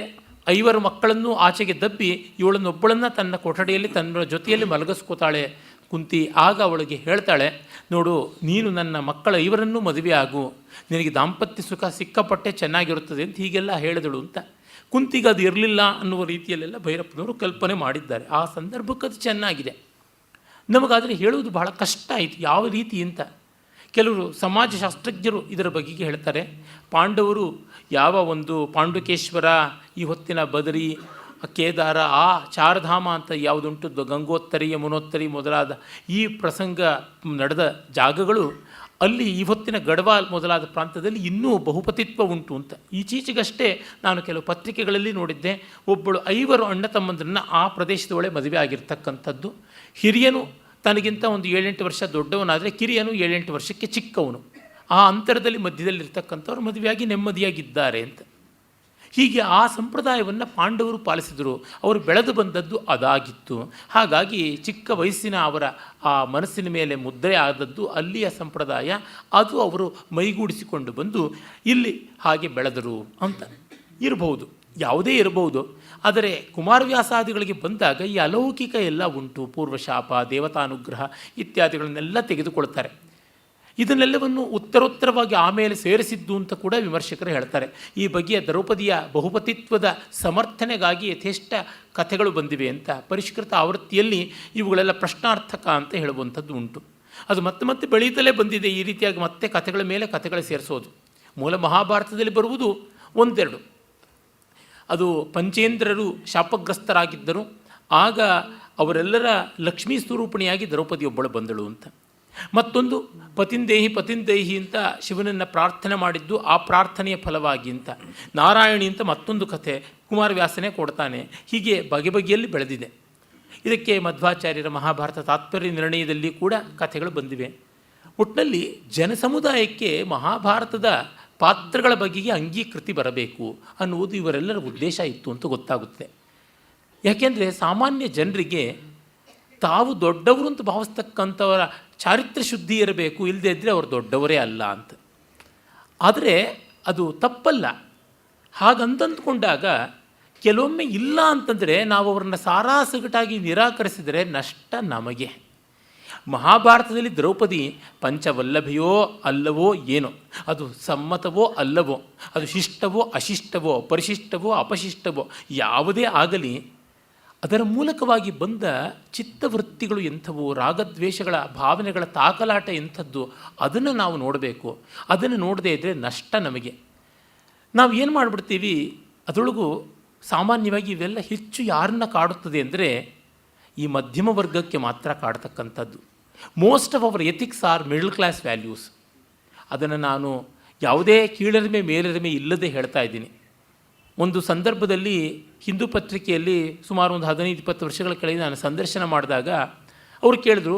5 ಮಕ್ಕಳನ್ನು ಆಚೆಗೆ ದಬ್ಬಿ ಇವಳನ್ನೊಬ್ಬಳನ್ನು ತನ್ನ ಕೊಠಡಿಯಲ್ಲಿ ತನ್ನ ಜೊತೆಯಲ್ಲಿ ಮಲಗಿಸ್ಕೋತಾಳೆ ಕುಂತಿ. ಆಗ ಅವಳಿಗೆ ಹೇಳ್ತಾಳೆ, ನೋಡು ನೀನು ನನ್ನ ಮಕ್ಕಳ 5ರನ್ನೂ ಮದುವೆ ಆಗು, ನಿನಗೆ ದಾಂಪತ್ಯ ಸುಖ ಸಿಕ್ಕಾಪಟ್ಟೆ ಚೆನ್ನಾಗಿರುತ್ತದೆ ಅಂತ ಹೀಗೆಲ್ಲ ಹೇಳಿದಳು ಅಂತ. ಕುಂತಿಗೆ ಅದು ಇರಲಿಲ್ಲ ಅನ್ನುವ ರೀತಿಯಲ್ಲೆಲ್ಲ ಭೈರಪ್ಪನವರು ಕಲ್ಪನೆ ಮಾಡಿದ್ದಾರೆ. ಆ ಸಂದರ್ಭಕ್ಕೆ ಅದು ಚೆನ್ನಾಗಿದೆ. ನಮಗಾದರೆ ಹೇಳುವುದು ಬಹಳ ಕಷ್ಟ ಆಯಿತು ಯಾವ ರೀತಿ ಅಂತ. ಕೆಲವರು ಸಮಾಜಶಾಸ್ತ್ರಜ್ಞರು ಇದರ ಬಗೆಗೆ ಹೇಳ್ತಾರೆ. ಪಾಂಡವರು ಯಾವ ಒಂದು ಪಾಂಡುಕೇಶ್ವರ, ಈ ಹೊತ್ತಿನ ಬದರಿ, ಕೇದಾರ, ಆ ಚಾರಧಾಮ ಅಂತ ಯಾವುದುಂಟು, ಗಂಗೋತ್ತರಿ ಯಮುನೋತ್ತರಿ ಮೊದಲಾದ ಈ ಪ್ರಸಂಗ ನಡೆದ ಜಾಗಗಳು, ಅಲ್ಲಿ ಈ ಹೊತ್ತಿನ ಗಢವಾಲ್ ಮೊದಲಾದ ಪ್ರಾಂತದಲ್ಲಿ ಇನ್ನೂ ಬಹುಪತಿತ್ವ ಉಂಟು ಅಂತ. ಈಚೀಚೆಗಷ್ಟೇ ನಾನು ಕೆಲವು ಪತ್ರಿಕೆಗಳಲ್ಲಿ ನೋಡಿದ್ದೆ. ಒಬ್ಬಳು 5 ಅಣ್ಣ ತಮ್ಮಂದ್ರನ್ನ ಆ ಪ್ರದೇಶದೊಳಗೆ ಮದುವೆ ಆಗಿರ್ತಕ್ಕಂಥದ್ದು. ಹಿರಿಯನು ತನಗಿಂತ ಒಂದು 7-8 ವರ್ಷ ದೊಡ್ಡವನಾದರೆ ಕಿರಿಯನು 7-8 ವರ್ಷಕ್ಕೆ ಚಿಕ್ಕವನು. ಆ ಅಂತರದಲ್ಲಿ ಮಧ್ಯದಲ್ಲಿರ್ತಕ್ಕಂಥವ್ರು ಮದುವೆಯಾಗಿ ನೆಮ್ಮದಿಯಾಗಿದ್ದಾರೆ ಅಂತ. ಹೀಗೆ ಆ ಸಂಪ್ರದಾಯವನ್ನು ಪಾಂಡವರು ಪಾಲಿಸಿದರು. ಅವರು ಬೆಳೆದು ಬಂದದ್ದು ಅದಾಗಿತ್ತು. ಹಾಗಾಗಿ ಚಿಕ್ಕ ವಯಸ್ಸಿನ ಅವರ ಆ ಮನಸ್ಸಿನ ಮೇಲೆ ಮುದ್ರೆ ಆದದ್ದು ಅಲ್ಲಿಯ ಸಂಪ್ರದಾಯ. ಅದು ಅವರು ಮೈಗೂಡಿಸಿಕೊಂಡು ಬಂದು ಇಲ್ಲಿ ಹಾಗೆ ಬೆಳೆದರು ಅಂತ ಇರಬಹುದು, ಯಾವುದೇ ಇರಬಹುದು. ಆದರೆ ಕುಮಾರವ್ಯಾಸಾದಿಗಳಿಗೆ ಬಂದಾಗ ಈ ಅಲೌಕಿಕ ಎಲ್ಲ ಉಂಟು. ಪೂರ್ವಶಾಪ, ದೇವತಾನುಗ್ರಹ ಇತ್ಯಾದಿಗಳನ್ನೆಲ್ಲ ತೆಗೆದುಕೊಳ್ತಾರೆ. ಇದನ್ನೆಲ್ಲವನ್ನು ಉತ್ತರೋತ್ತರವಾಗಿ ಆಮೇಲೆ ಸೇರಿಸಿದ್ದು ಅಂತ ಕೂಡ ವಿಮರ್ಶಕರು ಹೇಳ್ತಾರೆ. ಈ ಬಗೆಯ ದ್ರೌಪದಿಯ ಬಹುಪತಿತ್ವದ ಸಮರ್ಥನೆಗಾಗಿ ಯಥೇಷ್ಟ ಕಥೆಗಳು ಬಂದಿವೆ ಅಂತ. ಪರಿಷ್ಕೃತ ಆವೃತ್ತಿಯಲ್ಲಿ ಇವುಗಳೆಲ್ಲ ಪ್ರಶ್ನಾರ್ಥಕ ಅಂತ ಹೇಳುವಂಥದ್ದು ಉಂಟು. ಅದು ಮತ್ತೆ ಮತ್ತೆ ಬೆಳೀತಲೇ ಬಂದಿದೆ. ಈ ರೀತಿಯಾಗಿ ಮತ್ತೆ ಕಥೆಗಳ ಮೇಲೆ ಕಥೆಗಳು ಸೇರಿಸೋದು. ಮೂಲ ಮಹಾಭಾರತದಲ್ಲಿ ಬರುವುದು 1-2. ಅದು ಪಂಚೇಂದ್ರರು ಶಾಪಗ್ರಸ್ತರಾಗಿದ್ದರು. ಆಗ ಅವರೆಲ್ಲರ ಲಕ್ಷ್ಮೀ ಸ್ವರೂಪಿಣಿಯಾಗಿ ದ್ರೌಪದಿಯೊಬ್ಬಳು ಬಂದಳು ಅಂತ. ಮತ್ತೊಂದು ಪತಿಂದೇಹಿ ಪತಿಂದೇಹಿ ಅಂತ ಶಿವನನ್ನು ಪ್ರಾರ್ಥನೆ ಮಾಡಿದ್ದು ಆ ಪ್ರಾರ್ಥನೆಯ ಫಲವಾಗಿ ಅಂತ. ನಾರಾಯಣಿ ಅಂತ ಮತ್ತೊಂದು ಕಥೆ ಕುಮಾರವ್ಯಾಸನೇ ಕೊಡ್ತಾನೆ. ಹೀಗೆ ಬಗೆ ಬಗೆಯಲ್ಲಿ ಬೆಳೆದಿದೆ. ಇದಕ್ಕೆ ಮಧ್ವಾಚಾರ್ಯರ ಮಹಾಭಾರತ ತಾತ್ಪರ್ಯ ನಿರ್ಣಯದಲ್ಲಿ ಕೂಡ ಕಥೆಗಳು ಬಂದಿವೆ. ಒಟ್ಟಿನಲ್ಲಿ ಜನಸಮುದಾಯಕ್ಕೆ ಮಹಾಭಾರತದ ಪಾತ್ರಗಳ ಬಗೆಗೆ ಅಂಗೀಕೃತಿ ಬರಬೇಕು ಅನ್ನುವುದು ಇವರೆಲ್ಲರ ಉದ್ದೇಶ ಇತ್ತು ಅಂತ ಗೊತ್ತಾಗುತ್ತೆ. ಯಾಕೆಂದರೆ ಸಾಮಾನ್ಯ ಜನರಿಗೆ ತಾವು ದೊಡ್ಡವರು ಅಂತ ಭಾವಿಸ್ತಕ್ಕಂಥವರ ಚಾರಿತ್ರ್ಯ ಶುದ್ಧಿ ಇರಬೇಕು, ಇಲ್ಲದೇ ಇದ್ದರೆ ಅವರು ದೊಡ್ಡವರೇ ಅಲ್ಲ ಅಂತ. ಆದರೆ ಅದು ತಪ್ಪಲ್ಲ. ಹಾಗಂತಂದುಕೊಂಡಾಗ ಕೆಲವೊಮ್ಮೆ ಇಲ್ಲ ಅಂತಂದರೆ ನಾವು ಅವರನ್ನು ಸಾರಾಸಗಟಾಗಿ ನಿರಾಕರಿಸಿದರೆ ನಷ್ಟ ನಮಗೆ. ಮಹಾಭಾರತದಲ್ಲಿ ದ್ರೌಪದಿ ಪಂಚವಲ್ಲಭೆಯೋ ಅಲ್ಲವೋ ಏನೋ, ಅದು ಸಮ್ಮತವೋ ಅಲ್ಲವೋ, ಅದು ಶಿಷ್ಟವೋ ಅಶಿಷ್ಟವೋ, ಪರಿಶಿಷ್ಟವೋ ಅಪಶಿಷ್ಟವೋ ಯಾವುದೇ ಆಗಲಿ, ಅದರ ಮೂಲಕವಾಗಿ ಬಂದ ಚಿತ್ತವೃತ್ತಿಗಳು ಎಂಥವು, ರಾಗದ್ವೇಷಗಳ ಭಾವನೆಗಳ ತಾಕಲಾಟ ಎಂಥದ್ದು, ಅದನ್ನು ನಾವು ನೋಡಬೇಕು. ಅದನ್ನು ನೋಡದೇ ಇದ್ದರೆ ನಷ್ಟ ನಮಗೆ. ನಾವು ಏನು ಮಾಡಿಬಿಡ್ತೀವಿ, ಅದರೊಳಗೂ ಸಾಮಾನ್ಯವಾಗಿ ಇವೆಲ್ಲ ಹೆಚ್ಚು ಯಾರನ್ನ ಕಾಡುತ್ತದೆ ಅಂದರೆ ಈ ಮಧ್ಯಮ ವರ್ಗಕ್ಕೆ ಮಾತ್ರ ಕಾಡ್ತಕ್ಕಂಥದ್ದು. Most of our ethics are middle class values. ಅದನ್ನು ನಾನು ಯಾವುದೇ ಕೀಳರಿಮೆ ಮೇಲರಿಮೆ ಇಲ್ಲದೆ ಹೇಳ್ತಾ ಇದ್ದೀನಿ. ಒಂದು ಸಂದರ್ಭದಲ್ಲಿ ಹಿಂದೂ ಪತ್ರಿಕೆಯಲ್ಲಿ ಸುಮಾರು ಒಂದು 15-20 ವರ್ಷಗಳ ಕೆಳಗೆ ನಾನು ಸಂದರ್ಶನ ಮಾಡಿದಾಗ ಅವರು ಕೇಳಿದ್ರು,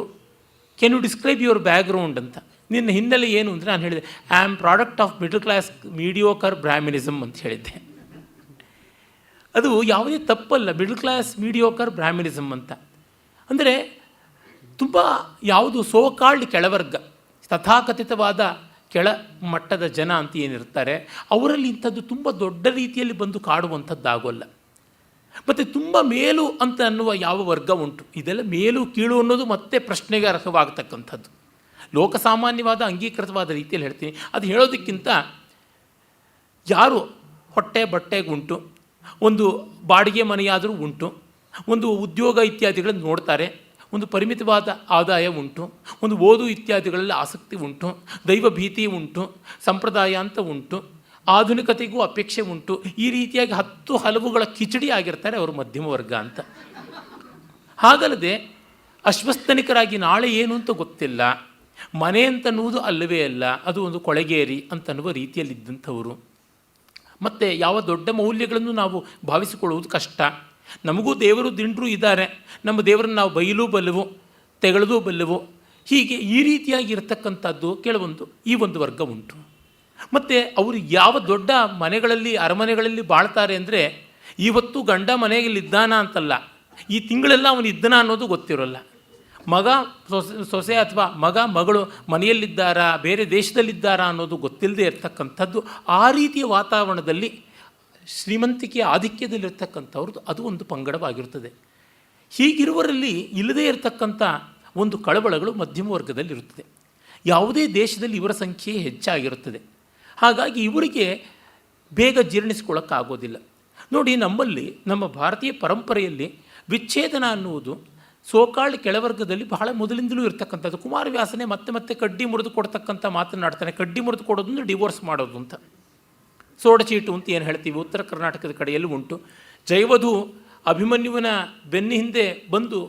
can you describe your background ಅಂತ. ನಿನ್ನ ಹಿನ್ನೆಲೆ ಏನು ಅಂದರೆ ನಾನು ಹೇಳಿದೆ, I am product of middle class mediocre brahminism ಅಂತ ಹೇಳಿದ್ದೆ. ಅದು ಯಾವುದೇ ತಪ್ಪಲ್ಲ, ಮಿಡಲ್ ಕ್ಲಾಸ್ ಮೀಡಿಯೋಕರ್ ಬ್ರಾಹ್ಮಿನಿಸಮ್ ಅಂತ. ಅಂದರೆ ತುಂಬ ಯಾವುದು ಸೋಕಾಲ್ಡ್ ಕೆಳವರ್ಗ, ತಥಾಕಥಿತವಾದ ಕೆಳ ಮಟ್ಟದ ಜನ ಅಂತ ಏನಿರ್ತಾರೆ ಅವರಲ್ಲಿ ಇಂಥದ್ದು ತುಂಬ ದೊಡ್ಡ ರೀತಿಯಲ್ಲಿ ಬಂದು ಕಾಡುವಂಥದ್ದಾಗೋಲ್ಲ. ಮತ್ತು ತುಂಬ ಮೇಲು ಅಂತ ಅನ್ನುವ ಯಾವ ವರ್ಗ ಉಂಟು, ಇದೆಲ್ಲ ಮೇಲು ಕೀಳು ಅನ್ನೋದು ಮತ್ತೆ ಪ್ರಶ್ನೆಗೆ ಅರ್ಹವಾಗತಕ್ಕಂಥದ್ದು. ಲೋಕಸಾಮಾನ್ಯವಾದ ಅಂಗೀಕೃತವಾದ ರೀತಿಯಲ್ಲಿ ಹೇಳ್ತೀನಿ. ಅದು ಹೇಳೋದಕ್ಕಿಂತ ಯಾರು ಹೊಟ್ಟೆ ಬಟ್ಟೆಗೆ ಉಂಟು, ಒಂದು ಬಾಡಿಗೆ ಮನೆಯಾದರೂ ಉಂಟು, ಒಂದು ಉದ್ಯೋಗ ಇತ್ಯಾದಿಗಳನ್ನು ನೋಡ್ತಾರೆ, ಒಂದು ಪರಿಮಿತವಾದ ಆದಾಯ ಉಂಟು, ಒಂದು ಓದು ಇತ್ಯಾದಿಗಳಲ್ಲಿ ಆಸಕ್ತಿ ಉಂಟು, ದೈವ ಭೀತಿ ಉಂಟು, ಸಂಪ್ರದಾಯ ಅಂತ ಉಂಟು, ಆಧುನಿಕತೆಗೂ ಅಪೇಕ್ಷೆ ಉಂಟು, ಈ ರೀತಿಯಾಗಿ 10 ಹಲವುಗಳ ಕಿಚಡಿ ಆಗಿರ್ತಾರೆ ಅವರು ಮಧ್ಯಮ ವರ್ಗ ಅಂತ. ಹಾಗಲ್ಲದೆ ಅಶ್ವಸ್ತನಿಕರಾಗಿ ನಾಳೆ ಏನು ಅಂತ ಗೊತ್ತಿಲ್ಲ, ಮನೆ ಅಂತನ್ನುವುದು ಅಲ್ಲವೇ ಅಲ್ಲ, ಅದು ಒಂದು ಕೊಳೆಗೇರಿ ಅಂತನ್ನುವ ರೀತಿಯಲ್ಲಿದ್ದಂಥವರು. ಮತ್ತು ಯಾವ ದೊಡ್ಡ ಮೌಲ್ಯಗಳನ್ನು ನಾವು ಭಾವಿಸಿಕೊಳ್ಳುವುದು ಕಷ್ಟ. ನಮಗೂ ದೇವರು ದಿಂಡ್ರು ಇದ್ದಾರೆ, ನಮ್ಮ ದೇವರನ್ನು ನಾವು ಬೈಲೂ ಬಲ್ಲವು ತೆಗಳದೂ ಬಲ್ಲವು, ಹೀಗೆ ಈ ರೀತಿಯಾಗಿ ಇರತಕ್ಕಂಥದ್ದು ಕೆಲವೊಂದು ಈ ಒಂದು ವರ್ಗ ಉಂಟು. ಮತ್ತು ಅವರು ಯಾವ ದೊಡ್ಡ ಮನೆಗಳಲ್ಲಿ ಅರಮನೆಗಳಲ್ಲಿ ಬಾಳ್ತಾರೆ ಅಂದರೆ ಇವತ್ತು ಗಂಡ ಮನೆಯಲ್ಲಿದ್ದಾನ ಅಂತಲ್ಲ, ಈ ತಿಂಗಳೆಲ್ಲ ಅವನು ಇದ್ದಾನ ಅನ್ನೋದು ಗೊತ್ತಿರೋಲ್ಲ. ಮಗ ಸೊಸೆ ಅಥವಾ ಮಗ ಮಗಳು ಮನೆಯಲ್ಲಿದ್ದಾರಾ ಬೇರೆ ದೇಶದಲ್ಲಿದ್ದಾರಾ ಅನ್ನೋದು ಗೊತ್ತಿಲ್ಲದೆ ಇರತಕ್ಕಂಥದ್ದು. ಆ ರೀತಿಯ ವಾತಾವರಣದಲ್ಲಿ ಶ್ರೀಮಂತಿಕೆಯ ಆಧಿಕ್ಯದಲ್ಲಿರ್ತಕ್ಕಂಥವ್ರದ್ದು ಅದು ಒಂದು ಪಂಗಡವಾಗಿರುತ್ತದೆ. ಹೀಗಿರುವರಲ್ಲಿ ಇಲ್ಲದೇ ಇರತಕ್ಕಂಥ ಒಂದು ಕಳವಳಗಳು ಮಧ್ಯಮ ವರ್ಗದಲ್ಲಿರುತ್ತದೆ. ಯಾವುದೇ ದೇಶದಲ್ಲಿ ಇವರ ಸಂಖ್ಯೆ ಹೆಚ್ಚಾಗಿರುತ್ತದೆ. ಹಾಗಾಗಿ ಇವರಿಗೆ ಬೇಗ ಜೀರ್ಣಿಸ್ಕೊಳ್ಳೋಕ್ಕಾಗೋದಿಲ್ಲ. ನೋಡಿ, ನಮ್ಮಲ್ಲಿ ನಮ್ಮ ಭಾರತೀಯ ಪರಂಪರೆಯಲ್ಲಿ ವಿಚ್ಛೇದನ ಅನ್ನುವುದು ಸೋಕಾಲ್ಡ್ ಕೆಳವರ್ಗದಲ್ಲಿ ಬಹಳ ಮೊದಲಿಂದಲೂ ಇರತಕ್ಕಂಥದ್ದು. ಕುಮಾರವ್ಯಾಸನೇ ಮತ್ತೆ ಮತ್ತೆ ಕಡ್ಡಿ ಮುರಿದು ಕೊಡ್ತಕ್ಕಂಥ ಮಾತನಾಡ್ತಾನೆ. ಕಡ್ಡಿ ಮುರಿದು ಕೊಡೋದು ಅಂದರೆ ಡಿವೋರ್ಸ್ ಮಾಡೋದು ಅಂತ. ಸೋಡಚೀಟು ಅಂತ ಏನು ಹೇಳ್ತೀವಿ, ಉತ್ತರ ಕರ್ನಾಟಕದ ಕಡೆಯಲ್ಲಿ ಉಂಟು. ಜಯವಧು ಅಭಿಮನ್ಯುವಿನ ಬೆನ್ನ ಹಿಂದೆ ಬಂದು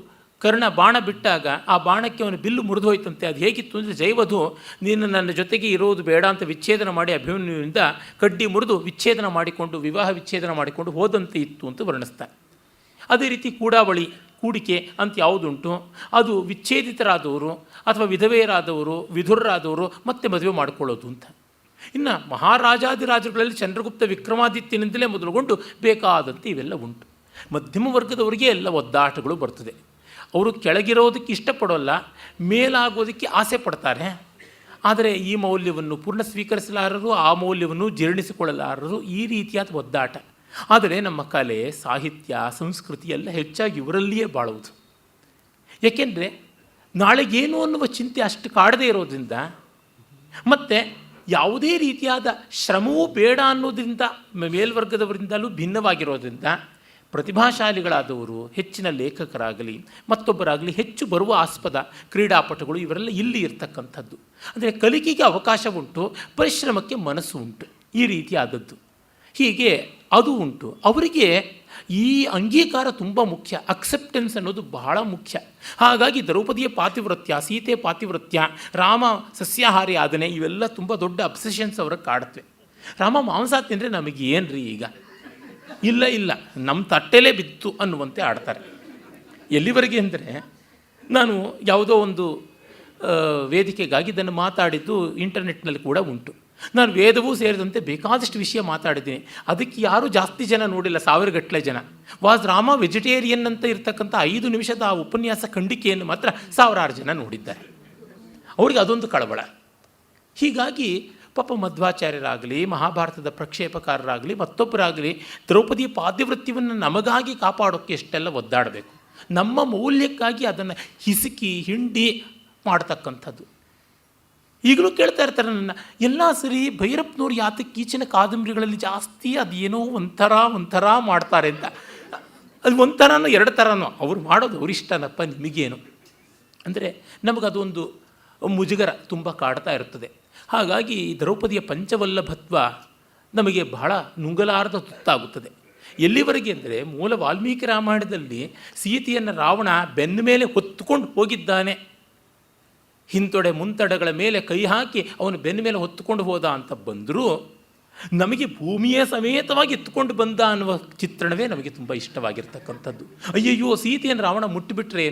ಕರ್ಣ ಬಾಣ ಬಿಟ್ಟಾಗ ಆ ಬಾಣಕ್ಕೆ ಅವನ ಬಿಲ್ಲು ಮುರಿದು ಹೋಯ್ತಂತೆ. ಅದು ಹೇಗಿತ್ತು ಅಂದರೆ, ಜಯವಧು ನೀನು ನನ್ನ ಜೊತೆಗೆ ಇರೋದು ಬೇಡ ಅಂತ ವಿಚ್ಛೇದನ ಮಾಡಿ ಅಭಿಮನ್ಯುವಿನಿಂದ ಕಡ್ಡಿ ಮುರಿದು ವಿಚ್ಛೇದನ ಮಾಡಿಕೊಂಡು ವಿವಾಹ ವಿಚ್ಛೇದನ ಮಾಡಿಕೊಂಡು ಹೋದಂತೆ ಇತ್ತು ಅಂತ ವರ್ಣಿಸ್ತಾರೆ. ಅದೇ ರೀತಿ ಕೂಡಾವಳಿ ಕೂಡಿಕೆ ಅಂತ ಯಾವುದುಂಟು, ಅದು ವಿಚ್ಛೇದಿತರಾದವರು ಅಥವಾ ವಿಧವೆಯರಾದವರು ವಿಧುರರಾದವರು ಮತ್ತೆ ಮದುವೆ ಮಾಡಿಕೊಳ್ಳೋದು ಅಂತ. ಇನ್ನು ಮಹಾರಾಜಾದಿರಾಜರುಗಳಲ್ಲಿ ಚಂದ್ರಗುಪ್ತ ವಿಕ್ರಮಾದಿತ್ಯನಿಂದಲೇ ಮೊದಲುಗೊಂಡು ಬೇಕಾದಂತೆ ಇವೆಲ್ಲ ಉಂಟು. ಮಧ್ಯಮ ವರ್ಗದವರಿಗೆ ಎಲ್ಲ ಒದ್ದಾಟಗಳು ಬರ್ತದೆ. ಅವರು ಕೆಳಗಿರೋದಕ್ಕೆ ಇಷ್ಟಪಡೋಲ್ಲ, ಮೇಲಾಗೋದಕ್ಕೆ ಆಸೆ ಪಡ್ತಾರೆ. ಆದರೆ ಈ ಮೌಲ್ಯವನ್ನು ಪೂರ್ಣ ಸ್ವೀಕರಿಸಲಾರರು, ಆ ಮೌಲ್ಯವನ್ನು ಜೀರ್ಣಿಸಿಕೊಳ್ಳಲಾರರು, ಈ ರೀತಿಯಾದ ಒದ್ದಾಟ. ಆದರೆ ನಮ್ಮ ಕಲೆ ಸಾಹಿತ್ಯ ಸಂಸ್ಕೃತಿ ಎಲ್ಲ ಹೆಚ್ಚಾಗಿ ಇವರಲ್ಲಿಯೇ ಬಾಳುವುದು. ಏಕೆಂದರೆ ನಾಳೆಗೇನು ಅನ್ನುವ ಚಿಂತೆ ಅಷ್ಟು ಕಾಡದೇ ಇರೋದ್ರಿಂದ, ಮತ್ತು ಯಾವುದೇ ರೀತಿಯಾದ ಶ್ರಮವೂ ಬೇಡ ಅನ್ನೋದ್ರಿಂದ ಮೇಲ್ವರ್ಗದವರಿಂದಲೂ ಭಿನ್ನವಾಗಿರೋದ್ರಿಂದ ಪ್ರತಿಭಾಶಾಲಿಗಳಾದವರು, ಹೆಚ್ಚಿನ ಲೇಖಕರಾಗಲಿ ಮತ್ತೊಬ್ಬರಾಗಲಿ ಹೆಚ್ಚು ಬರುವ ಆಸ್ಪದ ಕ್ರೀಡಾಪಟುಗಳು ಇವರೆಲ್ಲ ಇಲ್ಲಿ ಇರ್ತಕ್ಕಂಥದ್ದು. ಅಂದರೆ ಕಲಿಕೆಗೆ ಅವಕಾಶ ಉಂಟು, ಪರಿಶ್ರಮಕ್ಕೆ ಮನಸ್ಸು ಉಂಟು, ಈ ರೀತಿಯಾದದ್ದು. ಹೀಗೆ ಅದು ಉಂಟು. ಅವರಿಗೆ ಈ ಅಂಗೀಕಾರ ತುಂಬ ಮುಖ್ಯ. ಅಕ್ಸೆಪ್ಟೆನ್ಸ್ ಅನ್ನೋದು ಬಹಳ ಮುಖ್ಯ. ಹಾಗಾಗಿ ದ್ರೌಪದಿಯ ಪಾತಿವ್ರತ್ಯ, ಸೀತೆ ಪಾತಿವ್ರತ್ಯ, ರಾಮ ಸಸ್ಯಾಹಾರಿ ಆದನೆ, ಇವೆಲ್ಲ ತುಂಬ ದೊಡ್ಡ ಅಬ್ಸೆಷನ್ಸ್ ಅವ್ರಿಗೆ ಕಾಡುತ್ತವೆ. ರಾಮ ಮಾಂಸ ತಿಂದರೆ ನಮಗೆ ಏನು ರೀ ಈಗ, ಇಲ್ಲ ನಮ್ಮ ತಟ್ಟೆಲೇ ಬಿತ್ತು ಅನ್ನುವಂತೆ ಆಡ್ತಾರೆ. ಎಲ್ಲಿವರೆಗೆ ಅಂದರೆ, ನಾನು ಯಾವುದೋ ಒಂದು ವೇದಿಕೆಗಾಗಿ ಇದನ್ನು ಮಾತಾಡಿದ್ದು ಇಂಟರ್ನೆಟ್ನಲ್ಲಿ ಕೂಡ ಉಂಟು. ನಾನು ವೇದವೂ ಸೇರಿದಂತೆ ಬೇಕಾದಷ್ಟು ವಿಷಯ ಮಾತಾಡಿದ್ದೀನಿ. ಅದಕ್ಕೆ ಯಾರೂ ಜಾಸ್ತಿ ಜನ ನೋಡಿಲ್ಲ, 1000ಗಟ್ಟಲೆ ಜನ. ವಾಸ್ ರಾಮ ವೆಜಿಟೇರಿಯನ್ ಅಂತ ಇರ್ತಕ್ಕಂಥ 5 ನಿಮಿಷದ ಆ ಉಪನ್ಯಾಸ ಖಂಡಿಕೆಯನ್ನು ಮಾತ್ರ 1000 ಜನ ನೋಡಿದ್ದಾರೆ. ಅವ್ರಿಗೆ ಅದೊಂದು ಕಳವಳ. ಹೀಗಾಗಿ ಪಾಪ ಮಧ್ವಾಚಾರ್ಯರಾಗಲಿ, ಮಹಾಭಾರತದ ಪ್ರಕ್ಷೇಪಕಾರರಾಗಲಿ, ಮತ್ತೊಬ್ಬರಾಗಲಿ ದ್ರೌಪದಿ ಪಾತಿವ್ರತ್ಯವನ್ನು ನಮಗಾಗಿ ಕಾಪಾಡೋಕ್ಕೆ ಎಷ್ಟೆಲ್ಲ ಒದ್ದಾಡಬೇಕು. ನಮ್ಮ ಮೌಲ್ಯಕ್ಕಾಗಿ ಅದನ್ನು ಹಿಸುಕಿ ಹಿಂಡಿ ಮಾಡ್ತಕ್ಕಂಥದ್ದು. ಈಗಲೂ ಕೇಳ್ತಾ ಇರ್ತಾರೆ ನನ್ನ, ಎಲ್ಲ ಸರಿ ಭೈರಪ್ಪನವ್ರು ಯಾತಕ್ಕೆ ಈಚಿನ ಕಾದಂಬರಿಗಳಲ್ಲಿ ಜಾಸ್ತಿ ಅದೇನೋ ಒಂಥರ ಮಾಡ್ತಾರೆ ಅಂತ. ಅದು ಒಂಥರನೋ 2 ಥರನೋ, ಅವ್ರು ಮಾಡೋದು ಅವರಿಷ್ಟನಪ್ಪ, ನಿಮಗೇನು ಅಂದರೆ ನಮಗದೊಂದು ಮುಜುಗರ ತುಂಬ ಕಾಡ್ತಾ ಇರ್ತದೆ. ಹಾಗಾಗಿ ದ್ರೌಪದಿಯ ಪಂಚವಲ್ಲಭತ್ವ ನಮಗೆ ಬಹಳ ನುಂಗಲಾರದ ತುತ್ತಾಗುತ್ತದೆ. ಎಲ್ಲಿವರೆಗೆ ಅಂದರೆ, ಮೂಲ ವಾಲ್ಮೀಕಿ ರಾಮಾಯಣದಲ್ಲಿ ಸೀತೆಯನ್ನು ರಾವಣ ಬೆನ್ನ ಮೇಲೆ ಹೊತ್ತುಕೊಂಡು ಹೋಗಿದ್ದಾನೆ, ಹಿಂತೊಡೆ ಮುಂತಡೆಗಳ ಮೇಲೆ ಕೈ ಹಾಕಿ ಅವನು ಬೆನ್ನ ಮೇಲೆ ಹೊತ್ತುಕೊಂಡು ಹೋದ ಅಂತ ಬಂದರೂ, ನಮಗೆ ಭೂಮಿಯೇ ಸಮೇತವಾಗಿ ಎತ್ತುಕೊಂಡು ಬಂದ ಅನ್ನುವ ಚಿತ್ರಣವೇ ನಮಗೆ ತುಂಬ ಇಷ್ಟವಾಗಿರ್ತಕ್ಕಂಥದ್ದು. ಅಯ್ಯಯ್ಯೋ, ಸೀತೆಯನ್ನು ರಾವಣ ಮುಟ್ಟಿಬಿಟ್ರೆ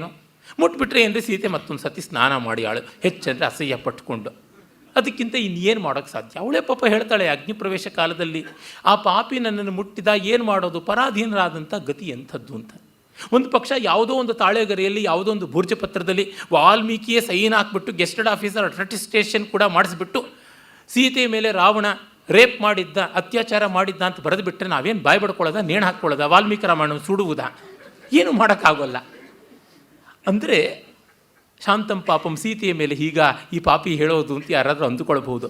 ಏನ್ರಿ, ಸೀತೆ ಮತ್ತೊಂದು ಸತಿ ಸ್ನಾನ ಮಾಡಿ ಆಳು, ಹೆಚ್ಚಂದರೆ ಅಸಹ್ಯ ಪಟ್ಕೊಂಡು. ಅದಕ್ಕಿಂತ ಇನ್ನೇನು ಮಾಡೋಕ್ಕೆ ಸಾಧ್ಯ? ಅವಳೇ ಪಾಪ ಹೇಳ್ತಾಳೆ ಅಗ್ನಿಪ್ರವೇಶ ಕಾಲದಲ್ಲಿ, ಆ ಪಾಪಿ ನನ್ನನ್ನು ಮುಟ್ಟಿದ, ಏನು ಮಾಡೋದು, ಪರಾಧೀನರಾದಂಥ ಗತಿ ಎಂಥದ್ದು ಅಂತ. ಒಂದು ಪಕ್ಷ ಯಾವುದೋ ಒಂದು ತಾಳೆಗರಿಯಲ್ಲಿ ಯಾವುದೋ ಒಂದು ಭೂರ್ಜಪತ್ರದಲ್ಲಿ ವಾಲ್ಮೀಕಿಯೇ ಸೈನ್ ಹಾಕ್ಬಿಟ್ಟು ಗೆಸ್ಟೆಡ್ ಆಫೀಸರ್ ಅಟೆಸ್ಟೇಷನ್ ಕೂಡ ಮಾಡಿಸ್ಬಿಟ್ಟು ಸೀತೆಯ ಮೇಲೆ ರಾವಣ ರೇಪ್ ಮಾಡಿದ್ದ, ಅತ್ಯಾಚಾರ ಮಾಡಿದ್ದ ಅಂತ ಬರೆದುಬಿಟ್ರೆ ನಾವೇನು ಬಾಯಿ ಬಡ್ಕೊಳ್ಳೋದ, ನೇಣು ಹಾಕ್ಕೊಳ್ಳೋದ, ವಾಲ್ಮೀಕಿ ರಾಮಾಯಣ ಸುಡುವುದಾ? ಏನು ಮಾಡೋಕ್ಕಾಗೋಲ್ಲ. ಅಂದರೆ ಶಾಂತಂ ಪಾಪಂ, ಸೀತೆಯ ಮೇಲೆ ಹೀಗ ಈ ಪಾಪಿ ಹೇಳೋದು ಅಂತ ಯಾರಾದರೂ ಅಂದುಕೊಳ್ಬಹುದು.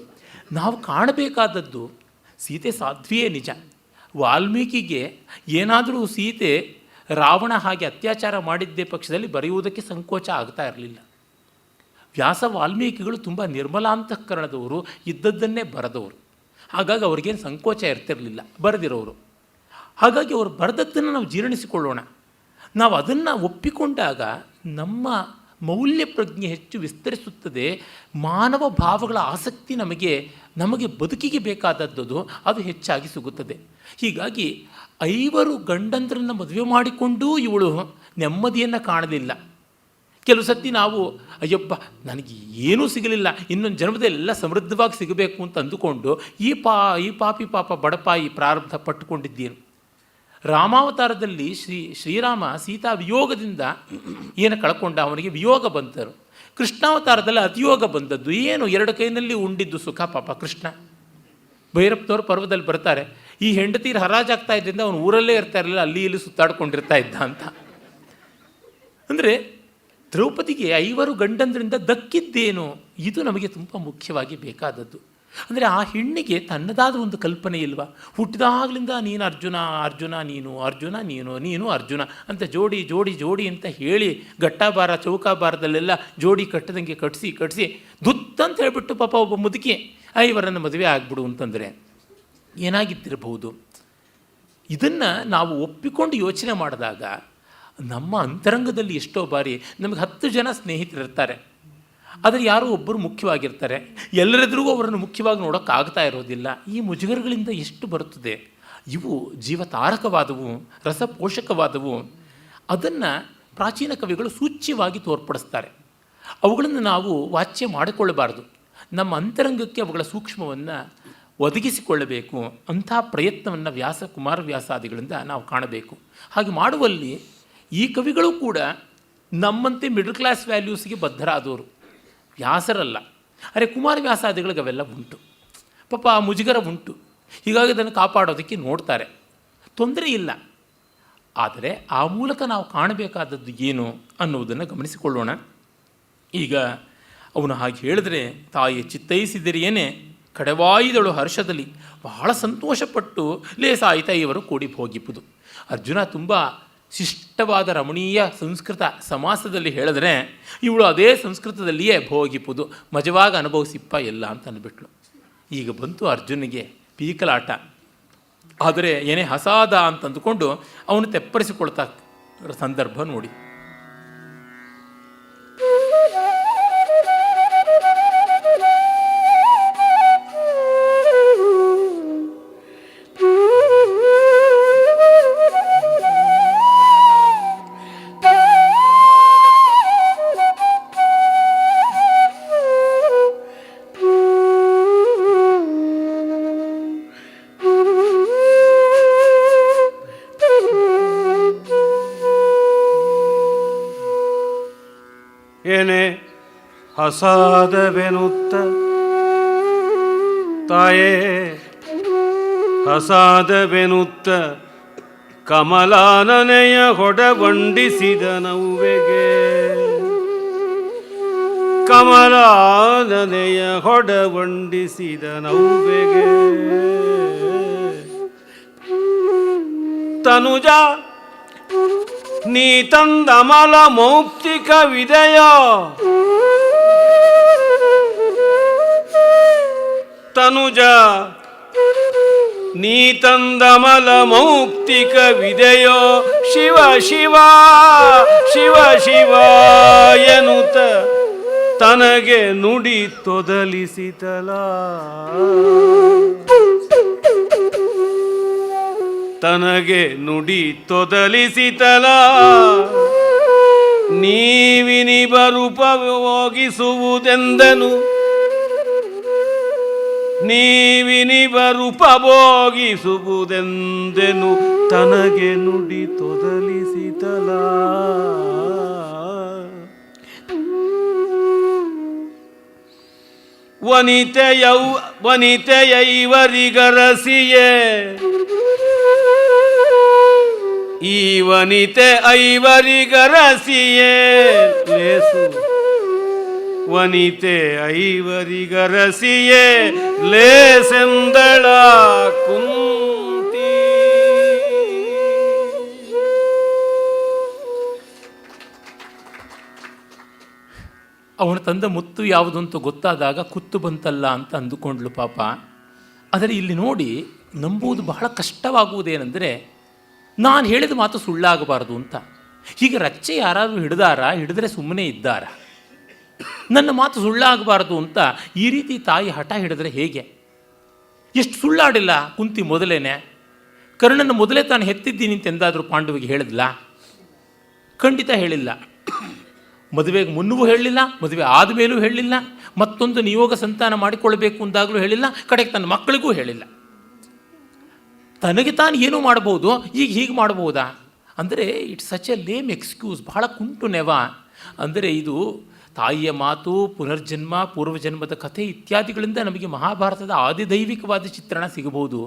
ನಾವು ಕಾಣಬೇಕಾದದ್ದು ಸೀತೆ ಸಾಧ್ವಿಯೇ ನಿಜ. ವಾಲ್ಮೀಕಿಗೆ ಏನಾದರೂ ಸೀತೆ ರಾವಣ ಹಾಗೆ ಅತ್ಯಾಚಾರ ಮಾಡಿದ್ದೇ ಪಕ್ಷದಲ್ಲಿ ಬರೆಯುವುದಕ್ಕೆ ಸಂಕೋಚ ಆಗ್ತಾ ಇರಲಿಲ್ಲ. ವ್ಯಾಸ ವಾಲ್ಮೀಕಿಗಳು ತುಂಬ ನಿರ್ಮಲಾಂತಃಕರಣದವರು, ಇದ್ದದ್ದನ್ನೇ ಬರೆದವರು. ಹಾಗಾಗಿ ಅವ್ರಿಗೇನು ಸಂಕೋಚ ಇರ್ತಿರಲಿಲ್ಲ ಬರೆದಿರೋರು. ಹಾಗಾಗಿ ಅವರು ಬರೆದದ್ದನ್ನು ನಾವು ಜೀರ್ಣಿಸಿಕೊಳ್ಳೋಣ. ನಾವು ಅದನ್ನು ಒಪ್ಪಿಕೊಂಡಾಗ ನಮ್ಮ ಮೌಲ್ಯ ಪ್ರಜ್ಞೆ ಹೆಚ್ಚು ವಿಸ್ತರಿಸುತ್ತದೆ. ಮಾನವ ಭಾವಗಳ ಆಸಕ್ತಿ ನಮಗೆ ಬದುಕಿಗೆ ಬೇಕಾದದ್ದು ಅದು ಹೆಚ್ಚಾಗಿ ಸಿಗುತ್ತದೆ. ಹೀಗಾಗಿ 5 ಗಂಡಂದ್ರನ್ನು ಮದುವೆ ಮಾಡಿಕೊಂಡೂ ಇವಳು ನೆಮ್ಮದಿಯನ್ನು ಕಾಣಲಿಲ್ಲ. ಕೆಲವು ಸತಿ ನಾವು ಅಯ್ಯಪ್ಪ ನನಗೆ ಏನೂ ಸಿಗಲಿಲ್ಲ, ಇನ್ನೊಂದು ಜನ್ಮದಲ್ಲೆಲ್ಲ ಸಮೃದ್ಧವಾಗಿ ಸಿಗಬೇಕು ಅಂತ ಅಂದುಕೊಂಡು ಈ ಪಾಪಿ ಪಾಪ ಬಡಪಾಯಿ ಪ್ರಾರಬ್ಧ ಪಟ್ಟುಕೊಂಡಿದ್ದೇನು. ರಾಮಾವತಾರದಲ್ಲಿ ಶ್ರೀರಾಮ ಸೀತಾ ವಿಯೋಗದಿಂದ ಏನು ಕಳ್ಕೊಂಡ, ಅವನಿಗೆ ವಿಯೋಗ ಬಂದರು. ಕೃಷ್ಣಾವತಾರದಲ್ಲಿ ಅತಿಯೋಗ ಬಂದದ್ದು. ಏನು 2 ಕೈನಲ್ಲಿ ಉಂಡಿದ್ದು ಸುಖ ಪಾಪ ಕೃಷ್ಣ. ಭೈರಪ್ಪನವರು ಪರ್ವದಲ್ಲಿ ಬರ್ತಾರೆ, ಈ ಹೆಂಡತೀರು ಹರಾಜಾಗ್ತಾ ಇದ್ದರಿಂದ ಅವನು ಊರಲ್ಲೇ ಇರ್ತಾ ಇರಲಿಲ್ಲ, ಅಲ್ಲಿ ಇಲ್ಲಿ ಸುತ್ತಾಡ್ಕೊಂಡಿರ್ತಾ ಇದ್ದ ಅಂತ. ಅಂದರೆ ದ್ರೌಪದಿಗೆ 5 ಗಂಡಂದ್ರಿಂದ ದಕ್ಕಿದ್ದೇನು, ಇದು ನಮಗೆ ತುಂಬ ಮುಖ್ಯವಾಗಿ ಬೇಕಾದದ್ದು. ಅಂದರೆ ಆ ಹೆಣ್ಣಿಗೆ ತನ್ನದಾದ ಒಂದು ಕಲ್ಪನೆ ಇಲ್ವಾ? ಹುಟ್ಟಿದಾಗಲಿಂದ ನೀನು ಅರ್ಜುನ, ಅರ್ಜುನ ನೀನು, ಅರ್ಜುನ ನೀನು, ನೀನು ಅರ್ಜುನ ಅಂತ ಜೋಡಿ ಜೋಡಿ ಜೋಡಿ ಅಂತ ಹೇಳಿ ಗಟ್ಟಾಬಾರ ಚೌಕಾಬಾರದಲ್ಲೆಲ್ಲ ಜೋಡಿ ಕಟ್ಟದಂಗೆ ಕಟ್ಟಿಸಿ ದುತ್ತಂತ ಹೇಳಿಬಿಟ್ಟು ಪಾಪ ಒಬ್ಬ ಮುದುಕಿ 5 ಮದುವೆ ಆಗಿಬಿಡು ಅಂತಂದರೆ ಏನಾಗಿದ್ದಿರಬಹುದು? ಇದನ್ನು ನಾವು ಒಪ್ಪಿಕೊಂಡು ಯೋಚನೆ ಮಾಡಿದಾಗ ನಮ್ಮ ಅಂತರಂಗದಲ್ಲಿ ಎಷ್ಟೋ ಬಾರಿ ನಮಗೆ 10 ಜನ ಸ್ನೇಹಿತರಿರ್ತಾರೆ, ಆದರೆ ಯಾರೋ ಒಬ್ಬರು ಮುಖ್ಯವಾಗಿರ್ತಾರೆ. ಎಲ್ಲರೆದುರಿಗೂ ಅವರನ್ನು ಮುಖ್ಯವಾಗಿ ನೋಡೋಕ್ಕಾಗ್ತಾ ಇರೋದಿಲ್ಲ. ಈ ಮುಜುಗರಗಳಿಂದ ಎಷ್ಟು ಬರುತ್ತದೆ? ಇವು ಜೀವತಾರಕವಾದವು, ರಸಪೋಷಕವಾದವು. ಅದನ್ನು ಪ್ರಾಚೀನ ಕವಿಗಳು ಸೂಚ್ಯವಾಗಿ ತೋರ್ಪಡಿಸ್ತಾರೆ. ಅವುಗಳನ್ನು ನಾವು ವಾಚ್ಯ ಮಾಡಿಕೊಳ್ಳಬಾರ್ದು. ನಮ್ಮ ಅಂತರಂಗಕ್ಕೆ ಅವುಗಳ ಸೂಕ್ಷ್ಮವನ್ನು ಒದಗಿಸಿಕೊಳ್ಳಬೇಕು. ಅಂಥ ಪ್ರಯತ್ನವನ್ನು ಕುಮಾರವ್ಯಾಸಾದಿಗಳಿಂದ ನಾವು ಕಾಣಬೇಕು. ಹಾಗೆ ಮಾಡುವಲ್ಲಿ ಈ ಕವಿಗಳು ಕೂಡ ನಮ್ಮಂತೆ ಮಿಡಲ್ ಕ್ಲಾಸ್ ವ್ಯಾಲ್ಯೂಸ್ಗೆ ಬದ್ಧರಾದವರು, ವ್ಯಾಸರಲ್ಲ. ಅರೆ ಕುಮಾರವ್ಯಾಸಾದಿಗಳಿಗೆ ಅವೆಲ್ಲ ಉಂಟು, ಪಾಪ ಆ ಮುಜುಗರ ಉಂಟು. ಹೀಗಾಗಿ ಅದನ್ನು ಕಾಪಾಡೋದಕ್ಕೆ ನೋಡ್ತಾರೆ, ತೊಂದರೆ ಇಲ್ಲ. ಆದರೆ ಆ ಮೂಲಕ ನಾವು ಕಾಣಬೇಕಾದದ್ದು ಏನು ಅನ್ನುವುದನ್ನು ಗಮನಿಸಿಕೊಳ್ಳೋಣ. ಈಗ ಅವನು ಹಾಗೆ ಹೇಳಿದ್ರೆ, ತಾಯಿ ಚಿತ್ತೈಸಿದರಿಯೇನೆ ಕಡೆವಾಯಿದಳು ಹರ್ಷದಲ್ಲಿ, ಬಹಳ ಸಂತೋಷಪಟ್ಟು ಲೇಸಾಯಿತ ಇವರು ಕೂಡಿ ಹೋಗಿಪ್ಪುದು. ಅರ್ಜುನ ತುಂಬ ಶಿಷ್ಟವಾದ ರಮಣೀಯ ಸಂಸ್ಕೃತ ಸಮಾಸದಲ್ಲಿ ಹೇಳಿದ್ರೆ, ಇವಳು ಅದೇ ಸಂಸ್ಕೃತದಲ್ಲಿಯೇ ಭೋಗಿಪ್ಪುದು, ಮಜವಾಗಿ ಅನುಭವಿಸಿಪ್ಪ ಎಲ್ಲ ಅಂತ ಅಂದ್ಬಿಟ್ಲು. ಈಗ ಬಂತು ಅರ್ಜುನಿಗೆ ಪೀಕಲಾಟ. ಆದರೆ ಏನೇ ಹಸಾದ ಅಂತಂದುಕೊಂಡು ಅವನು ತೆಪ್ಪರಿಸಿಕೊಳ್ತಾ ಸಂದರ್ಭ ನೋಡಿ. ಏನೇ ಹಸಾದವೆನುತ್ತ ತಾಯೇ ಹಸಾದವೆನುತ್ತ ಕಮಲಾನನೆಯ ಹೊಡಗೊಂಡಿಸಿದ ನವ್ವೆಗೆ ಕಮಲಾನನೆಯ ಹೊಡಗೊಂಡಿಸಿದ ನವ್ವೆಗೆ ತನುಜ ನೀ ತಂದಮಲ ಮೌಕ್ತಿಕ ವಿದಯ ತನುಜ ನೀ ತಂದಮಲ ಮೌಕ್ತಿಕ ವಿದಯೋ ಶಿವ ಶಿವ ಶಿವ ಶಿವ ಎನ್ನುತ್ತ ತನಗೆ ನುಡಿ ತೊದಲಿಸಿತಲ ತನಗೆ ನುಡಿ ತೊದಲಿಸಿತಲ ನೀವಿನಿಬರುಪಭೋಗಿಸುವುದೆಂದನು ನೀವಿನಿಬರುಪಭೋಗಿಸುವುದೆಂದೆನು ತನಗೆ ನುಡಿ ತೊದಲಿಸಿತಲ ವನಿತೆಯೈವರಿಗರಸಿಯೇ ಈ ವನಿತೆ ಐವರಿಗರಸಿಯೇ ಲೇಸು ವನಿತೆ ಐವರಿಗರಸಿಯೇ ಲೇಸೆಂದಳ ಕುಂತಿ. ಅವನು ತಂದ ಮುತ್ತು ಯಾವುದು ಅಂತ ಗೊತ್ತಾದಾಗ ಕುತ್ತು ಬಂತಲ್ಲ ಅಂತ ಅಂದುಕೊಂಡ್ಲು ಪಾಪ. ಆದರೆ ಇಲ್ಲಿ ನೋಡಿ ನಂಬುವುದು ಬಹಳ ಕಷ್ಟವಾಗುವುದೇನೆಂದರೆ, ನಾನು ಹೇಳಿದ ಮಾತು ಸುಳ್ಳಾಗಬಾರದು ಅಂತ. ಹೀಗೆ ರಚ್ಚೆ ಯಾರಾದರೂ ಹಿಡಿದ್ರೆ ಸುಮ್ಮನೆ ಇದ್ದಾರ? ನನ್ನ ಮಾತು ಸುಳ್ಳಾಗಬಾರದು ಅಂತ ಈ ರೀತಿ ತಾಯಿ ಹಠ ಹಿಡಿದ್ರೆ ಹೇಗೆ? ಎಷ್ಟು ಸುಳ್ಳಾಡಿಲ್ಲ ಕುಂತಿ ಮೊದಲೇನೆ. ಕರ್ಣನ ಮೊದಲೇ ತಾನು ಹೆತ್ತಿದ್ದೀನಿ ಅಂತೆಂದಾದರೂ ಪಾಂಡವಿಗೆ ಹೇಳಿದ್ಲ? ಖಂಡಿತ ಹೇಳಿಲ್ಲ. ಮದುವೆಗೆ ಮುನ್ನವೂ ಹೇಳಲಿಲ್ಲ, ಮದುವೆ ಆದಮೇಲೂ ಹೇಳಲಿಲ್ಲ, ಮತ್ತೊಂದು ನಿಯೋಗ ಸಂತಾನ ಮಾಡಿಕೊಳ್ಬೇಕು ಅಂದಾಗಲೂ ಹೇಳಿಲ್ಲ, ಕಡೆಗೆ ತನ್ನ ಮಕ್ಕಳಿಗೂ ಹೇಳಿಲ್ಲ. ತನಗೆ ತಾನು ಏನೂ ಮಾಡ್ಬೋದು, ಈಗ ಹೀಗೆ ಮಾಡ್ಬೋದಾ ಅಂದರೆ ಇಟ್ಸ್ ಸಚ್ ಎ ಲೇಮ್ ಎಕ್ಸ್ಕ್ಯೂಸ್, ಬಹಳ ಕುಂಟು ನೆವ. ಅಂದರೆ ಇದು ತಾಯಿಯ ಮಾತು, ಪುನರ್ಜನ್ಮ, ಪೂರ್ವಜನ್ಮದ ಕಥೆ ಇತ್ಯಾದಿಗಳಿಂದ ನಮಗೆ ಮಹಾಭಾರತದ ಆದಿದೈವಿಕವಾದ ಚಿತ್ರಣ ಸಿಗಬಹುದು.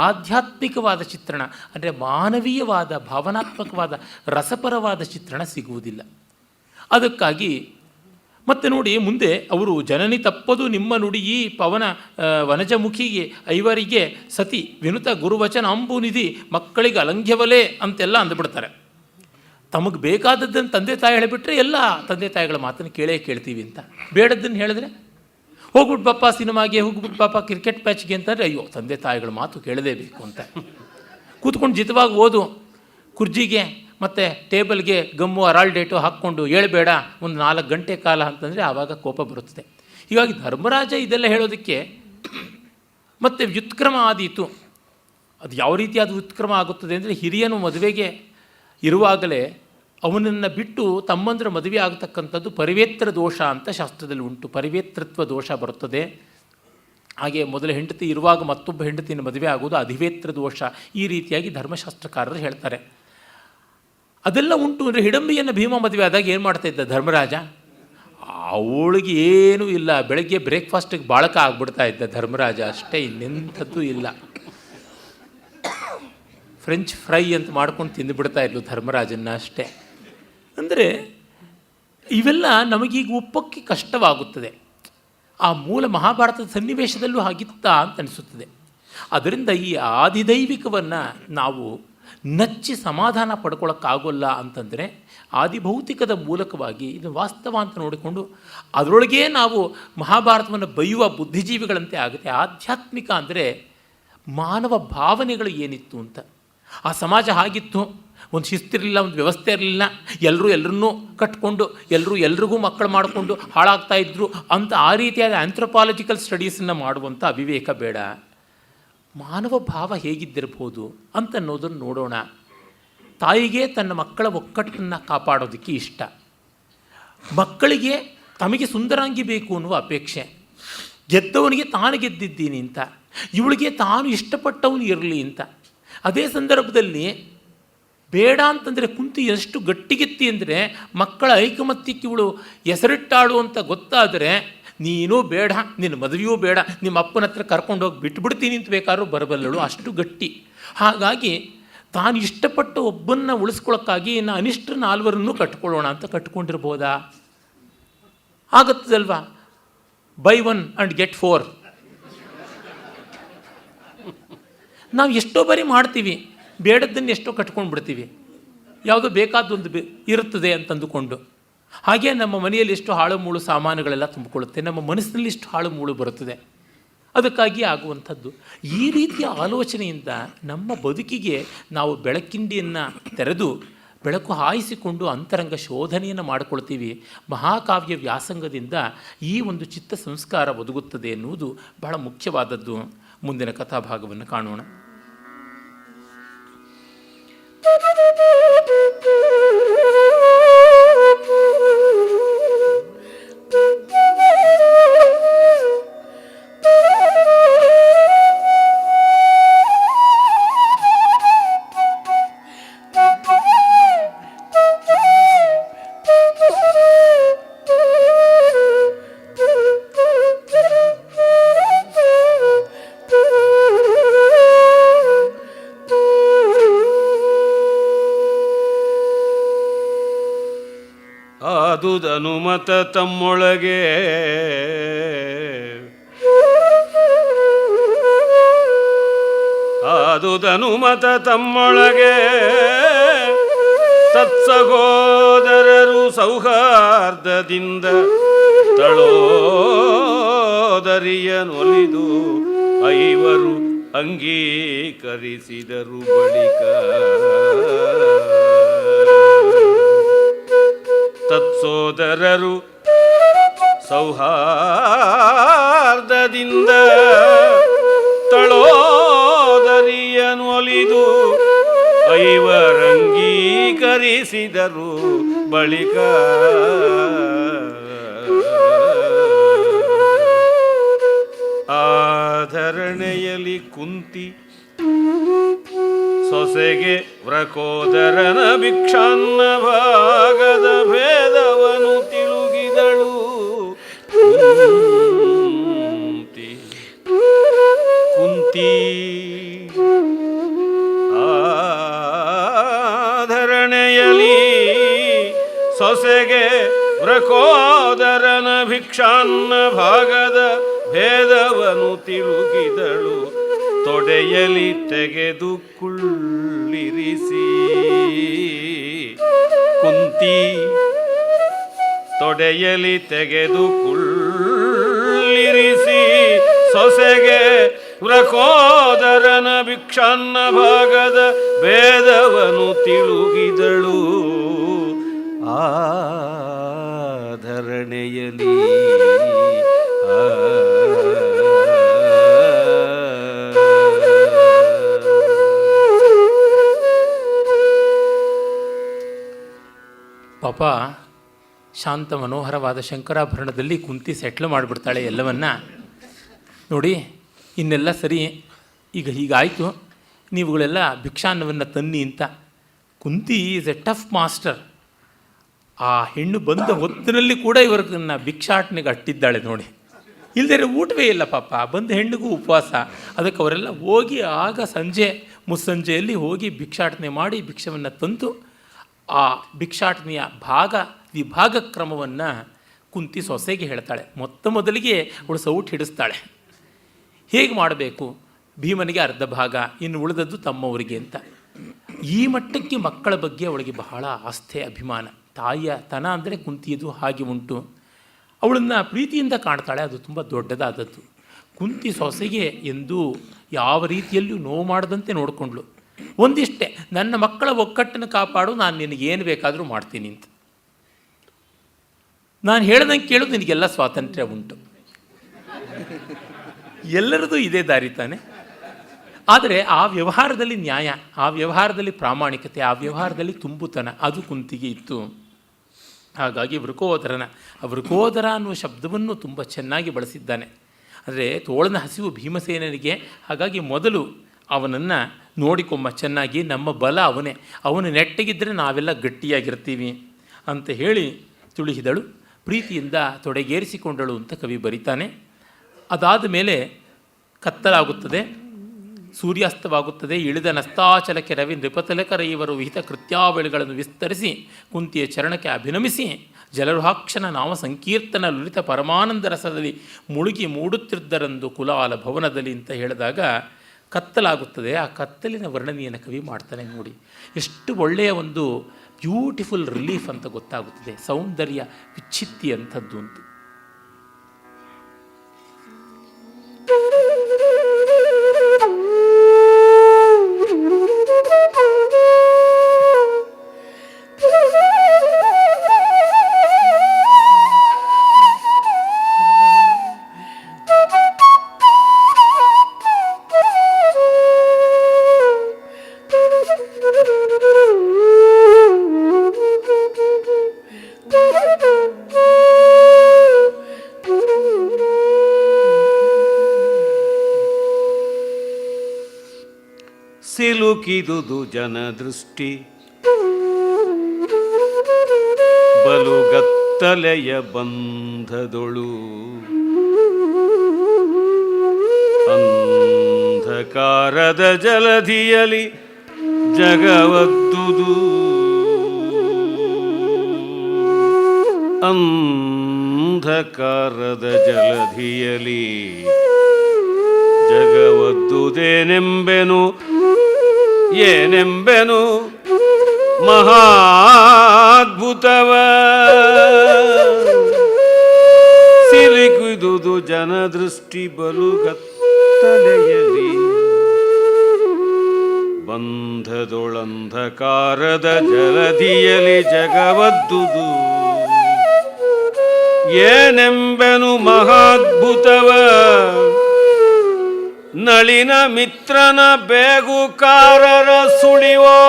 ಆಧ್ಯಾತ್ಮಿಕವಾದ ಚಿತ್ರಣ ಅಂದರೆ ಮಾನವೀಯವಾದ, ಭಾವನಾತ್ಮಕವಾದ, ರಸಪರವಾದ ಚಿತ್ರಣ ಸಿಗುವುದಿಲ್ಲ. ಅದಕ್ಕಾಗಿ ಮತ್ತೆ ನೋಡಿ ಮುಂದೆ ಅವರು ಜನನಿ ತಪ್ಪದು ನಿಮ್ಮ ನುಡಿಯಿ ಪವನ ವನಜಮುಖಿಗೆ ಐವರಿಗೆ ಸತಿ ವಿನುತ ಗುರುವಚನ ಅಂಬುನಿಧಿ ಮಕ್ಕಳಿಗೆ ಅಲಂಘ್ಯವಲೇ ಅಂತೆಲ್ಲ ಅಂದುಬಿಡ್ತಾರೆ. ತಮಗೆ ಬೇಕಾದದ್ದನ್ನು ತಂದೆ ತಾಯಿ ಹೇಳಿಬಿಟ್ರೆ ಎಲ್ಲ ತಂದೆ ತಾಯಿಗಳ ಮಾತನ್ನು ಕೇಳ್ತೀವಿ ಅಂತ. ಬೇಡದ್ದನ್ನು ಹೇಳಿದ್ರೆ ಹೋಗ್ಬಿಟ್ಟು ಪಾಪ ಸಿನಿಮಾಗೆ, ಹೋಗ್ಬಿಟ್ಟು ಪಾಪ ಕ್ರಿಕೆಟ್ ಮ್ಯಾಚ್ಗೆ ಅಂತಂದರೆ ಅಯ್ಯೋ ತಂದೆ ತಾಯಿಗಳ ಮಾತು ಕೇಳಲೇಬೇಕು ಅಂತ. ಕೂತ್ಕೊಂಡು ಜಿತವಾಗಿ ಓದು, ಕುರ್ಜಿಗೆ ಮತ್ತು ಟೇಬಲ್ಗೆ ಗಮ್ಮು ಅರಾಲ್ಡೇಟು ಹಾಕ್ಕೊಂಡು ಹೇಳಬೇಡ ಒಂದು 4 ಗಂಟೆ ಕಾಲ ಅಂತಂದರೆ ಆವಾಗ ಕೋಪ ಬರುತ್ತದೆ. ಹೀಗಾಗಿ ಧರ್ಮರಾಜ ಇದೆಲ್ಲ ಹೇಳೋದಕ್ಕೆ ಮತ್ತು ವ್ಯುತ್ಕ್ರಮ ಆದೀತು. ಅದು ಯಾವ ರೀತಿಯಾದ ವ್ಯುತ್ಕ್ರಮ ಆಗುತ್ತದೆ ಅಂದರೆ, ಹಿರಿಯನು ಮದುವೆಗೆ ಇರುವಾಗಲೇ ಅವನನ್ನು ಬಿಟ್ಟು ತಮ್ಮಂದ್ರ ಮದುವೆ ಆಗತಕ್ಕಂಥದ್ದು ಪರಿವೇತ್ರ ದೋಷ ಅಂತ ಶಾಸ್ತ್ರದಲ್ಲಿ ಉಂಟು. ಪರಿವೇತ್ರತ್ವ ದೋಷ ಬರುತ್ತದೆ. ಹಾಗೆ ಮೊದಲ ಹೆಂಡತಿ ಇರುವಾಗ ಮತ್ತೊಬ್ಬ ಹೆಂಡತಿಯನ್ನು ಮದುವೆ ಆಗೋದು ಅಧಿವೇತ್ರ ದೋಷ. ಈ ರೀತಿಯಾಗಿ ಧರ್ಮಶಾಸ್ತ್ರಕಾರರು ಹೇಳ್ತಾರೆ. ಅದೆಲ್ಲ ಉಂಟು. ಅಂದರೆ ಹಿಡಂಬಿಯನ್ನು ಭೀಮ ಮದುವೆ ಆದಾಗ ಏನು ಮಾಡ್ತಾ ಇದ್ದ ಧರ್ಮರಾಜ? ಅವಳಿಗೆ ಏನೂ ಇಲ್ಲ, ಬೆಳಗ್ಗೆ ಬ್ರೇಕ್ಫಾಸ್ಟಿಗೆ ಬಾಳಕ ಆಗ್ಬಿಡ್ತಾ ಇದ್ದ ಧರ್ಮರಾಜ, ಅಷ್ಟೇ, ಇನ್ನೆಂಥದ್ದು ಇಲ್ಲ. ಫ್ರೆಂಚ್ ಫ್ರೈ ಅಂತ ಮಾಡ್ಕೊಂಡು ತಿಂದುಬಿಡ್ತಾ ಇದ್ಲು ಧರ್ಮರಾಜನ್ನ, ಅಷ್ಟೇ. ಅಂದರೆ ಇವೆಲ್ಲ ನಮಗೀಗ ಒಪ್ಪಕ್ಕೆ ಕಷ್ಟವಾಗುತ್ತದೆ. ಆ ಮೂಲ ಮಹಾಭಾರತದ ಸನ್ನಿವೇಶದಲ್ಲೂ ಹಾಗಿತ್ತಾ ಅಂತ ಅನಿಸುತ್ತದೆ. ಅದರಿಂದ ಈ ಆದಿದೈವಿಕವನ್ನು ನಾವು ನಚ್ಚಿ ಸಮಾಧಾನ ಪಡ್ಕೊಳ್ಳೋಕ್ಕಾಗೋಲ್ಲ ಅಂತಂದರೆ ಆದಿಭೌತಿಕದ ಮೂಲಕವಾಗಿ ಇದು ವಾಸ್ತವ ಅಂತ ನೋಡಿಕೊಂಡು ಅದರೊಳಗೇ ನಾವು ಮಹಾಭಾರತವನ್ನು ಬೈಯುವ ಬುದ್ಧಿಜೀವಿಗಳಂತೆ ಆಗುತ್ತೆ. ಆಧ್ಯಾತ್ಮಿಕ ಅಂದರೆ ಮಾನವ ಭಾವನೆಗಳು ಏನಿತ್ತು ಅಂತ. ಆ ಸಮಾಜ ಹಾಗಿತ್ತು, ಒಂದು ಶಿಸ್ತಿರಲಿಲ್ಲ, ಒಂದು ವ್ಯವಸ್ಥೆ ಇರಲಿಲ್ಲ, ಎಲ್ಲರನ್ನೂ ಕಟ್ಕೊಂಡು ಎಲ್ರಿಗೂ ಮಕ್ಕಳು ಮಾಡಿಕೊಂಡು ಹಾಳಾಗ್ತಾಯಿದ್ರು ಅಂತ. ಆ ರೀತಿಯಾದ ಆಂಥ್ರೋಪಾಲಜಿಕಲ್ ಸ್ಟಡೀಸನ್ನು ಮಾಡುವಂಥ ಅವಿವೇಕ ಬೇಡ. ಮಾನವ ಭಾವ ಹೇಗಿದ್ದಿರ್ಬೋದು ಅಂತನ್ನೋದನ್ನು ನೋಡೋಣ. ತಾಯಿಗೆ ತನ್ನ ಮಕ್ಕಳ ಒಕ್ಕಟ್ಟನ್ನು ಕಾಪಾಡೋದಕ್ಕೆ ಇಷ್ಟ, ಮಕ್ಕಳಿಗೆ ತಮಗೆ ಸುಂದರಾಂಗಿ ಬೇಕು ಅನ್ನುವ ಅಪೇಕ್ಷೆ, ಗೆದ್ದವನಿಗೆ ತಾನು ಗೆದ್ದಿದ್ದೀನಿ ಅಂತ, ಇವಳಿಗೆ ತಾನು ಇಷ್ಟಪಟ್ಟವನು ಇರಲಿ ಅಂತ. ಅದೇ ಸಂದರ್ಭದಲ್ಲಿ ಬೇಡ ಅಂತಂದರೆ ಕುಂತಿ ಎಷ್ಟು ಗಟ್ಟಿಗೆತ್ತಿ ಅಂದರೆ ಮಕ್ಕಳ ಐಕಮತ್ಯಕ್ಕೆ ಇವಳು ಹೆಸರಿಟ್ಟಾಳು ಅಂತ ಗೊತ್ತಾದರೆ, ನೀನೂ ಬೇಡ, ನಿನ್ನ ಮದುವೆಯೂ ಬೇಡ, ನಿಮ್ಮ ಅಪ್ಪನ ಹತ್ರ ಕರ್ಕೊಂಡೋಗಿ ಬಿಟ್ಬಿಡ್ತೀನಿ ಅಂತ ಬೇಕಾದ್ರೂ ಬರಬಲ್ಲಳು, ಅಷ್ಟು ಗಟ್ಟಿ. ಹಾಗಾಗಿ ತಾನು ಇಷ್ಟಪಟ್ಟ ಒಬ್ಬನ್ನ ಉಳಿಸ್ಕೊಳ್ಳೋಕ್ಕಾಗಿ ಇನ್ನು ಅನಿಷ್ಟ 4 ಕಟ್ಕೊಳ್ಳೋಣ ಅಂತ ಕಟ್ಕೊಂಡಿರ್ಬೋದಾ? ಆಗುತ್ತದಲ್ವಾ? Buy 1 and get 4. ನಾವು ಎಷ್ಟೋ ಬಾರಿ ಮಾಡ್ತೀವಿ, ಬೇಡದ್ದನ್ನು ಎಷ್ಟೋ ಕಟ್ಕೊಂಡು ಬಿಡ್ತೀವಿ, ಯಾವುದೋ ಬೇಕಾದೊಂದು ಇರುತ್ತದೆ ಅಂತಂದುಕೊಂಡು. ಹಾಗೆ ನಮ್ಮ ಮನೆಯಲ್ಲಿ ಎಷ್ಟು ಹಾಳು ಮೂಳು ಸಾಮಾನುಗಳೆಲ್ಲ ತುಂಬಿಕೊಳ್ಳುತ್ತೆ, ನಮ್ಮ ಮನಸ್ಸಿನಲ್ಲಿ ಎಷ್ಟು ಹಾಳು ಮೂಳು ಬರುತ್ತದೆ. ಅದಕ್ಕಾಗಿ ಆಗುವಂಥದ್ದು. ಈ ರೀತಿಯ ಆಲೋಚನೆಯಿಂದ ನಮ್ಮ ಬದುಕಿಗೆ ನಾವು ಬೆಳಕಿಂಡಿಯನ್ನು ತೆರೆದು ಬೆಳಕು ಹಾಯಿಸಿಕೊಂಡು ಅಂತರಂಗ ಶೋಧನೆಯನ್ನು ಮಾಡಿಕೊಳ್ತೀವಿ. ಮಹಾಕಾವ್ಯ ವ್ಯಾಸಂಗದಿಂದ ಈ ಒಂದು ಚಿತ್ತ ಸಂಸ್ಕಾರ ಒದಗುತ್ತದೆ ಎನ್ನುವುದು ಬಹಳ ಮುಖ್ಯವಾದದ್ದು. ಮುಂದಿನ ಕಥಾಭಾಗವನ್ನು ಕಾಣೋಣ. ಅನುಮತ ತಮ್ಮೊಳಗೆ ಆದುದನುಮತ ತಮ್ಮೊಳಗೆ ತತ್ಸಹೋದರರು ಸೌಹಾರ್ದದಿಂದ ತಳೋದರಿಯನೊಲಿದು ಐವರು ಅಂಗೀಕರಿಸಿದರು. ಬಳಿಕ ತತ್ಸೋದರರು ಸೌಹಾರ್ದದಿಂದ ತಳೋದರಿಯನೊಲಿದು ಐವರಂಗೀಕರಿಸಿದರು. ಬಳಿಕ ಆಧರಣೆಯಲ್ಲಿ ಕುಂತಿ ಸೊಸೆಗೆ ವ್ರಕೋದರನ ಭಿಕ್ಷಾನ್ನ ಭಾಗದ ಭೇದವನು ತಿಳುಗಿದಳು. ಕುಂತಿ ಆಧರಣೆಯಲ್ಲಿ ಸೊಸೆಗೆ ವ್ರಕೋದರನ ಭಿಕ್ಷಾನ್ನ ಭಾಗದ ಭೇದವನು ತಿಳುಗಿದಳು. ತೊಡೆಯಲಿ ತೆಗೆದು ಕುಳ್ಳಿರಿಸಿ ಕುಂತಿ ತೊಡೆಯಲಿ ತೆಗೆದು ಕುಳ್ಳಿರಿಸಿ ಸೊಸೆಗೆ ವ್ರಕೋದರನ ಭಿಕ್ಷಾನ್ನ ಭಾಗದ ಭೇದವನು ತಿಳುಗಿದಳು. ಆಧರಣೆಯಲಿ ಪಾಪ ಶಾಂತ ಮನೋಹರವಾದ ಶಂಕರಾಭರಣದಲ್ಲಿ ಕುಂತಿ ಸೆಟ್ಲ್ ಮಾಡಿಬಿಡ್ತಾಳೆ ಎಲ್ಲವನ್ನ. ನೋಡಿ, ಇನ್ನೆಲ್ಲ ಸರಿ, ಈಗ ಹೀಗಾಯಿತು, ನೀವುಗಳೆಲ್ಲ ಭಿಕ್ಷಾನ್ನವನ್ನು ತನ್ನಿ ಅಂತ. ಕುಂತಿ ಈಸ್ ಎ ಟಫ್ ಮಾಸ್ಟರ್. ಆ ಹೆಣ್ಣು ಬಂದ ಹೊತ್ತಿನಲ್ಲಿ ಕೂಡ ಇವರನ್ನ ಭಿಕ್ಷಾಟನೆಗೆ ಅಟ್ಟಿದ್ದಾಳೆ ನೋಡಿ. ಇಲ್ಲದೇ ಊಟವೇ ಇಲ್ಲ ಪಾಪ, ಬಂದ ಹೆಣ್ಣಿಗೂ ಉಪವಾಸ. ಅದಕ್ಕೆ ಅವರೆಲ್ಲ ಹೋಗಿ ಆಗ ಮುಸ್ಸಂಜೆಯಲ್ಲಿ ಹೋಗಿ ಭಿಕ್ಷಾಟನೆ ಮಾಡಿ ಭಿಕ್ಷವನ್ನು ತಂದು ಆ ಭಿಕ್ಷಾಟನೆಯ ವಿಭಾಗ ಕ್ರಮವನ್ನು ಕುಂತಿ ಸೊಸೆಗೆ ಹೇಳ್ತಾಳೆ. ಮೊದಲಿಗೆ ಅವಳು ಸೌಟ್ ಹಿಡಿಸ್ತಾಳೆ, ಹೇಗೆ ಮಾಡಬೇಕು, ಭೀಮನಿಗೆ ಅರ್ಧ ಭಾಗ, ಇನ್ನು ಉಳಿದದ್ದು ತಮ್ಮವರಿಗೆ ಅಂತ. ಈ ಮಟ್ಟಕ್ಕೆ ಮಕ್ಕಳ ಬಗ್ಗೆ ಅವಳಿಗೆ ಬಹಳ ಆಸ್ಥೆ, ಅಭಿಮಾನ. ತಾಯಿಯ ತನ ಅಂದರೆ ಕುಂತಿಯದು ಹಾಗೆ ಉಂಟು. ಅವಳನ್ನು ಪ್ರೀತಿಯಿಂದ ಕಾಣ್ತಾಳೆ, ಅದು ತುಂಬ ದೊಡ್ಡದಾದದ್ದು. ಕುಂತಿ ಸೊಸೆಗೆ ಎಂದೂ ಯಾವ ರೀತಿಯಲ್ಲೂ ನೋವು ಮಾಡದಂತೆ ನೋಡಿಕೊಂಡ್ಳು. ಒಂದಿಷ್ಟೇ, ನನ್ನ ಮಕ್ಕಳ ಒಕ್ಕಟ್ಟನ್ನು ಕಾಪಾಡು, ನಾನು ನಿನಗೇನು ಬೇಕಾದರೂ ಮಾಡ್ತೀನಿ ಅಂತ. ನಾನು ಹೇಳ್ದಂಗೆ ಕೇಳೋದು, ನಿನಗೆಲ್ಲ ಸ್ವಾತಂತ್ರ್ಯ ಉಂಟು. ಎಲ್ಲರದು ಇದೇ ದಾರಿ ತಾನೆ. ಆದರೆ ಆ ವ್ಯವಹಾರದಲ್ಲಿ ನ್ಯಾಯ, ಆ ವ್ಯವಹಾರದಲ್ಲಿ ಪ್ರಾಮಾಣಿಕತೆ, ಆ ವ್ಯವಹಾರದಲ್ಲಿ ತುಂಬುತನ ಅದು ಕುಂತಿಗೆ ಇತ್ತು. ಹಾಗಾಗಿ ವೃಕೋದರ ಅನ್ನುವ ಶಬ್ದವನ್ನು ತುಂಬ ಚೆನ್ನಾಗಿ ಬಳಸಿದ್ದಾನೆ. ಅಂದರೆ ತೋಳನ ಹಸಿವು ಭೀಮಸೇನನಿಗೆ, ಹಾಗಾಗಿ ಮೊದಲು ಅವನನ್ನು ನೋಡಿಕೊಂಬ ಚೆನ್ನಾಗಿ, ನಮ್ಮ ಬಲ ಅವನೇ, ಅವನು ನೆಟ್ಟಗಿದ್ದರೆ ನಾವೆಲ್ಲ ಗಟ್ಟಿಯಾಗಿರ್ತೀವಿ ಅಂತ ಹೇಳಿ ತುಳಿಸಿದಳು. ಪ್ರೀತಿಯಿಂದ ತೊಡೆಗೇರಿಸಿಕೊಂಡಳು ಅಂತ ಕವಿ ಬರೀತಾನೆ. ಅದಾದ ಮೇಲೆ ಕತ್ತಲಾಗುತ್ತದೆ, ಸೂರ್ಯಾಸ್ತವಾಗುತ್ತದೆ. ಇಳಿದ ನಸ್ತಾಚಲಕ್ಕೆ ರವಿ ನೃಪತಲಕರ ಇವರು ವಿಹಿತ ಕೃತ್ಯಾವಳಿಗಳನ್ನು ವಿಸ್ತರಿಸಿ ಕುಂತಿಯ ಚರಣಕ್ಕೆ ಅಭಿನಮಿಸಿ ಜಲರುಹಾಕ್ಷನ ನಾಮ ಸಂಕೀರ್ತನ ಲಲಿತ ಪರಮಾನಂದ ರಸದಲ್ಲಿ ಮುಳುಗಿ ಮೂಡುತ್ತಿದ್ದರಂದು ಕುಲಾಲ ಭವನದಲ್ಲಿ ಅಂತ ಹೇಳಿದಾಗ ಕತ್ತಲಾಗುತ್ತದೆ. ಆ ಕತ್ತಲಿನ ವರ್ಣನೆಯನ್ನು ಕವಿ ಮಾಡ್ತಾನೆ. ನೋಡಿ ಎಷ್ಟು ಒಳ್ಳೆಯ ಒಂದು ಬ್ಯೂಟಿಫುಲ್ ರಿಲೀಫ್ ಅಂತ ಗೊತ್ತಾಗುತ್ತದೆ. ಸೌಂದರ್ಯ ವಿಚ್ಛಿತ್ತಿ ಅಂಥದ್ದು ಅಂತ. ಸಿಲುಕಿದುದು ಜನದೃಷ್ಟಿ ಬಲುಗತ್ತಲೆಯ ಬಂಧದೊಳು ಅಂಧಕಾರದ ಜಲಧಿಯಲಿ ಜಗವದ್ದುದು ಅಂಧಕಾರದ ಜಲಧಿಯಲಿ ಜಗವದ್ದುದೇನೆಂಬೆನು ಏನೆಂಬೆನು ಮಹಾದ್ಭುತವ ಸಿಲುಕಿದುದು ಜನದೃಷ್ಟಿ ಬಲುಗತ್ತಲೆಯಲಿ ಬಂಧದೊಳಂಧಕಾರದ ಜಲಧಿಯಲಿ ಜಗವದ್ದುದು ಏನೆಂಬೆನು ಮಹಾದ್ಭುತವ ನಳಿನ ಮಿತ್ರನ ಬೇಗುಕಾರರ ಸುಳಿವೋ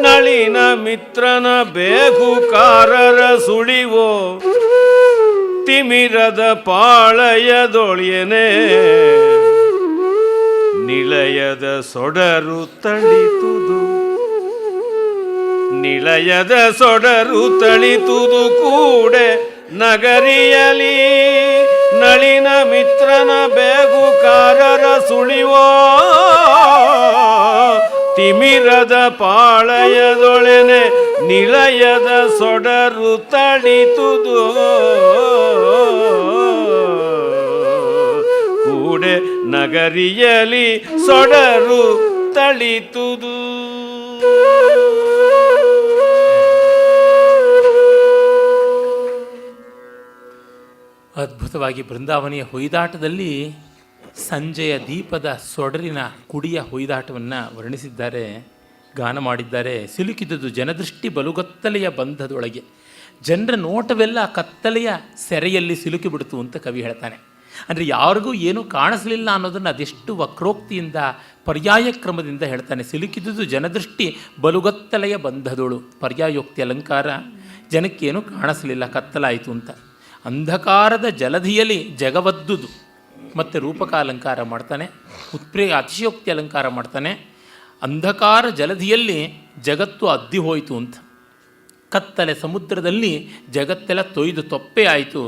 ನಳಿನ ಮಿತ್ರನ ಬೇಗುಕಾರರ ಸುಳಿವೋ ತಿಮಿರದ ಪಾಳಯದೊಳೆಯನೆ ನಿಲಯದ ಸೊಡರು ತಳಿತುದು ನಿಲಯದ ಸೊಡರು ತಳಿತುದು ಕೂಡೆ ನಗರಿಯಲಿ ನಳಿನ ಮಿತ್ರನ ಬೇಗುಕಾರರ ಸುಳಿವೋ ತಿಮಿರದ ಪಾಳಯದೊಳೆನೆ ನಿಲಯದ ಸೊಡರು ತಳಿತುದು ಕೂಡೆ ನಗರಿಯಲಿ ಸೊಡರು ತಳಿತುದು. ಅದ್ಭುತವಾಗಿ ಬೃಂದಾವನಿಯ ಹೊಯ್ದಾಟದಲ್ಲಿ ಸಂಜೆಯ ದೀಪದ ಸೊಡರಿನ ಕುಡಿಯ ಹೊಯ್ದಾಟವನ್ನು ವರ್ಣಿಸಿದ್ದಾರೆ, ಗಾನ ಮಾಡಿದ್ದಾರೆ. ಸಿಲುಕಿದುದು ಜನದೃಷ್ಟಿ ಬಲುಗತ್ತಲೆಯ ಬಂಧದೊಳಗೆ, ಜನರ ನೋಟವೆಲ್ಲ ಕತ್ತಲೆಯ ಸೆರೆಯಲ್ಲಿ ಸಿಲುಕಿಬಿಡ್ತು ಅಂತ ಕವಿ ಹೇಳ್ತಾನೆ. ಅಂದರೆ ಯಾರಿಗೂ ಏನೂ ಕಾಣಿಸಲಿಲ್ಲ ಅನ್ನೋದನ್ನು ಅದೆಷ್ಟು ವಕ್ರೋಕ್ತಿಯಿಂದ ಪರ್ಯಾಯ ಕ್ರಮದಿಂದ ಹೇಳ್ತಾನೆ. ಸಿಲುಕಿದುದು ಜನದೃಷ್ಟಿ ಬಲುಗತ್ತಲೆಯ ಬಂಧದೊಳು, ಪರ್ಯಾಯೋಕ್ತಿ ಅಲಂಕಾರ. ಜನಕ್ಕೇನು ಕಾಣಿಸಲಿಲ್ಲ, ಕತ್ತಲಾಯಿತು ಅಂತ. ಅಂಧಕಾರದ ಜಲಧಿಯಲ್ಲಿ ಜಗವದ್ದುದು, ಮತ್ತು ರೂಪಕ ಅಲಂಕಾರ ಮಾಡ್ತಾನೆ, ಅತಿಶಯೋಕ್ತಿ ಅಲಂಕಾರ ಮಾಡ್ತಾನೆ. ಅಂಧಕಾರ ಜಲಧಿಯಲ್ಲಿ ಜಗತ್ತು ಅದ್ದಿ ಹೋಯಿತು ಅಂತ. ಕತ್ತಲೆ ಸಮುದ್ರದಲ್ಲಿ ಜಗತ್ತೆಲ್ಲ ತೊಯ್ದು ತೊಪ್ಪೆ ಆಯಿತು.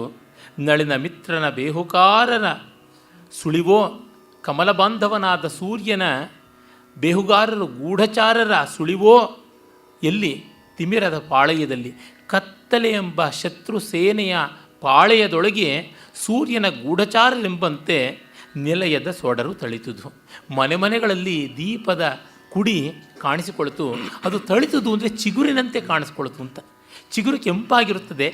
ನಳಿನ ಮಿತ್ರನ ಬೇಹುಗಾರರ ಸುಳಿವೋ, ಕಮಲಬಾಂಧವನಾದ ಸೂರ್ಯನ ಬೇಹುಗಾರರು ಗೂಢಚಾರರ ಸುಳಿವೋ ಎಲ್ಲಿ? ತಿಮಿರದ ಪಾಳಯದಲ್ಲಿ. ಕತ್ತಲೆ ಎಂಬ ಶತ್ರು ಸೇನೆಯ ಪಾಳೆಯದೊಳಗೆ ಸೂರ್ಯನ ಗೂಢಚಾರರೆಂಬಂತೆ ನಿಲಯದ ಸೊಡರು ತಳಿತುದು. ಮನೆ ಮನೆಗಳಲ್ಲಿ ದೀಪದ ಕುಡಿ ಕಾಣಿಸಿಕೊಳ್ತು. ಅದು ತಳಿತುದು ಅಂದರೆ ಚಿಗುರಿನಂತೆ ಕಾಣಿಸ್ಕೊಳ್ತು ಅಂತ. ಚಿಗುರು ಕೆಂಪಾಗಿರುತ್ತದೆ,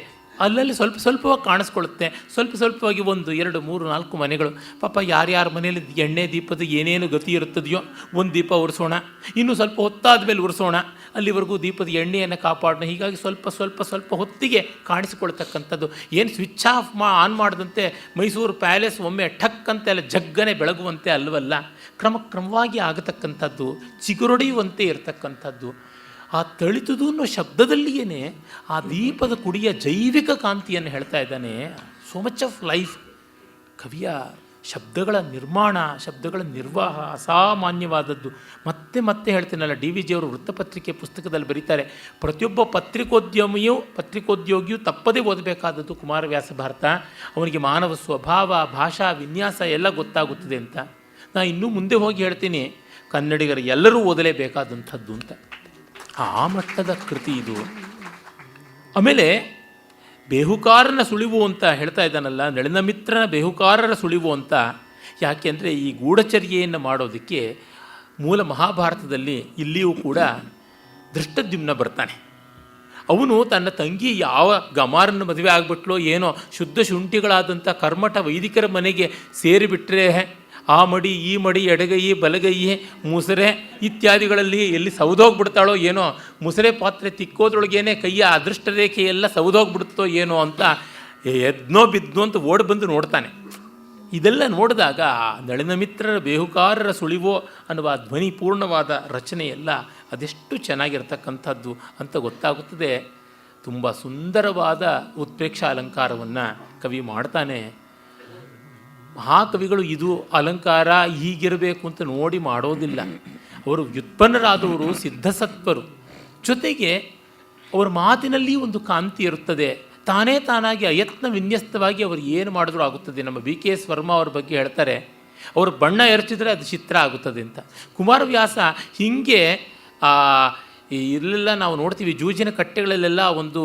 ಅಲ್ಲಲ್ಲಿ ಸ್ವಲ್ಪ ಸ್ವಲ್ಪವಾಗಿ ಕಾಣಿಸ್ಕೊಳ್ಳುತ್ತೆ. ಸ್ವಲ್ಪವಾಗಿ 1, 2, 3, 4 ಮನೆಗಳು. ಪಾಪ ಯಾರ್ಯಾರ ಮನೆಯಲ್ಲಿ ಎಣ್ಣೆ ದೀಪದ ಏನೇನು ಗತಿ ಇರುತ್ತದೆಯೋ ಒಂದು ದೀಪ ಉರಿಸೋಣ, ಇನ್ನೂ ಸ್ವಲ್ಪ ಹೊತ್ತಾದ ಮೇಲೆ ಉರಿಸೋಣ, ಅಲ್ಲಿವರೆಗೂ ದೀಪದ ಎಣ್ಣೆಯನ್ನು ಕಾಪಾಡೋಣ. ಹೀಗಾಗಿ ಸ್ವಲ್ಪ ಹೊತ್ತಿಗೆ ಕಾಣಿಸಿಕೊಳ್ತಕ್ಕಂಥದ್ದು. ಏನು ಸ್ವಿಚ್ ಆಫ್ ಆನ್ ಮಾಡಿದಂತೆ ಮೈಸೂರು ಪ್ಯಾಲೇಸ್ ಒಮ್ಮೆ ಠಕ್ ಅಂತ ಎಲ್ಲ ಜಗ್ಗನೆ ಬೆಳಗುವಂತೆ ಅಲ್ಲವಲ್ಲ, ಕ್ರಮವಾಗಿ ಆಗತಕ್ಕಂಥದ್ದು, ಚಿಗುರೊಡೆಯುವಂತೆ ಇರತಕ್ಕಂಥದ್ದು. ಆ ತಳಿತುದು ಅನ್ನೋ ಶಬ್ದದಲ್ಲಿಯೇ ಆ ದೀಪದ ಕುಡಿಯ ಜೈವಿಕ ಕಾಂತಿಯನ್ನು ಹೇಳ್ತಾ ಇದ್ದಾನೆ. So much of life. ಕವಿಯ ಶಬ್ದಗಳ ನಿರ್ಮಾಣ, ಶಬ್ದಗಳ ನಿರ್ವಾಹ ಅಸಾಮಾನ್ಯವಾದದ್ದು. ಮತ್ತೆ ಹೇಳ್ತೀನಲ್ಲ, DVG ಅವರು ವೃತ್ತಪತ್ರಿಕೆ ಪುಸ್ತಕದಲ್ಲಿ ಬರೀತಾರೆ, ಪ್ರತಿಯೊಬ್ಬ ಪತ್ರಿಕೋದ್ಯೋಗಿಯೂ ತಪ್ಪದೇ ಓದಬೇಕಾದದ್ದು ಕುಮಾರವ್ಯಾಸ ಭಾರತ. ಅವನಿಗೆ ಮಾನವ ಸ್ವಭಾವ, ಭಾಷಾ ವಿನ್ಯಾಸ ಎಲ್ಲ ಗೊತ್ತಾಗುತ್ತದೆ ಅಂತ. ನಾನು ಇನ್ನೂ ಮುಂದೆ ಹೋಗಿ ಹೇಳ್ತೀನಿ, ಕನ್ನಡಿಗರು ಎಲ್ಲರೂ ಓದಲೇಬೇಕಾದಂಥದ್ದು ಅಂತ. ಆ ಮಟ್ಟದ ಕೃತಿ ಇದು. ಆಮೇಲೆ ಬೇಹುಕಾರನ ಸುಳಿವು ಅಂತ ಹೇಳ್ತಾ ಇದ್ದಾನಲ್ಲ, ನಳಿನ ಮಿತ್ರನ ಬೇಹುಕಾರರ ಸುಳಿವು ಅಂತ. ಯಾಕೆಂದರೆ ಈ ಗೂಢಚರ್ಯೆಯನ್ನು ಮಾಡೋದಕ್ಕೆ ಮೂಲ ಮಹಾಭಾರತದಲ್ಲಿ ಇಲ್ಲಿಯೂ ಕೂಡ ದೃಷ್ಟದ್ಯುಮ್ನ ಬರ್ತಾನೆ. ಅವನು ತನ್ನ ತಂಗಿ ಯಾವ ಗಮಾರನ್ನು ಮದುವೆ ಆಗಿಬಿಟ್ಲೋ ಏನೋ, ಶುದ್ಧ ಶುಂಠಿಗಳಾದಂಥ ಕರ್ಮಠ ವೈದಿಕರ ಮನೆಗೆ ಸೇರಿಬಿಟ್ರೆ ಆ ಮಡಿ ಈ ಮಡಿ, ಎಡಗೈ ಬಲಗೈ, ಮುಸರೆ ಇತ್ಯಾದಿಗಳಲ್ಲಿ ಎಲ್ಲಿ ಸೌದೋಗ್ಬಿಡ್ತಾಳೋ ಏನೋ, ಮುಸರೆ ಪಾತ್ರೆ ತಿಕ್ಕೋದ್ರೊಳಗೇನೆ ಕೈಯ ಅದೃಷ್ಟ ರೇಖೆ ಎಲ್ಲ ಸೌದೋಗ್ಬಿಡುತ್ತೋ ಏನೋ ಅಂತ ಎದ್ನೋ ಬಿದ್ನೋ ಅಂತ ಓಡಿ ಬಂದು ನೋಡ್ತಾನೆ. ಇದೆಲ್ಲ ನೋಡಿದಾಗ ನಳಿನ ಮಿತ್ರರ ಬೇಹುಕಾರರ ಸುಳಿವೋ ಅನ್ನುವ ಧ್ವನಿಪೂರ್ಣವಾದ ರಚನೆಯೆಲ್ಲ ಅದೆಷ್ಟು ಚೆನ್ನಾಗಿರ್ತಕ್ಕಂಥದ್ದು ಅಂತ ಗೊತ್ತಾಗುತ್ತದೆ. ತುಂಬ ಸುಂದರವಾದ ಉತ್ಪ್ರೇಕ್ಷಾ ಅಲಂಕಾರವನ್ನು ಕವಿ ಮಾಡ್ತಾನೆ. ಮಹಾಕವಿಗಳು ಇದು ಅಲಂಕಾರ ಹೀಗಿರಬೇಕು ಅಂತ ನೋಡಿ ಮಾಡೋದಿಲ್ಲ. ಅವರು ವ್ಯುತ್ಪನ್ನರಾದವರು, ಸಿದ್ಧಸತ್ವರು. ಜೊತೆಗೆ ಅವರ ಮಾತಿನಲ್ಲಿ ಒಂದು ಕಾಂತಿ ಇರುತ್ತದೆ. ತಾನಾಗಿ ಅಯತ್ನ ವಿನ್ಯಸ್ತವಾಗಿ ಅವರು ಏನು ಮಾಡಿದ್ರೂ ಆಗುತ್ತದೆ. ನಮ್ಮ BKS ವರ್ಮಾ ಅವ್ರ ಬಗ್ಗೆ ಹೇಳ್ತಾರೆ, ಅವರು ಬಣ್ಣ ಎರಚಿದ್ರೆ ಅದು ಚಿತ್ರ ಆಗುತ್ತದೆ ಅಂತ. ಕುಮಾರವ್ಯಾಸ ಹೀಗೆ ಇಲ್ಲೆಲ್ಲ ನಾವು ನೋಡ್ತೀವಿ, ಜೂಜಿನ ಕಟ್ಟೆಗಳಲ್ಲೆಲ್ಲ ಒಂದು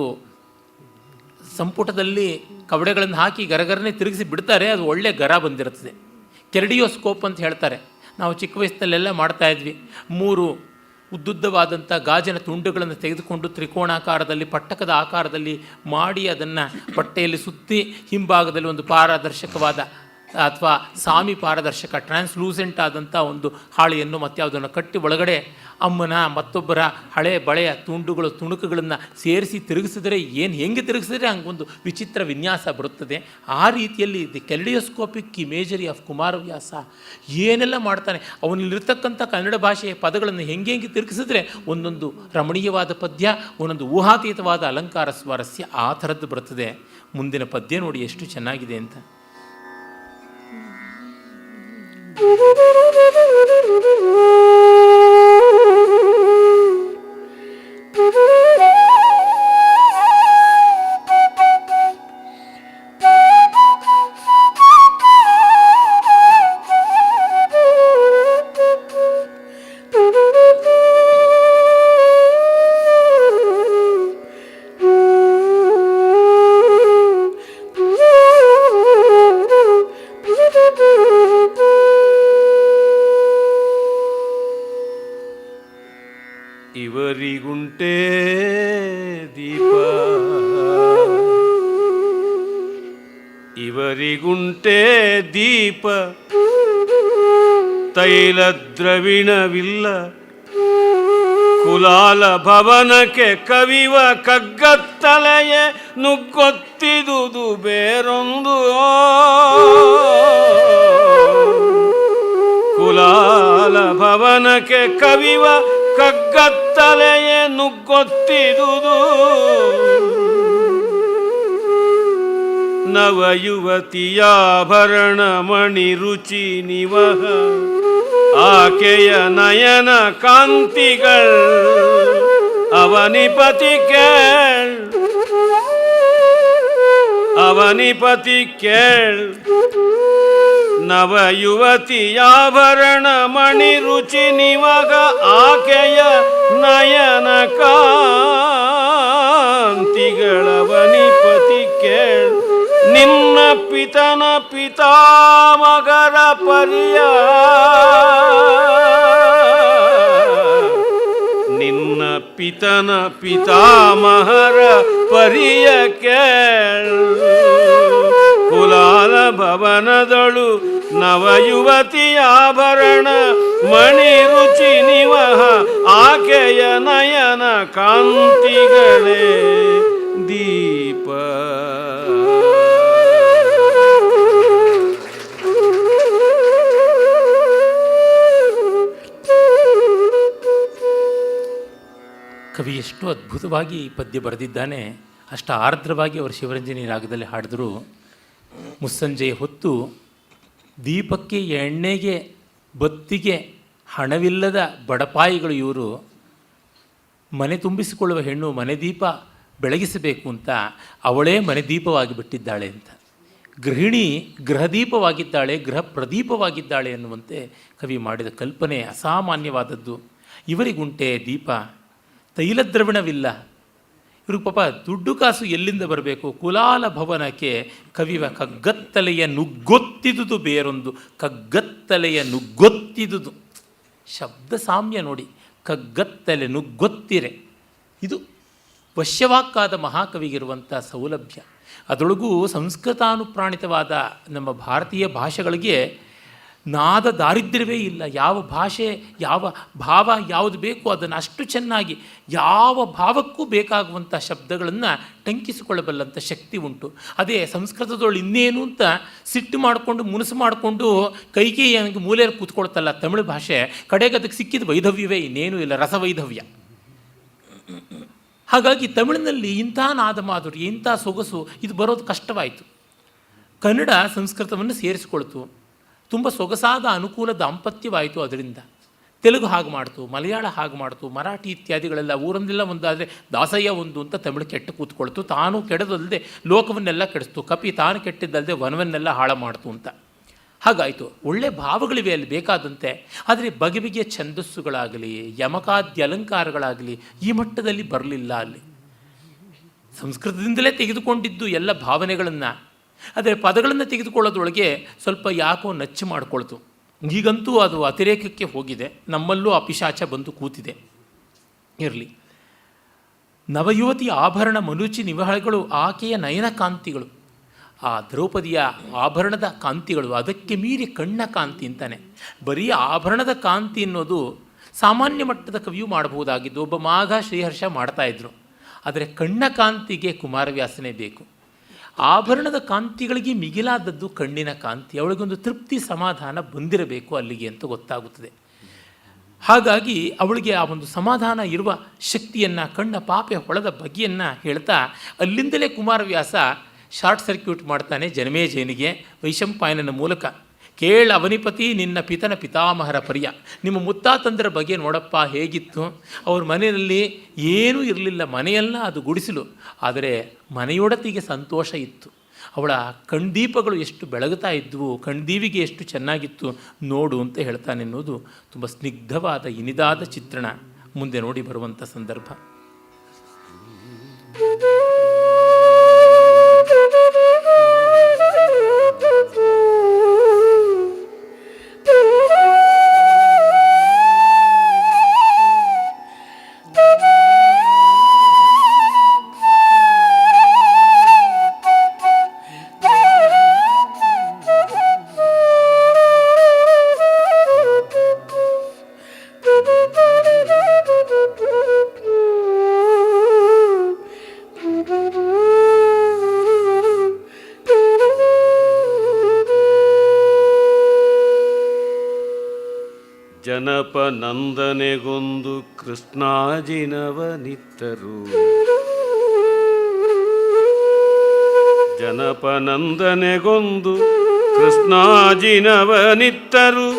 ಸಂಪುಟದಲ್ಲಿ ಕವಡೆಗಳನ್ನು ಹಾಕಿ ಗರಗರನೆ ತಿರುಗಿಸಿ ಬಿಡ್ತಾರೆ, ಅದು ಒಳ್ಳೆ ಗರ ಬಂದಿರುತ್ತದೆ. ಕೆರಡಿಯೋಸ್ಕೋಪ್ ಅಂತ ಹೇಳ್ತಾರೆ. ನಾವು ಚಿಕ್ಕ ವಯಸ್ಸಿನಲ್ಲೆಲ್ಲ ಮಾಡ್ತಾಯಿದ್ವಿ. 3 ಉದ್ದುದ್ದವಾದಂಥ ಗಾಜಿನ ತುಂಡುಗಳನ್ನು ತೆಗೆದುಕೊಂಡು ತ್ರಿಕೋಣಾಕಾರದಲ್ಲಿ, ಪಟ್ಟಕದ ಆಕಾರದಲ್ಲಿ ಮಾಡಿ ಅದನ್ನು ಬಟ್ಟೆಯಲ್ಲಿ ಸುತ್ತಿ ಹಿಂಭಾಗದಲ್ಲಿ ಒಂದು ಪಾರದರ್ಶಕವಾದ ಅಥವಾ ಸಾಮಿ ಪಾರದರ್ಶಕ ಟ್ರಾನ್ಸ್ಲೂಸೆಂಟ್ ಆದಂಥ ಒಂದು ಹಾಳೆಯನ್ನು ಮತ್ಯಾವುದನ್ನು ಕಟ್ಟಿ ಒಳಗಡೆ ಅಮ್ಮನ ಮತ್ತೊಬ್ಬರ ಹಳೆ ಬಳೆಯ ತುಣುಕುಗಳನ್ನು ಸೇರಿಸಿ ತಿರುಗಿಸಿದರೆ ಹೆಂಗೆ ತಿರುಗಿಸಿದ್ರೆ ಹಂಗೊಂದು ವಿಚಿತ್ರ ವಿನ್ಯಾಸ ಬರುತ್ತದೆ. ಆ ರೀತಿಯಲ್ಲಿ ದಿ ಕೆಲಿಡಿಯೋಸ್ಕೋಪಿಕ್ ಇಮೇಜರಿ ಆಫ್ ಕುಮಾರವ್ಯಾಸ ಏನೆಲ್ಲ ಮಾಡ್ತಾನೆ. ಅವನಲ್ಲಿರ್ತಕ್ಕಂಥ ಕನ್ನಡ ಭಾಷೆಯ ಪದಗಳನ್ನು ಹೆಂಗೆ ತಿರುಗಿಸಿದ್ರೆ ಒಂದೊಂದು ರಮಣೀಯವಾದ ಪದ್ಯ, ಒಂದೊಂದು ಊಹಾತೀತವಾದ ಅಲಂಕಾರ ಸ್ವಾರಸ್ಯ ಆ ಥರದ್ದು ಬರುತ್ತದೆ. ಮುಂದಿನ ಪದ್ಯ ನೋಡಿ ಎಷ್ಟು ಚೆನ್ನಾಗಿದೆ ಅಂತ. ಇವರಿಗುಂಟೆ ದೀಪ, ಇವರಿಗುಂಟೆ ದೀಪ, ತೈಲ ದ್ರವಿಣವಿಲ್ಲ, ಕುಲಾಲ ಭವನಕ್ಕೆ ಕವಿವ ಕಗ್ಗತ್ತಲೆಯ ನುಗ್ಗೊತ್ತಿದುದು ಬೇರೊಂದು. ಕುಲಾಲ ಭವನಕ್ಕೆ ಕವಿವ ಕಗ್ಗತ್ತಲೆಯ ನುಗ್ಗೊತ್ತಿದುದು. ನವಯುವತಿಯಾಭರಣ ಮಣಿ ರುಚಿ ನಿವಹ, ಆಕೆಯ ನಯನ ಕಾಂತಿಗಳ್ ಅವನಿಪತಿ ಕೇಳ್, ಅವನಿಪತಿ ಕೇಳ್. ನವಯುವತಿಯಾಭರಣ ಮಣಿ ರುಚಿ ನಿವಗ, ಆಕೆಯ ನಯನ ಕಾಂತಿಗಳವನಿಪತಿ ಕೇಳ್. ನಿನ್ನ ಪಿತನ ಪಿತಾಮಗರ ಪರಿಯ, ನಿನ್ನ ಪಿತನ ಪಿತಾಮಹರ ಪರಿಯ ಕೇಳ್. ಕುಲಾಲ ಭವನದಳು ನವಯುವತಿಯಾಭರಣ ಮಣಿ ರುಚಿ ನಿವಹ ಆಕೆಯ ನಯನ ಕಾಂತಿಗಳೇ ದೀಪ. ಕವಿ ಎಷ್ಟು ಅದ್ಭುತವಾಗಿ ಈ ಪದ್ಯ ಬರೆದಿದ್ದಾನೆ, ಅಷ್ಟು ಆರ್ದ್ರವಾಗಿ ಅವರು ಶಿವರಂಜನಿ ರಾಗದಲ್ಲಿ ಹಾಡಿದ್ರು. ಮುಸ್ಸಂಜೆಯ ಹೊತ್ತು ದೀಪಕ್ಕೆ ಎಣ್ಣೆಗೆ ಬತ್ತಿಗೆ ಹಣವಿಲ್ಲದ ಬಡಪಾಯಿಗಳು ಇವರು. ಮನೆ ತುಂಬಿಸಿಕೊಳ್ಳುವ ಹೆಣ್ಣು ಮನೆ ದೀಪ ಬೆಳಗಿಸಬೇಕು ಅಂತ ಅವಳೇ ಮನೆ ದೀಪವಾಗಿ ಬಿಟ್ಟಿದ್ದಾಳೆ ಅಂತ. ಗೃಹಿಣಿ ಗೃಹದೀಪವಾಗಿದ್ದಾಳೆ, ಗೃಹ ಪ್ರದೀಪವಾಗಿದ್ದಾಳೆ ಎನ್ನುವಂತೆ ಕವಿ ಮಾಡಿದ ಕಲ್ಪನೆ ಅಸಾಮಾನ್ಯವಾದದ್ದು. ಇವರಿಗುಂಟೆ ದೀಪ, ತೈಲದ್ರವಣವಿಲ್ಲ. ಇವ್ರಿಗೆ ಪಾಪ ದುಡ್ಡು ಕಾಸು ಎಲ್ಲಿಂದ ಬರಬೇಕು? ಕುಲಾಲ ಭವನಕ್ಕೆ ಕವಿವ ಕಗ್ಗತ್ತಲೆಯ ನುಗ್ಗೊತ್ತಿದುದು ಬೇರೊಂದು, ಕಗ್ಗತ್ತಲೆಯ ನುಗ್ಗೊತ್ತಿದುದು. ಶಬ್ದ ಸಾಮ್ಯ ನೋಡಿ, ಕಗ್ಗತ್ತಲೆ ನುಗ್ಗೊತ್ತಿರೆ. ಇದು ವಶ್ಯವಾಕ್ಕಾದ ಮಹಾಕವಿಗಿರುವಂಥ ಸೌಲಭ್ಯ. ಅದರೊಳಗೂ ಸಂಸ್ಕೃತಾನುಪ್ರಾಣಿತವಾದ ನಮ್ಮ ಭಾರತೀಯ ಭಾಷೆಗಳಿಗೆ ನಾದ ದಾರಿದ್ರ್ಯವೇ ಇಲ್ಲ. ಯಾವ ಭಾಷೆ ಯಾವ ಭಾವ ಯಾವುದು ಬೇಕು ಅದನ್ನು ಅಷ್ಟು ಚೆನ್ನಾಗಿ ಯಾವ ಭಾವಕ್ಕೂ ಬೇಕಾಗುವಂಥ ಶಬ್ದಗಳನ್ನು ಟಂಕಿಸಿಕೊಳ್ಳಬಲ್ಲಂಥ ಶಕ್ತಿ ಉಂಟು. ಅದೇ ಸಂಸ್ಕೃತದೊಳು ಇನ್ನೇನು ಅಂತ ಸಿಟ್ಟು ಮಾಡಿಕೊಂಡು ಮುನಸು ಮಾಡಿಕೊಂಡು ಕೈಗೆ ಮೂಲೆಯಲ್ಲಿ ಕೂತ್ಕೊಳ್ತಲ್ಲ ತಮಿಳು ಭಾಷೆ, ಕಡೆಗೆ ಅದಕ್ಕೆ ಸಿಕ್ಕಿದ ವೈಧವ್ಯವೇ ಇನ್ನೇನೂ ಇಲ್ಲ, ರಸವೈಧವ್ಯ. ಹಾಗಾಗಿ ತಮಿಳಿನಲ್ಲಿ ಇಂಥ ನಾದ ಮಾಧುರ್ಯ, ಇಂಥ ಸೊಗಸು ಇದು ಬರೋದು ಕಷ್ಟವಾಯಿತು. ಕನ್ನಡ ಸಂಸ್ಕೃತವನ್ನು ಸೇರಿಸಿಕೊಳ್ತು, ತುಂಬ ಸೊಗಸಾದ ಅನುಕೂಲ ದಾಂಪತ್ಯವಾಯಿತು. ಅದರಿಂದ ತೆಲುಗು ಹಾಗೆ ಮಾಡ್ತು, ಮಲಯಾಳ ಹಾಗೆ ಮಾಡ್ತು, ಮರಾಠಿ ಇತ್ಯಾದಿಗಳೆಲ್ಲ ಊರೊಂದೆಲ್ಲ ಒಂದಾದರೆ ದಾಸಯ್ಯ ಒಂದು ಅಂತ ತಮಿಳು ಕೆಟ್ಟು ಕೂತ್ಕೊಳ್ತು. ತಾನು ಕೆಡದಲ್ಲದೆ ಲೋಕವನ್ನೆಲ್ಲ ಕೆಡಿಸ್ತು. ಕಪಿ ತಾನು ಕೆಟ್ಟಿದ್ದಲ್ಲದೆ ವನವನ್ನೆಲ್ಲ ಹಾಳು ಮಾಡ್ತು ಅಂತ. ಹಾಗಾಯಿತು. ಒಳ್ಳೆ ಭಾವಗಳಿವೆ ಅಲ್ಲಿ ಬೇಕಾದಂತೆ. ಆದರೆ ಬಗೆ ಬಗೆಯ ಛಂದಸ್ಸುಗಳಾಗಲಿ ಯಮಕಾದ್ಯ ಅಲಂಕಾರಗಳಾಗಲಿ ಈ ಮಟ್ಟದಲ್ಲಿ ಬರಲಿಲ್ಲ ಅಲ್ಲಿ. ಸಂಸ್ಕೃತದಿಂದಲೇ ತೆಗೆದುಕೊಂಡಿದ್ದು ಎಲ್ಲ ಭಾವನೆಗಳನ್ನು. ಆದರೆ ಪದಗಳನ್ನು ತೆಗೆದುಕೊಳ್ಳೋದ್ರೊಳಗೆ ಸ್ವಲ್ಪ ಯಾಕೋ ನಚ್ಚು ಮಾಡಿಕೊಳ್ತು. ಈಗಂತೂ ಅದು ಅತಿರೇಕಕ್ಕೆ ಹೋಗಿದೆ. ನಮ್ಮಲ್ಲೂ ಅಪಿಶಾಚ ಬಂದು ಕೂತಿದೆ. ಇರಲಿ. ನವಯುವತಿ ಆಭರಣ ಮನುಚಿ ನಿವಹಗಳು ಆಕೆಯ ನಯನ ಕಾಂತಿಗಳು. ಆ ದ್ರೌಪದಿಯ ಆಭರಣದ ಕಾಂತಿಗಳು ಅದಕ್ಕೆ ಮೀರಿ ಕಣ್ಣ ಕಾಂತಿ ಅಂತಾನೆ. ಬರೀ ಆಭರಣದ ಕಾಂತಿ ಅನ್ನೋದು ಸಾಮಾನ್ಯ ಮಟ್ಟದ ಕವಿಯೂ ಮಾಡಬಹುದಾಗಿದ್ದು, ಒಬ್ಬ ಮಾಘ ಶ್ರೀಹರ್ಷ ಮಾಡ್ತಾಯಿದ್ರು. ಆದರೆ ಕಣ್ಣ ಕಾಂತಿಗೆ ಕುಮಾರವ್ಯಾಸನೇ ಬೇಕು. ಆಭರಣದ ಕಾಂತಿಗಳಿಗೆ ಮಿಗಿಲಾದದ್ದು ಕಣ್ಣಿನ ಕಾಂತಿ. ಅವಳಿಗೊಂದು ತೃಪ್ತಿ ಸಮಾಧಾನ ಬಂದಿರಬೇಕು ಅಲ್ಲಿಗೆ ಅಂತ ಗೊತ್ತಾಗುತ್ತದೆ. ಹಾಗಾಗಿ ಅವಳಿಗೆ ಆ ಒಂದು ಸಮಾಧಾನ ಇರುವ ಶಕ್ತಿಯನ್ನು, ಕಣ್ಣ ಪಾಪೆ ಹೊಳೆದ ಬಗೆಯನ್ನು ಹೇಳ್ತಾ ಅಲ್ಲಿಂದಲೇ ಕುಮಾರವ್ಯಾಸ ಶಾರ್ಟ್ ಸರ್ಕ್ಯೂಟ್ ಮಾಡ್ತಾನೆ ಜನಮೇಜಯನಿಗೆ ವೈಶಂಪಾಯನನ ಮೂಲಕ. ಕೇಳ ಅವನಿಪತಿ ನಿನ್ನ ಪಿತನ ಪಿತಾಮಹರ ಪರಿಯ. ನಿಮ್ಮ ಮುತ್ತಾತಂದರ ಬಗ್ಗೆ ನೋಡಪ್ಪ ಹೇಗಿತ್ತು. ಅವ್ರ ಮನೆಯಲ್ಲಿ ಏನೂ ಇರಲಿಲ್ಲ, ಮನೆಯೆಲ್ಲ ಅದು ಗುಡಿಸಲು. ಆದರೆ ಮನೆಯೊಡತಿಗೆ ಸಂತೋಷ ಇತ್ತು. ಅವಳ ಕಣ್ದೀಪಗಳು ಎಷ್ಟು ಬೆಳಗುತ್ತಾ ಇದ್ವು, ಕಣ್ದೀವಿಗೆ ಎಷ್ಟು ಚೆನ್ನಾಗಿತ್ತು ನೋಡು ಅಂತ ಹೇಳ್ತಾನೆ ಎನ್ನುವುದು ತುಂಬ ಸ್ನಿಗ್ಧವಾದ ಇನಿದಾದ ಚಿತ್ರಣ ಮುಂದೆ ನೋಡಿ ಬರುವಂಥ ಸಂದರ್ಭ. ಜನಪನಂದನೆಗೊಂದು ಕೃಷ್ಣಾಜಿನವನಿತ್ತರು. ಜನಪನಂದನೆಗೊಂದು ಕೃಷ್ಣಾಜಿನವನಿತ್ತರು.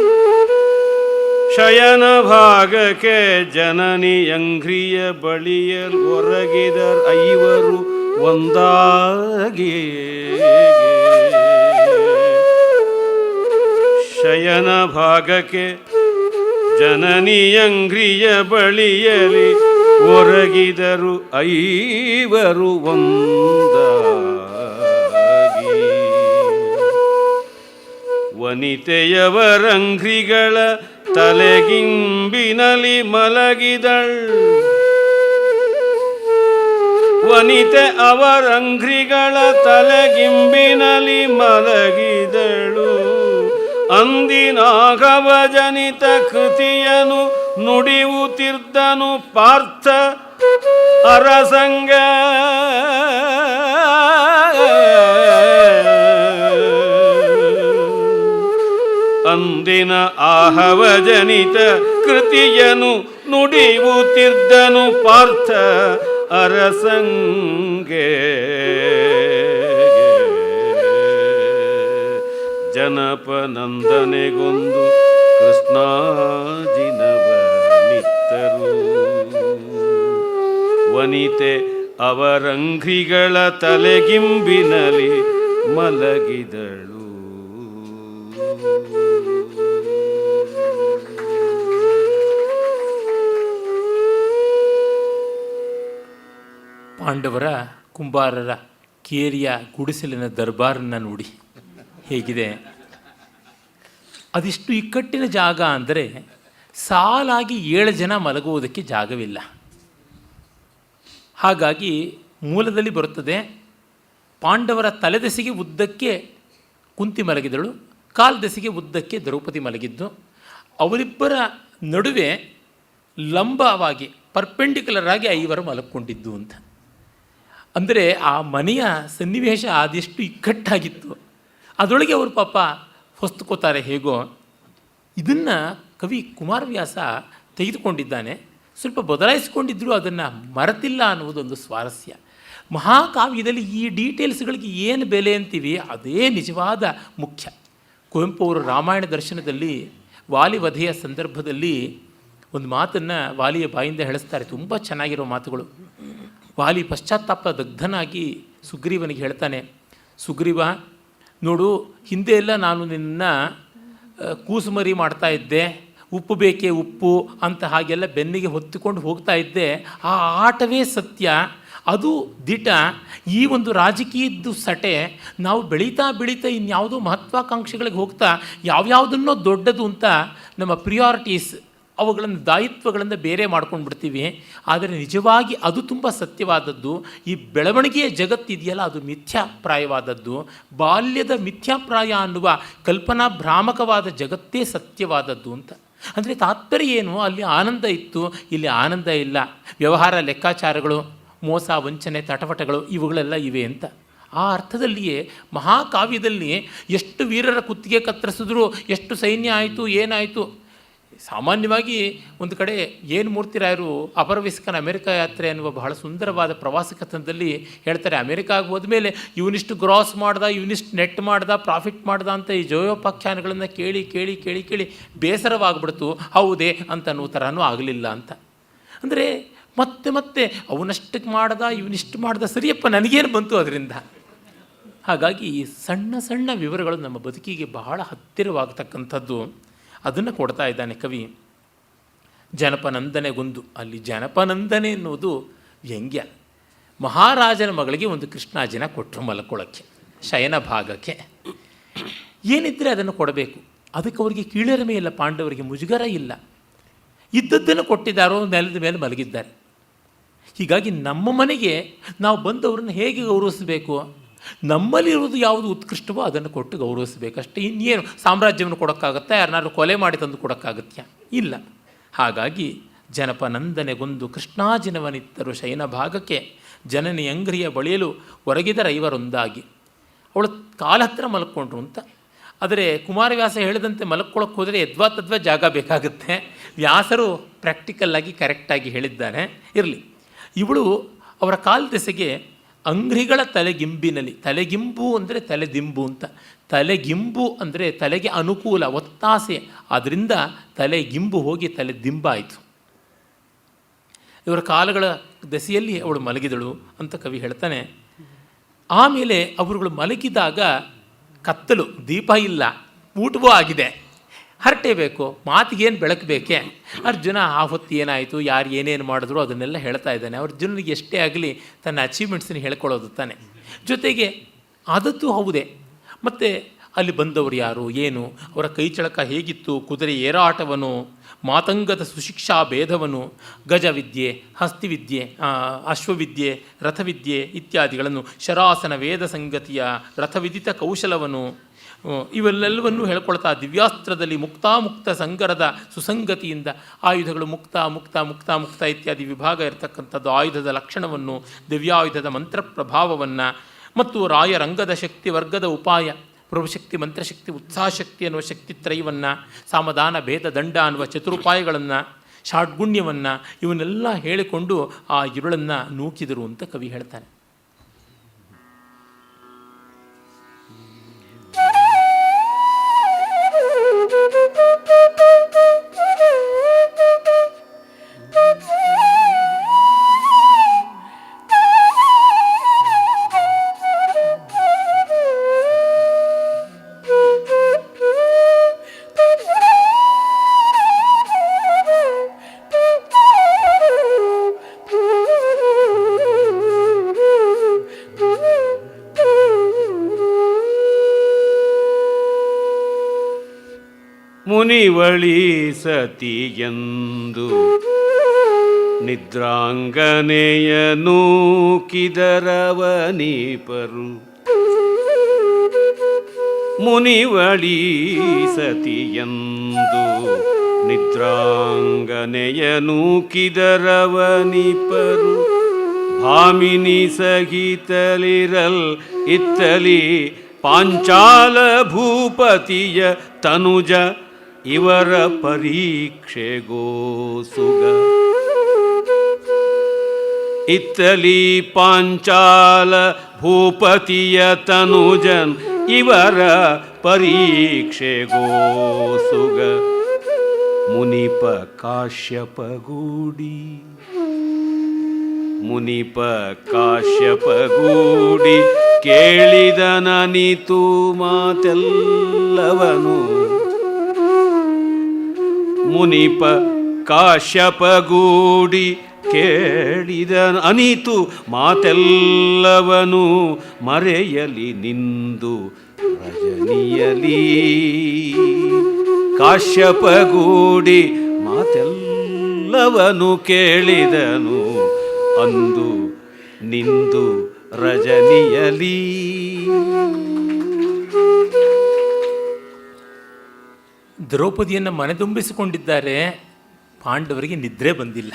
ಶಯನ ಭಾಗಕ್ಕೆ ಜನನಿಯಂಘ್ರಿಯ ಬಳಿಯಲ್ ಒರಗಿದರ್ ಐವರು ಒಂದಾಗಿ. ಶಯನ ಭಾಗಕ್ಕೆ ಜನನಿಯಂಘ್ರಿಯ ಬಳಿಯಲಿ ಒರಗಿದರು ಐವರು ಒಂದಾಗಿ. ವನಿತೆಯವರಂಘ್ರಿಗಳ ತಲೆಗಿಂಬಿನಲಿ ಮಲಗಿದಳ್. ವನಿತೆ ಅವರಂಘ್ರಿಗಳ ತಲೆಗಿಂಬಿನಲಿ ಮಲಗಿದಳು. ಅಂದಿನಾಗವ ಜನಿತ ಕೃತಿಯನು ನುಡಿಯುತ್ತಿರ್ದನು ಪಾರ್ಥ ಅರಸಂಗ. ಅಂದಿನ ಆಹವ ಜನಿತ ಕೃತಿಯನು ನುಡಿಯುತ್ತಿರ್ದನು ಪಾರ್ಥ ಅರಸಂಗೆ. ಜನಪನಂದನೆಗೊಂದು ಕೃಷ್ಣಾಜಿನವ ನಿತ್ತರು. ವನಿತೆ ಅವರಂಘ್ರಿಗಳ ತಲೆಗಿಂಬಿನಲಿ ಮಲಗಿದಳು. ಪಾಂಡವರ ಕುಂಬಾರರ ಕೇರಿಯ ಗುಡಿಸಲಿನ ದರ್ಬಾರನ್ನು ನೋಡಿ ಹೇಗಿದೆ. ಅದಿಷ್ಟು ಇಕ್ಕಟ್ಟಿನ ಜಾಗ ಅಂದರೆ ಸಾಲಾಗಿ 7 ಜನ ಮಲಗುವುದಕ್ಕೆ ಜಾಗವಿಲ್ಲ. ಹಾಗಾಗಿ ಮೂಲದಲ್ಲಿ ಬರುತ್ತದೆ, ಪಾಂಡವರ ತಲೆದೆಸೆಗೆ ಉದ್ದಕ್ಕೆ ಕುಂತಿ ಮಲಗಿದಳು, ಕಾಲ್ದೆಸೆಗೆ ಉದ್ದಕ್ಕೆ ದ್ರೌಪದಿ ಮಲಗಿದ್ದು, ಅವರಿಬ್ಬರ ನಡುವೆ ಲಂಬವಾಗಿ ಪರ್ಪೆಂಡಿಕ್ಯುಲರ್ ಆಗಿ 5 ಮಲಕ್ಕೊಂಡಿದ್ದು ಅಂತ. ಅಂದರೆ ಆ ಮನೆಯ ಸನ್ನಿವೇಶ ಅದೆಷ್ಟು ಇಕ್ಕಟ್ಟಾಗಿತ್ತು. ಅದರೊಳಗೆ ಅವರು ಪಾಪ ಹೊಸ್ತುಕೋತಾರೆ ಹೇಗೋ. ಇದನ್ನು ಕವಿ ಕುಮಾರವ್ಯಾಸ ತೆಗೆದುಕೊಂಡಿದ್ದಾನೆ. ಸ್ವಲ್ಪ ಬದಲಾಯಿಸಿಕೊಂಡಿದ್ದರೂ ಅದನ್ನು ಮರೆತಿಲ್ಲ ಅನ್ನುವುದೊಂದು ಸ್ವಾರಸ್ಯ. ಮಹಾಕಾವ್ಯದಲ್ಲಿ ಈ ಡೀಟೇಲ್ಸ್ಗಳಿಗೆ ಏನು ಬೆಲೆ ಅಂತೀವಿ ಅದೇ ನಿಜವಾದ ಮುಖ್ಯ. ಕುವೆಂಪು ಅವರು ರಾಮಾಯಣ ದರ್ಶನದಲ್ಲಿ ವಾಲಿ ವಧೆಯ ಸಂದರ್ಭದಲ್ಲಿ ಒಂದು ಮಾತನ್ನು ವಾಲಿಯ ಬಾಯಿಂದ ಹೇಳಿಸ್ತಾರೆ. ತುಂಬ ಚೆನ್ನಾಗಿರೋ ಮಾತುಗಳು. ವಾಲಿ ಪಶ್ಚಾತ್ತಾಪ ದಗ್ಧನಾಗಿ ಸುಗ್ರೀವನಿಗೆ ಹೇಳ್ತಾನೆ, ಸುಗ್ರೀವ ನೋಡು, ಹಿಂದೆ ಎಲ್ಲ ನಾನು ನಿನ್ನ ಕೂಸುಮರಿ ಮಾಡ್ತಾ ಇದ್ದೆ, ಉಪ್ಪು ಬೇಕೇ ಉಪ್ಪು ಅಂತ ಹಾಗೆಲ್ಲ ಬೆನ್ನಿಗೆ ಹೊತ್ತಿಕೊಂಡು ಹೋಗ್ತಾ ಇದ್ದೆ. ಆ ಆಟವೇ ಸತ್ಯ, ಅದು ದಿಟ. ಈ ಒಂದು ರಾಜಕೀಯದ್ದು ಸಟೆ, ನಾವು ಬೆಳೀತಾ ಬೆಳೀತಾ ಇನ್ಯಾವುದೋ ಮಹತ್ವಾಕಾಂಕ್ಷೆಗಳಿಗೆ ಹೋಗ್ತಾ ಯಾವ್ಯಾವುದನ್ನೋ ದೊಡ್ಡದು ಅಂತ ನಮ್ಮ ಪ್ರಿಯಾರಿಟೀಸ್ ಅವುಗಳನ್ನು ದಾಯಿತ್ವಗಳನ್ನು ಬೇರೆ ಮಾಡ್ಕೊಂಡು ಬಿಡ್ತೀವಿ. ಆದರೆ ನಿಜವಾಗಿ ಅದು ತುಂಬ ಸತ್ಯವಾದದ್ದು. ಈ ಬೆಳವಣಿಗೆಯ ಜಗತ್ತಿದೆಯಲ್ಲ ಅದು ಮಿಥ್ಯಾಪ್ರಾಯವಾದದ್ದು. ಬಾಲ್ಯದ ಮಿಥ್ಯಾಪ್ರಾಯ ಅನ್ನುವ ಕಲ್ಪನಾ ಭ್ರಾಮಕವಾದ ಜಗತ್ತೇ ಸತ್ಯವಾದದ್ದು ಅಂತ. ಅಂದರೆ ತಾತ್ಪರ್ಯ ಏನು, ಅಲ್ಲಿ ಆನಂದ ಇತ್ತು, ಇಲ್ಲಿ ಆನಂದ ಇಲ್ಲ. ವ್ಯವಹಾರ ಲೆಕ್ಕಾಚಾರಗಳು, ಮೋಸ ವಂಚನೆ ತಟವಟಗಳು ಇವುಗಳೆಲ್ಲ ಇವೆ ಅಂತ. ಆ ಅರ್ಥದಲ್ಲಿಯೇ ಮಹಾಕಾವ್ಯದಲ್ಲಿ ಎಷ್ಟು ವೀರರ ಕುತ್ತಿಗೆ ಕತ್ತರಿಸಿದ್ರು, ಎಷ್ಟು ಸೈನ್ಯ ಆಯಿತು, ಏನಾಯಿತು. ಸಾಮಾನ್ಯವಾಗಿ ಒಂದು ಕಡೆ ಏನು ಮೂರ್ತಿರಾಯರು ಅಪರವಿಸ್ಕನ ಅಮೆರಿಕ ಯಾತ್ರೆ ಅನ್ನುವ ಬಹಳ ಸುಂದರವಾದ ಪ್ರವಾಸ ಕಥನದಲ್ಲಿ ಹೇಳ್ತಾರೆ, ಅಮೆರಿಕಾಗೆ ಹೋದ್ಮೇಲೆ ಇವನಿಷ್ಟು ಗ್ರಾಸ್ ಮಾಡ್ದ, ಇವನಿಷ್ಟು ನೆಟ್ ಮಾಡ್ದ, ಪ್ರಾಫಿಟ್ ಮಾಡ್ದ ಅಂತ ಈ ಜಯೋಪಾಖ್ಯಾನಗಳನ್ನು ಕೇಳಿ ಕೇಳಿ ಕೇಳಿ ಕೇಳಿ ಬೇಸರವಾಗ್ಬಿಡ್ತು. ಹೌದೇ ಅಂತ ಅನ್ನೋ ಥರನೂ ಆಗಲಿಲ್ಲ ಅಂತ. ಅಂದರೆ ಮತ್ತೆ ಮತ್ತೆ ಅವನಷ್ಟಕ್ಕೆ ಮಾಡ್ದ, ಇವನಿಷ್ಟು ಮಾಡ್ದ, ಸರಿಯಪ್ಪ ನನಗೇನು ಬಂತು ಅದರಿಂದ. ಹಾಗಾಗಿ ಈ ಸಣ್ಣ ಸಣ್ಣ ವಿವರಗಳು ನಮ್ಮ ಬದುಕಿಗೆ ಬಹಳ ಹತ್ತಿರವಾಗತಕ್ಕಂಥದ್ದು. ಅದನ್ನು ಕೊಡ್ತಾ ಇದ್ದಾನೆ ಕವಿ. ಜನಪನಂದನೆಗೊಂದು, ಅಲ್ಲಿ ಜನಪನಂದನೆ ಎನ್ನುವುದು ವ್ಯಂಗ್ಯ. ಮಹಾರಾಜನ ಮಗಳಿಗೆ ಒಂದು ಕೃಷ್ಣಾಜಿನ ಕೊಟ್ಟರು ಮಲ್ಕೊಳ್ಳೋಕ್ಕೆ, ಶಯನ ಭಾಗಕ್ಕೆ. ಏನಿದ್ದರೆ ಅದನ್ನು ಕೊಡಬೇಕು. ಅದಕ್ಕೆ ಅವರಿಗೆ ಕೀಳರಿಮೆ ಇಲ್ಲ, ಪಾಂಡವರಿಗೆ ಮುಜುಗರ ಇಲ್ಲ. ಇದ್ದದ್ದನ್ನು ಕೊಟ್ಟಿದ್ದಾರೋ, ನೆಲದ ಮೇಲೆ ಮಲಗಿದ್ದಾರೆ. ಹೀಗಾಗಿ ನಮ್ಮ ಮನೆಗೆ ನಾವು ಬಂದವ್ರನ್ನ ಹೇಗೆ ಗೌರವಿಸಬೇಕು, ನಮ್ಮಲ್ಲಿರುವುದು ಯಾವುದು ಉತ್ಕೃಷ್ಟವೋ ಅದನ್ನು ಕೊಟ್ಟು ಗೌರವಿಸಬೇಕಷ್ಟೇ. ಇನ್ನೇನು ಸಾಮ್ರಾಜ್ಯವನ್ನು ಕೊಡೋಕ್ಕಾಗತ್ತಾ, ಯಾರನ್ನಾದ್ರೂ ಕೊಲೆ ಮಾಡಿ ತಂದು ಕೊಡೋಕ್ಕಾಗತ್ತಾ? ಇಲ್ಲ. ಹಾಗಾಗಿ ಜನಪನಂದನೆಗೊಂದು ಕೃಷ್ಣಾಜಿನವನಿತ್ತರು ಶಯನ ಭಾಗಕ್ಕೆ, ಜನನಿ ಅಂಗ್ರಿಯ ಬಳಿಯಲು ಹೊರಗಿದರ ಐವರೊಂದಾಗಿ. ಅವಳು ಕಾಲ ಹತ್ತಿರ ಮಲ್ಕೊಂಡ್ರು ಅಂತ. ಆದರೆ ಕುಮಾರವ್ಯಾಸ ಹೇಳಿದಂತೆ ಮಲ್ಕೊಳ್ಳೋಕ್ಕೆ ಹೋದರೆ ಯದ್ವಾ ತದ್ವಾ ಜಾಗ ಬೇಕಾಗುತ್ತೆ. ವ್ಯಾಸರು ಪ್ರಾಕ್ಟಿಕಲ್ಲಾಗಿ ಕರೆಕ್ಟಾಗಿ ಹೇಳಿದ್ದಾರೆ. ಇರಲಿ, ಇವಳು ಅವರ ಕಾಲ್ದೆಸೆಗೆ ಅಂಗ್ರಿಗಳ ತಲೆಗಿಂಬಿನಲ್ಲಿ, ತಲೆಗಿಂಬು ಅಂದರೆ ತಲೆದಿಂಬು ಅಂತ, ತಲೆಗಿಂಬು ಅಂದರೆ ತಲೆಗೆ ಅನುಕೂಲ, ಒತ್ತಾಸೆ, ಅದರಿಂದ ತಲೆಗಿಂಬು ಹೋಗಿ ತಲೆದಿಂಬಾಯಿತು. ಇವರ ಕಾಲುಗಳ ದೆಸೆಯಲ್ಲಿ ಅವಳು ಮಲಗಿದಳು ಅಂತ ಕವಿ ಹೇಳ್ತಾನೆ. ಆಮೇಲೆ ಅವರುಗಳು ಮಲಗಿದಾಗ ಕತ್ತಲು, ದೀಪ ಇಲ್ಲ, ಊಟವೂ ಆಗಿದೆ, ಹರಟೆ ಬೇಕು, ಮಾತಿಗೇನು ಬೆಳಕು ಬೇಕೆ. ಅರ್ಜುನ ಆ ಹೊತ್ತು ಏನಾಯಿತು, ಯಾರು ಏನೇನು ಮಾಡಿದ್ರು ಅದನ್ನೆಲ್ಲ ಹೇಳ್ತಾ ಇದ್ದಾನೆ. ಅರ್ಜುನನಿಗೆ ಎಷ್ಟೇ ಆಗಲಿ ತನ್ನ ಅಚೀವ್ಮೆಂಟ್ಸನ್ನು ಹೇಳ್ಕೊಳ್ಳೋದು ತಾನೆ. ಜೊತೆಗೆ ಆದದ್ದು ಹೌದೇ. ಮತ್ತು ಅಲ್ಲಿ ಬಂದವರು ಯಾರು, ಏನು, ಅವರ ಕೈಚಳಕ ಹೇಗಿತ್ತು, ಕುದುರೆ ಏರಾಟವನು, ಮಾತಂಗದ ಸುಶಿಕ್ಷಾ ಭೇದವನು, ಗಜವಿದ್ಯೆ, ಹಸ್ತಿವಿದ್ಯೆ, ಅಶ್ವವಿದ್ಯೆ, ರಥವಿದ್ಯೆ ಇತ್ಯಾದಿಗಳನ್ನು, ಶರಾಸನ ವೇದ ಸಂಗತಿಯ ರಥವಿದಿತ ಕೌಶಲವನು, ಇವೆಲ್ಲವನ್ನೂ ಹೇಳ್ಕೊಳ್ತಾ ದಿವ್ಯಾಸ್ತ್ರದಲ್ಲಿ ಮುಕ್ತ ಸಂಗರದ ಸುಸಂಗತಿಯಿಂದ ಆಯುಧಗಳು ಮುಕ್ತ ಇತ್ಯಾದಿ ವಿಭಾಗ ಇರತಕ್ಕಂಥದ್ದು, ಆಯುಧದ ಲಕ್ಷಣವನ್ನು, ದಿವ್ಯಾಯುಧದ ಮಂತ್ರ ಪ್ರಭಾವವನ್ನು ಮತ್ತು ರಾಯರಂಗದ ಶಕ್ತಿ ವರ್ಗದ ಉಪಾಯ, ಪ್ರಭುಶಕ್ತಿ, ಮಂತ್ರಶಕ್ತಿ, ಉತ್ಸಾಹಶಕ್ತಿ ಅನ್ನುವ ಶಕ್ತಿತ್ರಯವನ್ನು, ಸಾಮದಾನ ಭೇದ ದಂಡ ಅನ್ನುವ ಚತುರುಪಾಯಗಳನ್ನು, ಷಾಡ್ಗುಣ್ಯವನ್ನು ಇವನ್ನೆಲ್ಲ ಹೇಳಿಕೊಂಡು ಆ ഇരുಳನ್ನು ನೂಕಿದರು ಅಂತ ಕವಿ ಹೇಳ್ತಾನೆ. ಮುನಿವಳಿ ಸತಿಯಂದು ನಿದ್ರಾಂಗನೆಯ ನೂಕಿದರವನೀಪರು. ಮುನಿವಳಿ ಸತಿಯಂದು ನಿದ್ರಾಂಗನೆಯ ನೂಕಿದರವನೀಪರು. ಭಾಮಿನಿ ಸಹಿತಲಿರಲ್ ಇತ್ತಲಿ ಪಾಂಚಾಲ ಭೂಪತಿಯ ತನುಜ ಇವರ ಪರೀಕ್ಷೆಗೋ ಸುಗ. ಇತ್ತಲಿ ಪಾಂಚಾಲ ಭೂಪತಿಯ ತನುಜನ್ ಇವರ ಪರೀಕ್ಷೆಗೋ ಸುಗ. ಮುನಿಪ ಕಾಶ್ಯಪಗೂಡಿ ಕೇಳಿದನನಿತು ಮಾತೆಲ್ಲವನು. ಮುನಿಪ ಕಾಶ್ಯಪಗೂಡಿ ಕೇಳಿದನ ಅನಿತು ಮಾತೆಲ್ಲವನು. ಮರೆಯಲಿ ನಿಂದು ರಜನಿಯಲಿ. ಕಾಶ್ಯಪಗೂಡಿ ಮಾತೆಲ್ಲವನು ಕೇಳಿದನು ಅಂದು ನಿಂದು ರಜನಿಯಲಿ. ದ್ರೌಪದಿಯನ್ನು ಮನೆದುಂಬಿಸಿಕೊಂಡಿದ್ದಾರೆ, ಪಾಂಡವರಿಗೆ ನಿದ್ರೆ ಬಂದಿಲ್ಲ.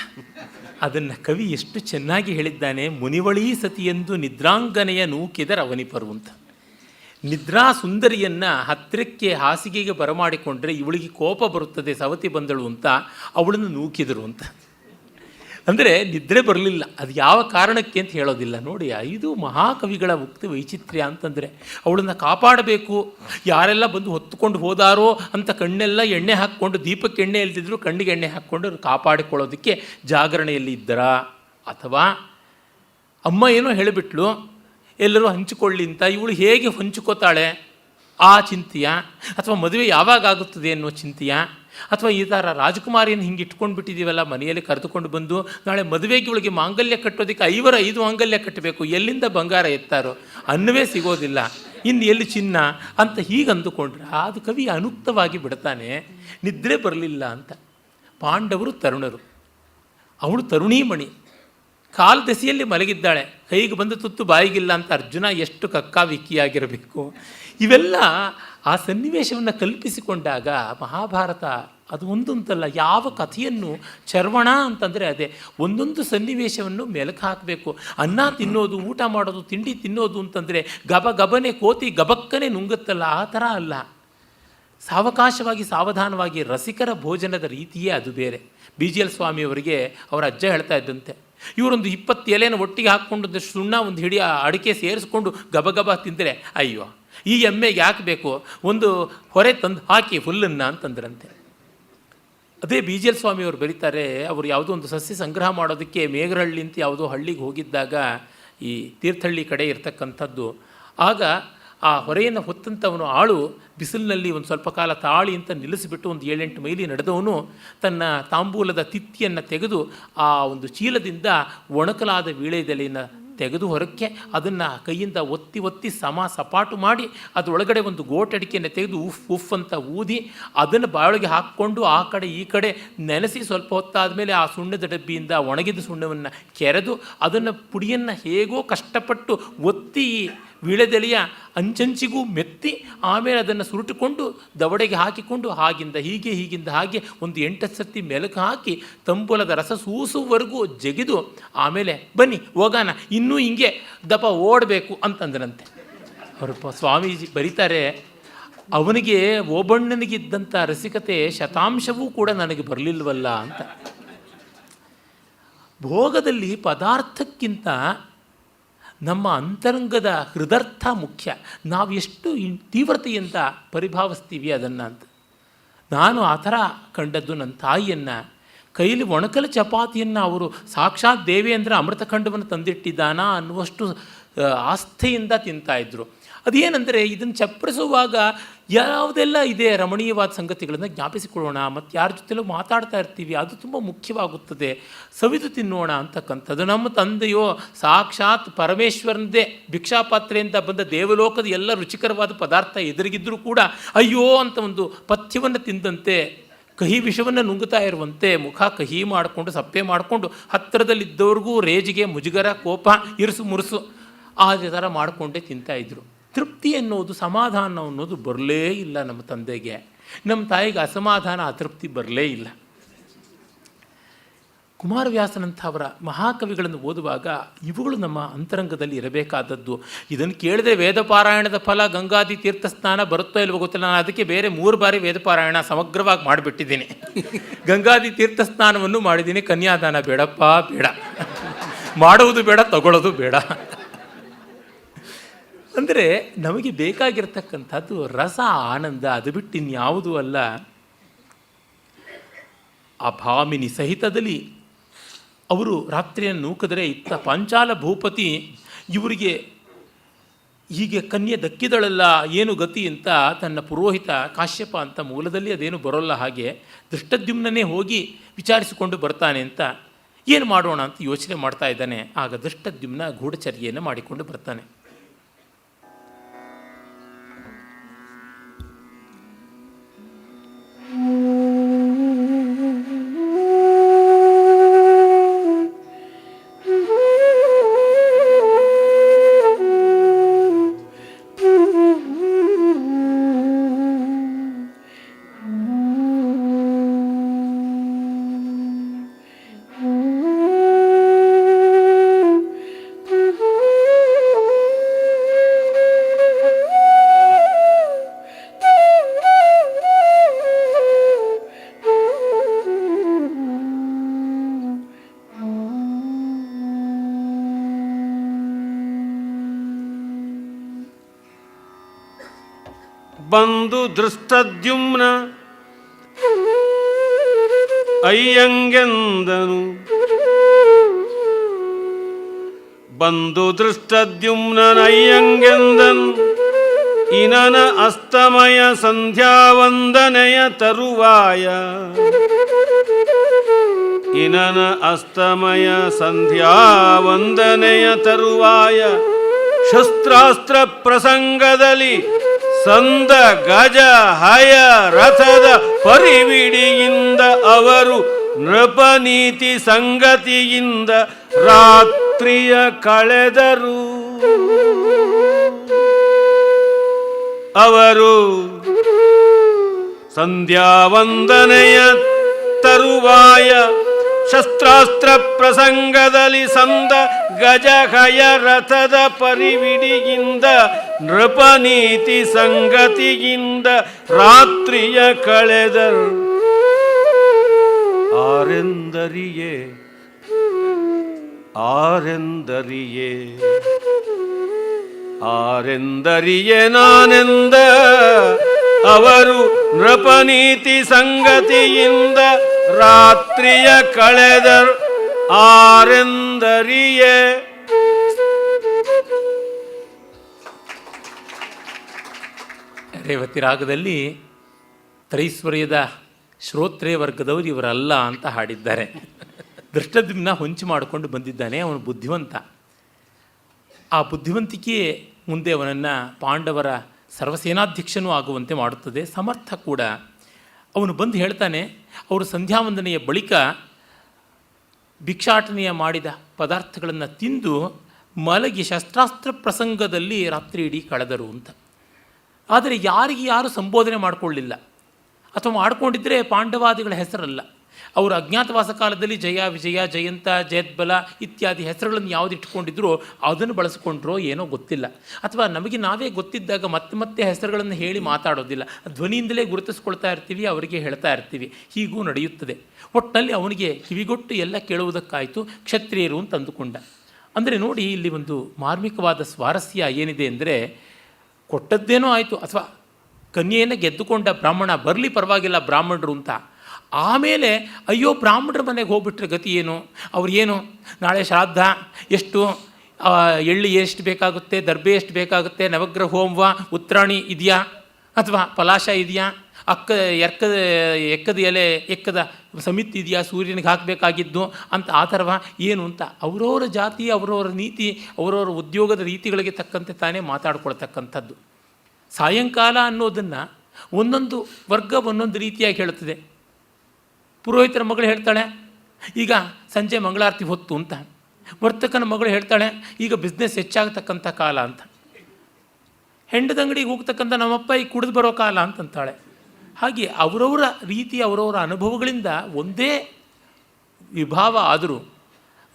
ಅದನ್ನು ಕವಿ ಎಷ್ಟು ಚೆನ್ನಾಗಿ ಹೇಳಿದ್ದಾನೆ. ಮುನಿವಳಿ ಸತಿಯೆಂದು ನಿದ್ರಾಂಗನೆಯ ನೂಕಿದರ ಅವನಿಪರು ಅಂತ. ನಿದ್ರಾ ಸುಂದರಿಯನ್ನು ಹತ್ತಿರಕ್ಕೆ ಹಾಸಿಗೆಗೆ ಬರಮಾಡಿಕೊಂಡ್ರೆ ಇವಳಿಗೆ ಕೋಪ ಬರುತ್ತದೆ, ಸವತಿ ಬಂದಳು ಅಂತ ಅವಳನ್ನು ನೂಕಿದರು ಅಂತ. ಅಂದರೆ ನಿದ್ರೆ ಬರಲಿಲ್ಲ, ಅದು ಯಾವ ಕಾರಣಕ್ಕೆ ಅಂತ ಹೇಳೋದಿಲ್ಲ. ನೋಡಿ, 5 ಮಹಾಕವಿಗಳ ಮುಕ್ತಿ ವೈಚಿತ್ರ್ಯ ಅಂತಂದರೆ ಅವಳನ್ನು ಕಾಪಾಡಬೇಕು. ಯಾರೆಲ್ಲ ಬಂದು ಹೊತ್ತುಕೊಂಡು ಹೋದಾರೋ ಅಂತ ಕಣ್ಣೆಲ್ಲ ಎಣ್ಣೆ ಹಾಕ್ಕೊಂಡು, ದೀಪಕ್ಕೆ ಎಣ್ಣೆ ಇಲ್ದಿದ್ರು ಕಣ್ಣಿಗೆ ಎಣ್ಣೆ ಹಾಕ್ಕೊಂಡು ಕಾಪಾಡಿಕೊಳ್ಳೋದಕ್ಕೆ ಜಾಗರಣೆಯಲ್ಲಿ ಇದ್ದರಾ, ಅಥವಾ ಅಮ್ಮ ಏನೋ ಹೇಳಿಬಿಟ್ಲು ಎಲ್ಲರೂ ಹಂಚಿಕೊಳ್ಳಿ ಅಂತ, ಇವಳು ಹೇಗೆ ಹಂಚಿಕೋತಾಳೆ ಆ ಚಿಂತೆಯ, ಅಥವಾ ಮದುವೆ ಯಾವಾಗ ಆಗುತ್ತದೆ ಅನ್ನೋ ಚಿಂತೆಯ, ಅಥವಾ ಈ ಥರ ರಾಜಕುಮಾರಿಯನ್ನು ಹಿಂಗೆ ಇಟ್ಕೊಂಡು ಬಿಟ್ಟಿದ್ದೀವಲ್ಲ ಮನೆಯಲ್ಲಿ ಕರೆದುಕೊಂಡು ಬಂದು ನಾಳೆ ಮದುವೆಗೆ ಇವಳಿಗೆ ಮಾಂಗಲ್ಯ ಕಟ್ಟೋದಕ್ಕೆ 5 ಮಾಂಗಲ್ಯ ಕಟ್ಟಬೇಕು, ಎಲ್ಲಿಂದ ಬಂಗಾರ ಎತ್ತಾರೋ ಅನ್ನವೇ ಸಿಗೋದಿಲ್ಲ, ಇನ್ನು ಎಲ್ಲಿ ಚಿನ್ನ ಅಂತ ಹೀಗೆ ಅಂದುಕೊಂಡ್ರೆ ಅದು ಕವಿ ಅನುಕ್ತವಾಗಿ ಬಿಡ್ತಾನೆ. ನಿದ್ರೆ ಬರಲಿಲ್ಲ ಅಂತ. ಪಾಂಡವರು ತರುಣರು, ಅವಳು ತರುಣೀಮಣಿ, ಕಾಲು ದೆಸೆಯಲ್ಲಿ ಮಲಗಿದ್ದಾಳೆ, ಕೈಗೆ ಬಂದು ತುತ್ತು ಬಾಯಿಗಿಲ್ಲ ಅಂತ ಅರ್ಜುನ ಎಷ್ಟು ಕಕ್ಕಾವಿಕ್ಕಿಯಾಗಿರಬೇಕು. ಇವೆಲ್ಲ ಆ ಸನ್ನಿವೇಶವನ್ನು ಕಲ್ಪಿಸಿಕೊಂಡಾಗ ಮಹಾಭಾರತ ಅದು ಒಂದೊಂದಲ್ಲ, ಯಾವ ಕಥೆಯನ್ನು ಚರ್ವಣ ಅಂತಂದರೆ ಅದೇ ಒಂದೊಂದು ಸನ್ನಿವೇಶವನ್ನು ಮೆಲುಕು ಹಾಕಬೇಕು. ಅನ್ನ ತಿನ್ನೋದು, ಊಟ ಮಾಡೋದು, ತಿಂಡಿ ತಿನ್ನೋದು ಅಂತಂದರೆ ಗಬಗಬನೆ ಕೋತಿ ಗಬಕ್ಕನೆ ನುಂಗುತ್ತಲ್ಲ, ಆ ಥರ ಅಲ್ಲ. ಸಾವಕಾಶವಾಗಿ ಸಾವಧಾನವಾಗಿ ರಸಿಕರ ಭೋಜನದ ರೀತಿಯೇ ಅದು ಬೇರೆ. BGL ಸ್ವಾಮಿಯವರಿಗೆ ಅವರ ಅಜ್ಜ ಹೇಳ್ತಾ ಇದ್ದಂತೆ, ಇವರೊಂದು 20 ಎಲೆನ ಒಟ್ಟಿಗೆ ಹಾಕ್ಕೊಂಡು ಸುಣ್ಣ ಒಂದು ಹಿಡಿ ಅಡಿಕೆ ಸೇರಿಸ್ಕೊಂಡು ಗಬಗಬ ತಿಂದರೆ ಅಯ್ಯೋ ಈ ಎಮ್ಮೆಗೆ ಯಾಕೆ ಬೇಕು, ಒಂದು ಹೊರೆ ತಂದು ಹಾಕಿ ಫುಲ್ಲನ್ನು ಅಂತಂದ್ರಂತೆ. ಅದೇ BGL ಸ್ವಾಮಿಯವರು ಬರೀತಾರೆ, ಅವರು ಯಾವುದೋ ಒಂದು ಸಸ್ಯ ಸಂಗ್ರಹ ಮಾಡೋದಕ್ಕೆ ಮೇಘರಹಳ್ಳಿ ಅಂತ ಯಾವುದೋ ಹಳ್ಳಿಗೆ ಹೋಗಿದ್ದಾಗ, ಈ ತೀರ್ಥಹಳ್ಳಿ ಕಡೆ ಇರ್ತಕ್ಕಂಥದ್ದು, ಆಗ ಆ ಹೊರೆಯನ್ನು ಹೊತ್ತಂಥವನು ಆಳು ಬಿಸಿಲಿನಲ್ಲಿ ಒಂದು ಸ್ವಲ್ಪ ಕಾಲ ತಾಳಿ ಅಂತ ನಿಲ್ಲಿಸಿಬಿಟ್ಟು ಒಂದು 7-8 ಮೈಲಿ ನಡೆದವನು ತನ್ನ ತಾಂಬೂಲದ ತಿತ್ತಿಯನ್ನು ತೆಗೆದು ಆ ಒಂದು ಚೀಲದಿಂದ ಒಣಕಲಾದ ವೀಳ್ಯದೆಲೆಯನ್ನು ತೆಗೆದು ಹೊರಕ್ಕೆ ಅದನ್ನು ಕೈಯಿಂದ ಒತ್ತಿ ಒತ್ತಿ ಸಪಾಟು ಮಾಡಿ ಅದರೊಳಗಡೆ ಒಂದು ಗೋಟಡಿಕೆಯನ್ನು ತೆಗೆದು ಉಫ್ ಉಫ್ ಅಂತ ಊದಿ ಅದನ್ನು ಬಾಯೊಳಗೆ ಹಾಕ್ಕೊಂಡು ಆ ಕಡೆ ಈ ಕಡೆ ನೆನೆಸಿ ಸ್ವಲ್ಪ ಹೊತ್ತಾದ ಮೇಲೆ ಆ ಸುಣ್ಣದ ಡಬ್ಬಿಯಿಂದ ಒಣಗಿದ ಸುಣ್ಣವನ್ನು ಕೆರೆದು ಅದನ್ನು ಪುಡಿಯನ್ನು ಹೇಗೋ ಕಷ್ಟಪಟ್ಟು ಒತ್ತಿ ವೀಳ್ಯದೆಲೆಯ ಅಂಚಂಚಿಗೂ ಮೆತ್ತಿ ಆಮೇಲೆ ಅದನ್ನು ಸುರುಟುಕೊಂಡು ದವಡೆಗೆ ಹಾಕಿಕೊಂಡು ಹಾಗಿಂದ ಹೀಗೆ ಹೀಗಿಂದ ಹಾಗೆ ಒಂದು 8 ಸರ್ತಿ ಮೆಲುಕು ಹಾಕಿ ತಂಬುಲದ ರಸ ಸೂಸುವವರೆಗೂ ಜಗಿದು ಆಮೇಲೆ ಬನ್ನಿ ಹೋಗೋಣ ಇನ್ನೂ ಹಿಂಗೆ ದಪ ಓಡಬೇಕು ಅಂತಂದ್ರಂತೆ. ಅವರು ಸ್ವಾಮೀಜಿ ಬರೀತಾರೆ, ಅವನಿಗೆ ಓಬಣ್ಣನಿಗಿದ್ದಂಥ ರಸಿಕತೆ ಶತಾಂಶವೂ ಕೂಡ ನನಗೆ ಬರಲಿಲ್ವಲ್ಲ ಅಂತ. ಭೋಗದಲ್ಲಿ ಪದಾರ್ಥಕ್ಕಿಂತ ನಮ್ಮ ಅಂತರಂಗದ ಹೃದರ್ಥ ಮುಖ್ಯ. ನಾವು ಎಷ್ಟು ತೀವ್ರತೆಯಿಂದ ಪರಿಭಾವಿಸ್ತೀವಿ ಅದನ್ನು ಅಂತ. ನಾನು ಆ ಥರ ಕಂಡದ್ದು ನನ್ನ ತಾಯಿಯನ್ನು. ಕೈಲಿ ಒಣಕಲ ಚಪಾತಿಯನ್ನು ಅವರು ಸಾಕ್ಷಾತ್ ದೇವೇಂದ್ರ ಅಮೃತಖಂಡವನ್ನು ತಂದಿಟ್ಟಿದ್ದಾನ ಅನ್ನುವಷ್ಟು ಆಸ್ಥೆಯಿಂದ ತಿಂತಾಯಿದ್ರು. ಅದೇನೆಂದರೆ ಇದನ್ನು ಚಪ್ಪರಿಸುವಾಗ ಯಾವುದೆಲ್ಲ ಇದೆ ರಮಣೀಯವಾದ ಸಂಗತಿಗಳನ್ನು ಜ್ಞಾಪಿಸಿಕೊಳ್ಳೋಣ, ಮತ್ತು ಯಾರ ಜೊತೆಲೂ ಮಾತಾಡ್ತಾ ಇರ್ತೀವಿ, ಅದು ತುಂಬ ಮುಖ್ಯವಾಗುತ್ತದೆ. ಸವಿದು ತಿನ್ನೋಣ ಅಂತಕ್ಕಂಥದ್ದು. ನಮ್ಮ ತಂದೆಯೋ ಸಾಕ್ಷಾತ್ ಪರಮೇಶ್ವರನದೇ ಭಿಕ್ಷಾಪಾತ್ರೆಯಿಂದ ಬಂದ ದೇವಲೋಕದ ಎಲ್ಲ ರುಚಿಕರವಾದ ಪದಾರ್ಥ ಎದುರಿಗಿದ್ದರೂ ಕೂಡ ಅಯ್ಯೋ ಅಂತ ಒಂದು ಪಥ್ಯವನ್ನು ತಿಂದಂತೆ ಕಹಿ ವಿಷವನ್ನು ನುಂಗುತ್ತಾ ಇರುವಂತೆ ಮುಖ ಕಹಿ ಮಾಡಿಕೊಂಡು ಸಪ್ಪೆ ಮಾಡಿಕೊಂಡು ಹತ್ತಿರದಲ್ಲಿದ್ದವ್ರಿಗೂ ರೇಜಿಗೆ ಮುಜುಗರ ಕೋಪ ಇರುಸು ಮುರುಸು ಆ ಥರ ಮಾಡಿಕೊಂಡೇ ತಿಂತಾಯಿದ್ರು. ತೃಪ್ತಿ ಅನ್ನೋದು ಸಮಾಧಾನ ಅನ್ನೋದು ಬರಲೇ ಇಲ್ಲ ನಮ್ಮ ತಂದೆಗೆ. ನಮ್ಮ ತಾಯಿಗೆ ಅಸಮಾಧಾನ ಅತೃಪ್ತಿ ಬರಲೇ ಇಲ್ಲ. ಕುಮಾರವ್ಯಾಸನಂಥವರ ಮಹಾಕವಿಗಳನ್ನು ಓದುವಾಗ ಇವುಗಳು ನಮ್ಮ ಅಂತರಂಗದಲ್ಲಿ ಇರಬೇಕಾದದ್ದು. ಇದನ್ನು ಕೇಳಿದ್ರೆ ವೇದಪಾರಾಯಣದ ಫಲ ಗಂಗಾದಿ ತೀರ್ಥಸ್ನಾನ ಬರುತ್ತೋ ಇಲ್ವೋ ಗೊತ್ತಿಲ್ಲ. ನಾನು ಅದಕ್ಕೆ ಬೇರೆ 3 ಬಾರಿ ವೇದಪಾರಾಯಣ ಸಮಗ್ರವಾಗಿ ಮಾಡಿಬಿಟ್ಟಿದ್ದೀನಿ. ಗಂಗಾದಿ ತೀರ್ಥಸ್ನಾನವನ್ನು ಮಾಡಿದ್ದೀನಿ. ಕನ್ಯಾದಾನ ಬೇಡಪ್ಪ ಬೇಡ, ಮಾಡುವುದು ಬೇಡ, ತಗೊಳ್ಳೋದು ಬೇಡ. ಅಂದರೆ ನಮಗೆ ಬೇಕಾಗಿರ್ತಕ್ಕಂಥದ್ದು ರಸ ಆನಂದ, ಅದು ಬಿಟ್ಟು ಇನ್ಯಾವುದೂ ಅಲ್ಲ. ಆ ಭಾಮಿನಿ ಸಹಿತದಲ್ಲಿ ಅವರು ರಾತ್ರಿಯನ್ನು ನೂಕಿದರೆ ಇತ್ತ ಪಾಂಚಾಲ ಭೂಪತಿ ಇವರಿಗೆ ಹೀಗೆ ಕನ್ಯೆ ದಕ್ಕಿದಳಲ್ಲ, ಏನು ಗತಿ ಅಂತ ತನ್ನ ಪುರೋಹಿತ ಕಾಶ್ಯಪ ಅಂತ ಮೂಲದಲ್ಲಿ ಅದೇನು ಬರೋಲ್ಲ, ಹಾಗೆ ದೃಷ್ಟದ್ಯುಮ್ನೇ ಹೋಗಿ ವಿಚಾರಿಸಿಕೊಂಡು ಬರ್ತಾನೆ ಅಂತ ಏನು ಮಾಡೋಣ ಅಂತ ಯೋಚನೆ ಮಾಡ್ತಾ ಇದ್ದಾನೆ. ಆಗ ದೃಷ್ಟದ್ಯುಮ್ನ ಗೂಢಚರ್ಯೆಯನ್ನು ಮಾಡಿಕೊಂಡು ಬರ್ತಾನೆ. ಬಂದು ದೃಷ್ಟದ್ಯುಮ್ನ ಅಯ್ಯಂಗೆಂದನು. ಬಂದು ದೃಷ್ಟದ್ಯುಮ್ನಯ್ಯಂಗೆಂದನು ಇನನ ಅಸ್ತಮಯ ಸಂಧ್ಯಾವಂದನೆಯ ತರುವಾಯ. ಇನನ ಅಸ್ತಮಯ ಸಂಧ್ಯಾವಂದನೆಯ ತರುವಾಯ ಶಸ್ತ್ರಾಸ್ತ್ರ ಪ್ರಸಂಗದಲ್ಲಿ ಸಂದ ಗಜ ಹಯ ರಥದ ಪರಿವಿಡಿಯಿಂದ ಅವರು ನೃಪನೀತಿ ಸಂಗತಿಯಿಂದ ರಾತ್ರಿಯ ಕಳೆದರು. ಅವರು ಸಂಧ್ಯಾವಂದನೆಯ ತರುವಾಯ ಶಸ್ತ್ರಾಸ್ತ್ರ ಪ್ರಸಂಗದಲ್ಲಿ ಸಂದ ಗಜಹಯ ರಥದ ಪರಿವಿಡಿಯಿಂದ ನೃಪನೀತಿ ಸಂಗತಿಯಿಂದ ರಾತ್ರಿಯ ಕಳೆದರು. ಆರೆಂದರಿಯೇ ಆರೆಂದರಿಯೇ ಆರೆಂದರಿಯೇ ನಾನೆಂದ ಅವರು ನೃಪನೀತಿ ಸಂಗತಿಯಿಂದ ರಾತ್ರಿಯ ಕಳೆದರು. ಆರೆಂದರಿಯೇ. ರೇವತಿ ರಾಗದಲ್ಲಿ ತ್ರೈಶ್ವರ್ಯದ ಶ್ರೋತ್ರಿಯ ವರ್ಗದವರು ಇವರಲ್ಲ ಅಂತ ಹಾಡಿದ್ದಾರೆ. ದೃಷ್ಟದ್ಯುಮ್ನ ಹೊಂಚು ಮಾಡಿಕೊಂಡು ಬಂದಿದ್ದಾನೆ. ಅವನು ಬುದ್ಧಿವಂತ. ಆ ಬುದ್ಧಿವಂತಿಕೆಯೇ ಮುಂದೆ ಅವನನ್ನು ಪಾಂಡವರ ಸರ್ವಸೇನಾಧ್ಯಕ್ಷನೂ ಆಗುವಂತೆ ಮಾಡುತ್ತದೆ. ಸಮರ್ಥ ಕೂಡ. ಅವನು ಬಂದು ಹೇಳ್ತಾನೆ, ಅವರು ಸಂಧ್ಯಾವಂದನೆಯ ಬಳಿಕ ಭಿಕ್ಷಾಟನೆಯ ಮಾಡಿದ ಪದಾರ್ಥಗಳನ್ನು ತಿಂದು ಮಲಗಿ ಶಸ್ತ್ರಾಸ್ತ್ರ ಪ್ರಸಂಗದಲ್ಲಿ ರಾತ್ರಿ ಇಡೀ ಕಳೆದರು ಅಂತ. ಆದರೆ ಯಾರು ಸಂಬೋಧನೆ ಮಾಡಿಕೊಳ್ಳಿಲ್ಲ, ಅಥವಾ ಮಾಡಿಕೊಂಡಿದ್ದರೆ ಪಾಂಡವಾದಿಗಳ ಹೆಸರಲ್ಲ. ಅವರು ಅಜ್ಞಾತವಾಸ ಕಾಲದಲ್ಲಿ ಜಯ, ವಿಜಯ, ಜಯಂತ, ಜಯದ್ಬಲ ಇತ್ಯಾದಿ ಹೆಸರುಗಳನ್ನು ಯಾವುದು ಇಟ್ಕೊಂಡಿದ್ರೋ ಅದನ್ನು ಬಳಸ್ಕೊಂಡ್ರೋ ಏನೋ ಗೊತ್ತಿಲ್ಲ. ಅಥವಾ ನಮಗೆ ನಾವೇ ಗೊತ್ತಿದ್ದಾಗ ಮತ್ತೆ ಹೆಸರುಗಳನ್ನು ಹೇಳಿ ಮಾತಾಡೋದಿಲ್ಲ, ಧ್ವನಿಯಿಂದಲೇ ಗುರುತಿಸ್ಕೊಳ್ತಾ ಇರ್ತೀವಿ, ಅವರಿಗೆ ಹೇಳ್ತಾ ಇರ್ತೀವಿ. ಹೀಗೂ ನಡೆಯುತ್ತದೆ. ಒಟ್ಟಿನಲ್ಲಿ ಅವನಿಗೆ ಕಿವಿಗೊಟ್ಟು ಎಲ್ಲ ಕೇಳುವುದಕ್ಕಾಯಿತು, ಕ್ಷತ್ರಿಯರು ಅಂತ ಅಂದುಕೊಂಡ. ಅಂದರೆ ನೋಡಿ, ಇಲ್ಲಿ ಒಂದು ಮಾರ್ಮಿಕವಾದ ಸ್ವಾರಸ್ಯ ಏನಿದೆ ಅಂದರೆ, ಕೊಟ್ಟದ್ದೇನೋ ಆಯಿತು, ಅಥವಾ ಕನ್ಯೆಯನ್ನು ಗೆದ್ದುಕೊಂಡ ಬ್ರಾಹ್ಮಣ ಬರಲಿ ಪರವಾಗಿಲ್ಲ ಬ್ರಾಹ್ಮಣರು ಅಂತ. ಆಮೇಲೆ ಅಯ್ಯೋ ಬ್ರಾಹ್ಮಣರ ಮನೆಗೆ ಹೋಗ್ಬಿಟ್ರೆ ಗತಿ ಏನು, ಅವ್ರು ಏನು ನಾಳೆ ಶ್ರಾದ್ದ, ಎಷ್ಟು ಎಳ್ಳು ಎಷ್ಟು ಬೇಕಾಗುತ್ತೆ, ದರ್ಬೆ ಎಷ್ಟು ಬೇಕಾಗುತ್ತೆ, ನವಗ್ರಹ ಹೋಮವ, ಉತ್ತರಾಣಿ ಇದೆಯಾ, ಅಥವಾ ಪಲಾಶ ಇದೆಯಾ, ಎಕ್ಕದ ಎಲೆ ಎಕ್ಕದ ಸಮಿತಿ ಇದೆಯಾ, ಸೂರ್ಯನಿಗೆ ಹಾಕಬೇಕಾಗಿದ್ದು ಅಂತ ಆ ಥರವ ಏನು ಅಂತ ಅವರವರ ಜಾತಿ, ಅವರವರ ನೀತಿ, ಅವರವರ ಉದ್ಯೋಗದ ರೀತಿಗಳಿಗೆ ತಕ್ಕಂತೆ ತಾನೇ ಮಾತಾಡ್ಕೊಳ್ತಕ್ಕಂಥದ್ದು. ಸಾಯಂಕಾಲ ಅನ್ನೋದನ್ನು ಒಂದೊಂದು ವರ್ಗ ಒಂದೊಂದು ರೀತಿಯಾಗಿ ಹೇಳುತ್ತದೆ. ಪುರೋಹಿತರ ಮಗಳು ಹೇಳ್ತಾಳೆ, ಈಗ ಸಂಜೆ ಮಂಗಳಾರತಿ ಹೊತ್ತು ಅಂತ. ವರ್ತಕನ ಮಗಳು ಹೇಳ್ತಾಳೆ, ಈಗ ಬಿಸ್ನೆಸ್ ಹೆಚ್ಚಾಗತಕ್ಕಂಥ ಕಾಲ ಅಂತ. ಹೆಂಡದಂಗಡಿಗೆ ಹೋಗ್ತಕ್ಕಂಥ ನಮ್ಮಪ್ಪ ಈಗ ಕುಡಿದು ಬರೋ ಕಾಲ ಅಂತಂತಾಳೆ. ಹಾಗೆ ಅವರವರ ರೀತಿ, ಅವರವರ ಅನುಭವಗಳಿಂದ ಒಂದೇ ವಿಭಾವ ಆದರೂ,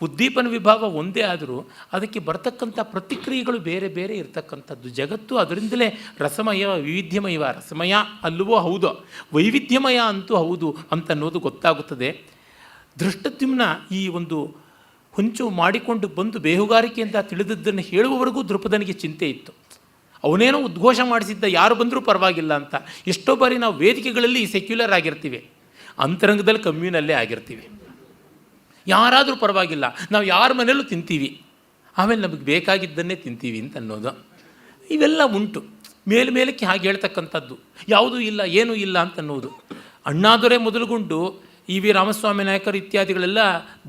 ಉದ್ದೀಪನ ವಿಭಾವ ಒಂದೇ ಆದರೂ ಅದಕ್ಕೆ ಬರ್ತಕ್ಕಂಥ ಪ್ರತಿಕ್ರಿಯೆಗಳು ಬೇರೆ ಬೇರೆ ಇರತಕ್ಕಂಥದ್ದು. ಜಗತ್ತು ಅದರಿಂದಲೇ ರಸಮಯ, ವೈವಿಧ್ಯಮಯ. ರಸಮಯ ಅಲ್ಲವೋ ಹೌದೋ, ವೈವಿಧ್ಯಮಯ ಅಂತೂ ಹೌದು ಅಂತನ್ನೋದು ಗೊತ್ತಾಗುತ್ತದೆ. ಧೃಷ್ಟದ್ಯುಮ್ನ ಈ ಒಂದು ಹೊಂಚು ಮಾಡಿಕೊಂಡು ಬಂದು ಬೇಹುಗಾರಿಕೆಯಿಂದ ತಿಳಿದದ್ದನ್ನು ಹೇಳುವವರೆಗೂ ದೃಪದನಿಗೆ ಚಿಂತೆ ಇತ್ತು. ಅವನೇನೋ ಉದ್ಘೋಷ ಮಾಡಿಸಿದ್ದ, ಯಾರು ಬಂದರೂ ಪರವಾಗಿಲ್ಲ ಅಂತ. ಎಷ್ಟೋ ಬಾರಿ ನಾವು ವೇದಿಕೆಗಳಲ್ಲಿ ಸೆಕ್ಯುಲರ್ ಆಗಿರ್ತೀವಿ, ಅಂತರಂಗದಲ್ಲಿ ಕಮ್ಯೂನಲ್ಲೇ ಆಗಿರ್ತೀವಿ. ಯಾರಾದರೂ ಪರವಾಗಿಲ್ಲ, ನಾವು ಯಾರ ಮನೆಯಲ್ಲೂ ತಿಂತೀವಿ, ಆಮೇಲೆ ನಮಗೆ ಬೇಕಾಗಿದ್ದನ್ನೇ ತಿಂತೀವಿ ಅಂತ ಅನ್ನೋದು ಇವೆಲ್ಲ ಉಂಟು. ಮೇಲ್ಮೇಲಕ್ಕೆ ಹಾಗೆ ಹೇಳ್ತಕ್ಕಂಥದ್ದು, ಯಾವುದೂ ಇಲ್ಲ, ಏನೂ ಇಲ್ಲ ಅಂತನ್ನೋದು. ಅಣ್ಣಾದೊರೆ ಮೊದಲುಗೊಂಡು ಇ ವಿ ರಾಮಸ್ವಾಮಿ ನಾಯಕರು ಇತ್ಯಾದಿಗಳೆಲ್ಲ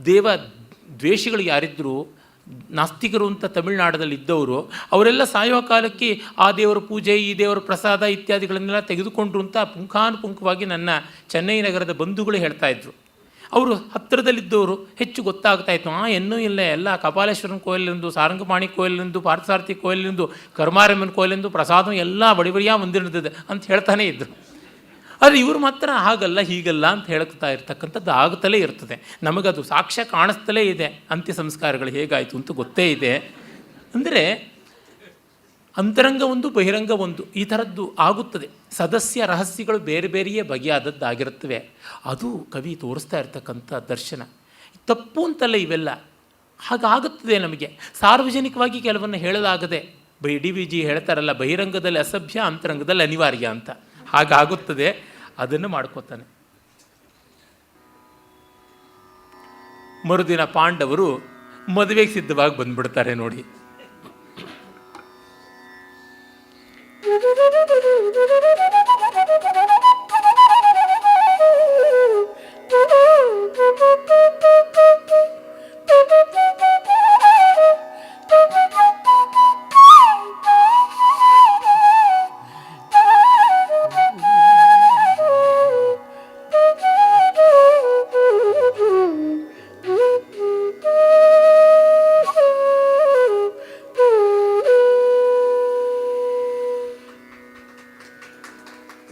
ದೇವ ದ್ವೇಷಿಗಳು ಯಾರಿದ್ದರು, ನಾಸ್ತಿಕರು ಅಂತ ತಮಿಳುನಾಡಲ್ಲಿ ಇದ್ದವರು, ಅವರೆಲ್ಲ ಸಾಯುವ ಕಾಲಕ್ಕೆ ಆ ದೇವರ ಪೂಜೆ, ಈ ದೇವರ ಪ್ರಸಾದ ಇತ್ಯಾದಿಗಳನ್ನೆಲ್ಲ ತೆಗೆದುಕೊಂಡ್ರು ಅಂತ ಪುಂಖಾನುಪುಂಖವಾಗಿ ನನ್ನ ಚೆನ್ನೈ ನಗರದ ಬಂಧುಗಳು ಹೇಳ್ತಾಯಿದ್ರು. ಅವರು ಹತ್ತಿರದಲ್ಲಿದ್ದವರು ಹೆಚ್ಚು ಗೊತ್ತಾಗ್ತಾಯಿತ್ತು. ಇನ್ನೂ ಇಲ್ಲ, ಎಲ್ಲ ಕಪಾಲೇಶ್ವರನ ಕೋಯಿಲಿಂದು, ಸಾರಂಗಪಾಣಿ ಕೋಯಿಲಿಂದು, ಪಾರ್ಥಸಾರಥಿ ಕೋಯಿಲಿಂದು, ಕರ್ಮಾರಮ್ಮನ ಕೋಯಿಲಿಂದು ಪ್ರಸಾದ ಎಲ್ಲ ಬಡಿಬಡಿಯ ಹೊಂದಿರ್ತದೆ ಅಂತ ಹೇಳ್ತಾನೆ ಇದ್ದರು. ಆದರೆ ಇವರು ಮಾತ್ರ ಹಾಗಲ್ಲ ಹೀಗಲ್ಲ ಅಂತ ಹೇಳ್ತಾ ಇರ್ತಕ್ಕಂಥದ್ದು ಆಗುತ್ತಲೇ ಇರ್ತದೆ. ನಮಗದು ಸಾಕ್ಷ್ಯ ಕಾಣಿಸ್ತಲೇ ಇದೆ. ಅಂತ್ಯ ಸಂಸ್ಕಾರಗಳು ಹೇಗಾಯಿತು ಅಂತ ಗೊತ್ತೇ ಇದೆ. ಅಂದರೆ ಅಂತರಂಗ ಒಂದು, ಬಹಿರಂಗ ಒಂದು, ಈ ಥರದ್ದು ಆಗುತ್ತದೆ. ಸದಸ್ಯ ರಹಸ್ಯಗಳು ಬೇರೆ ಬೇರೆಯೇ ಬಗೆಯಾದದ್ದಾಗಿರುತ್ತವೆ. ಅದು ಕವಿ ತೋರಿಸ್ತಾ ಇರ್ತಕ್ಕಂಥ ದರ್ಶನ. ತಪ್ಪು ಅಂತಲ್ಲ ಇವೆಲ್ಲ, ಹಾಗಾಗುತ್ತದೆ. ನಮಗೆ ಸಾರ್ವಜನಿಕವಾಗಿ ಕೆಲವನ್ನು ಹೇಳಲಾಗದೆ, ಡಿ ವಿ ಜಿ ಹೇಳ್ತಾರಲ್ಲ, ಬಹಿರಂಗದಲ್ಲಿ ಅಸಭ್ಯ, ಅಂತರಂಗದಲ್ಲಿ ಅನಿವಾರ್ಯ ಅಂತ. ಹಾಗಾಗುತ್ತದೆ, ಅದನ್ನು ಮಾಡ್ಕೋತಾನೆ. ಮರುದಿನ ಪಾಂಡವರು ಮದುವೆಗೆ ಸಿದ್ಧವಾಗಿ ಬಂದ್ಬಿಡ್ತಾರೆ ನೋಡಿ.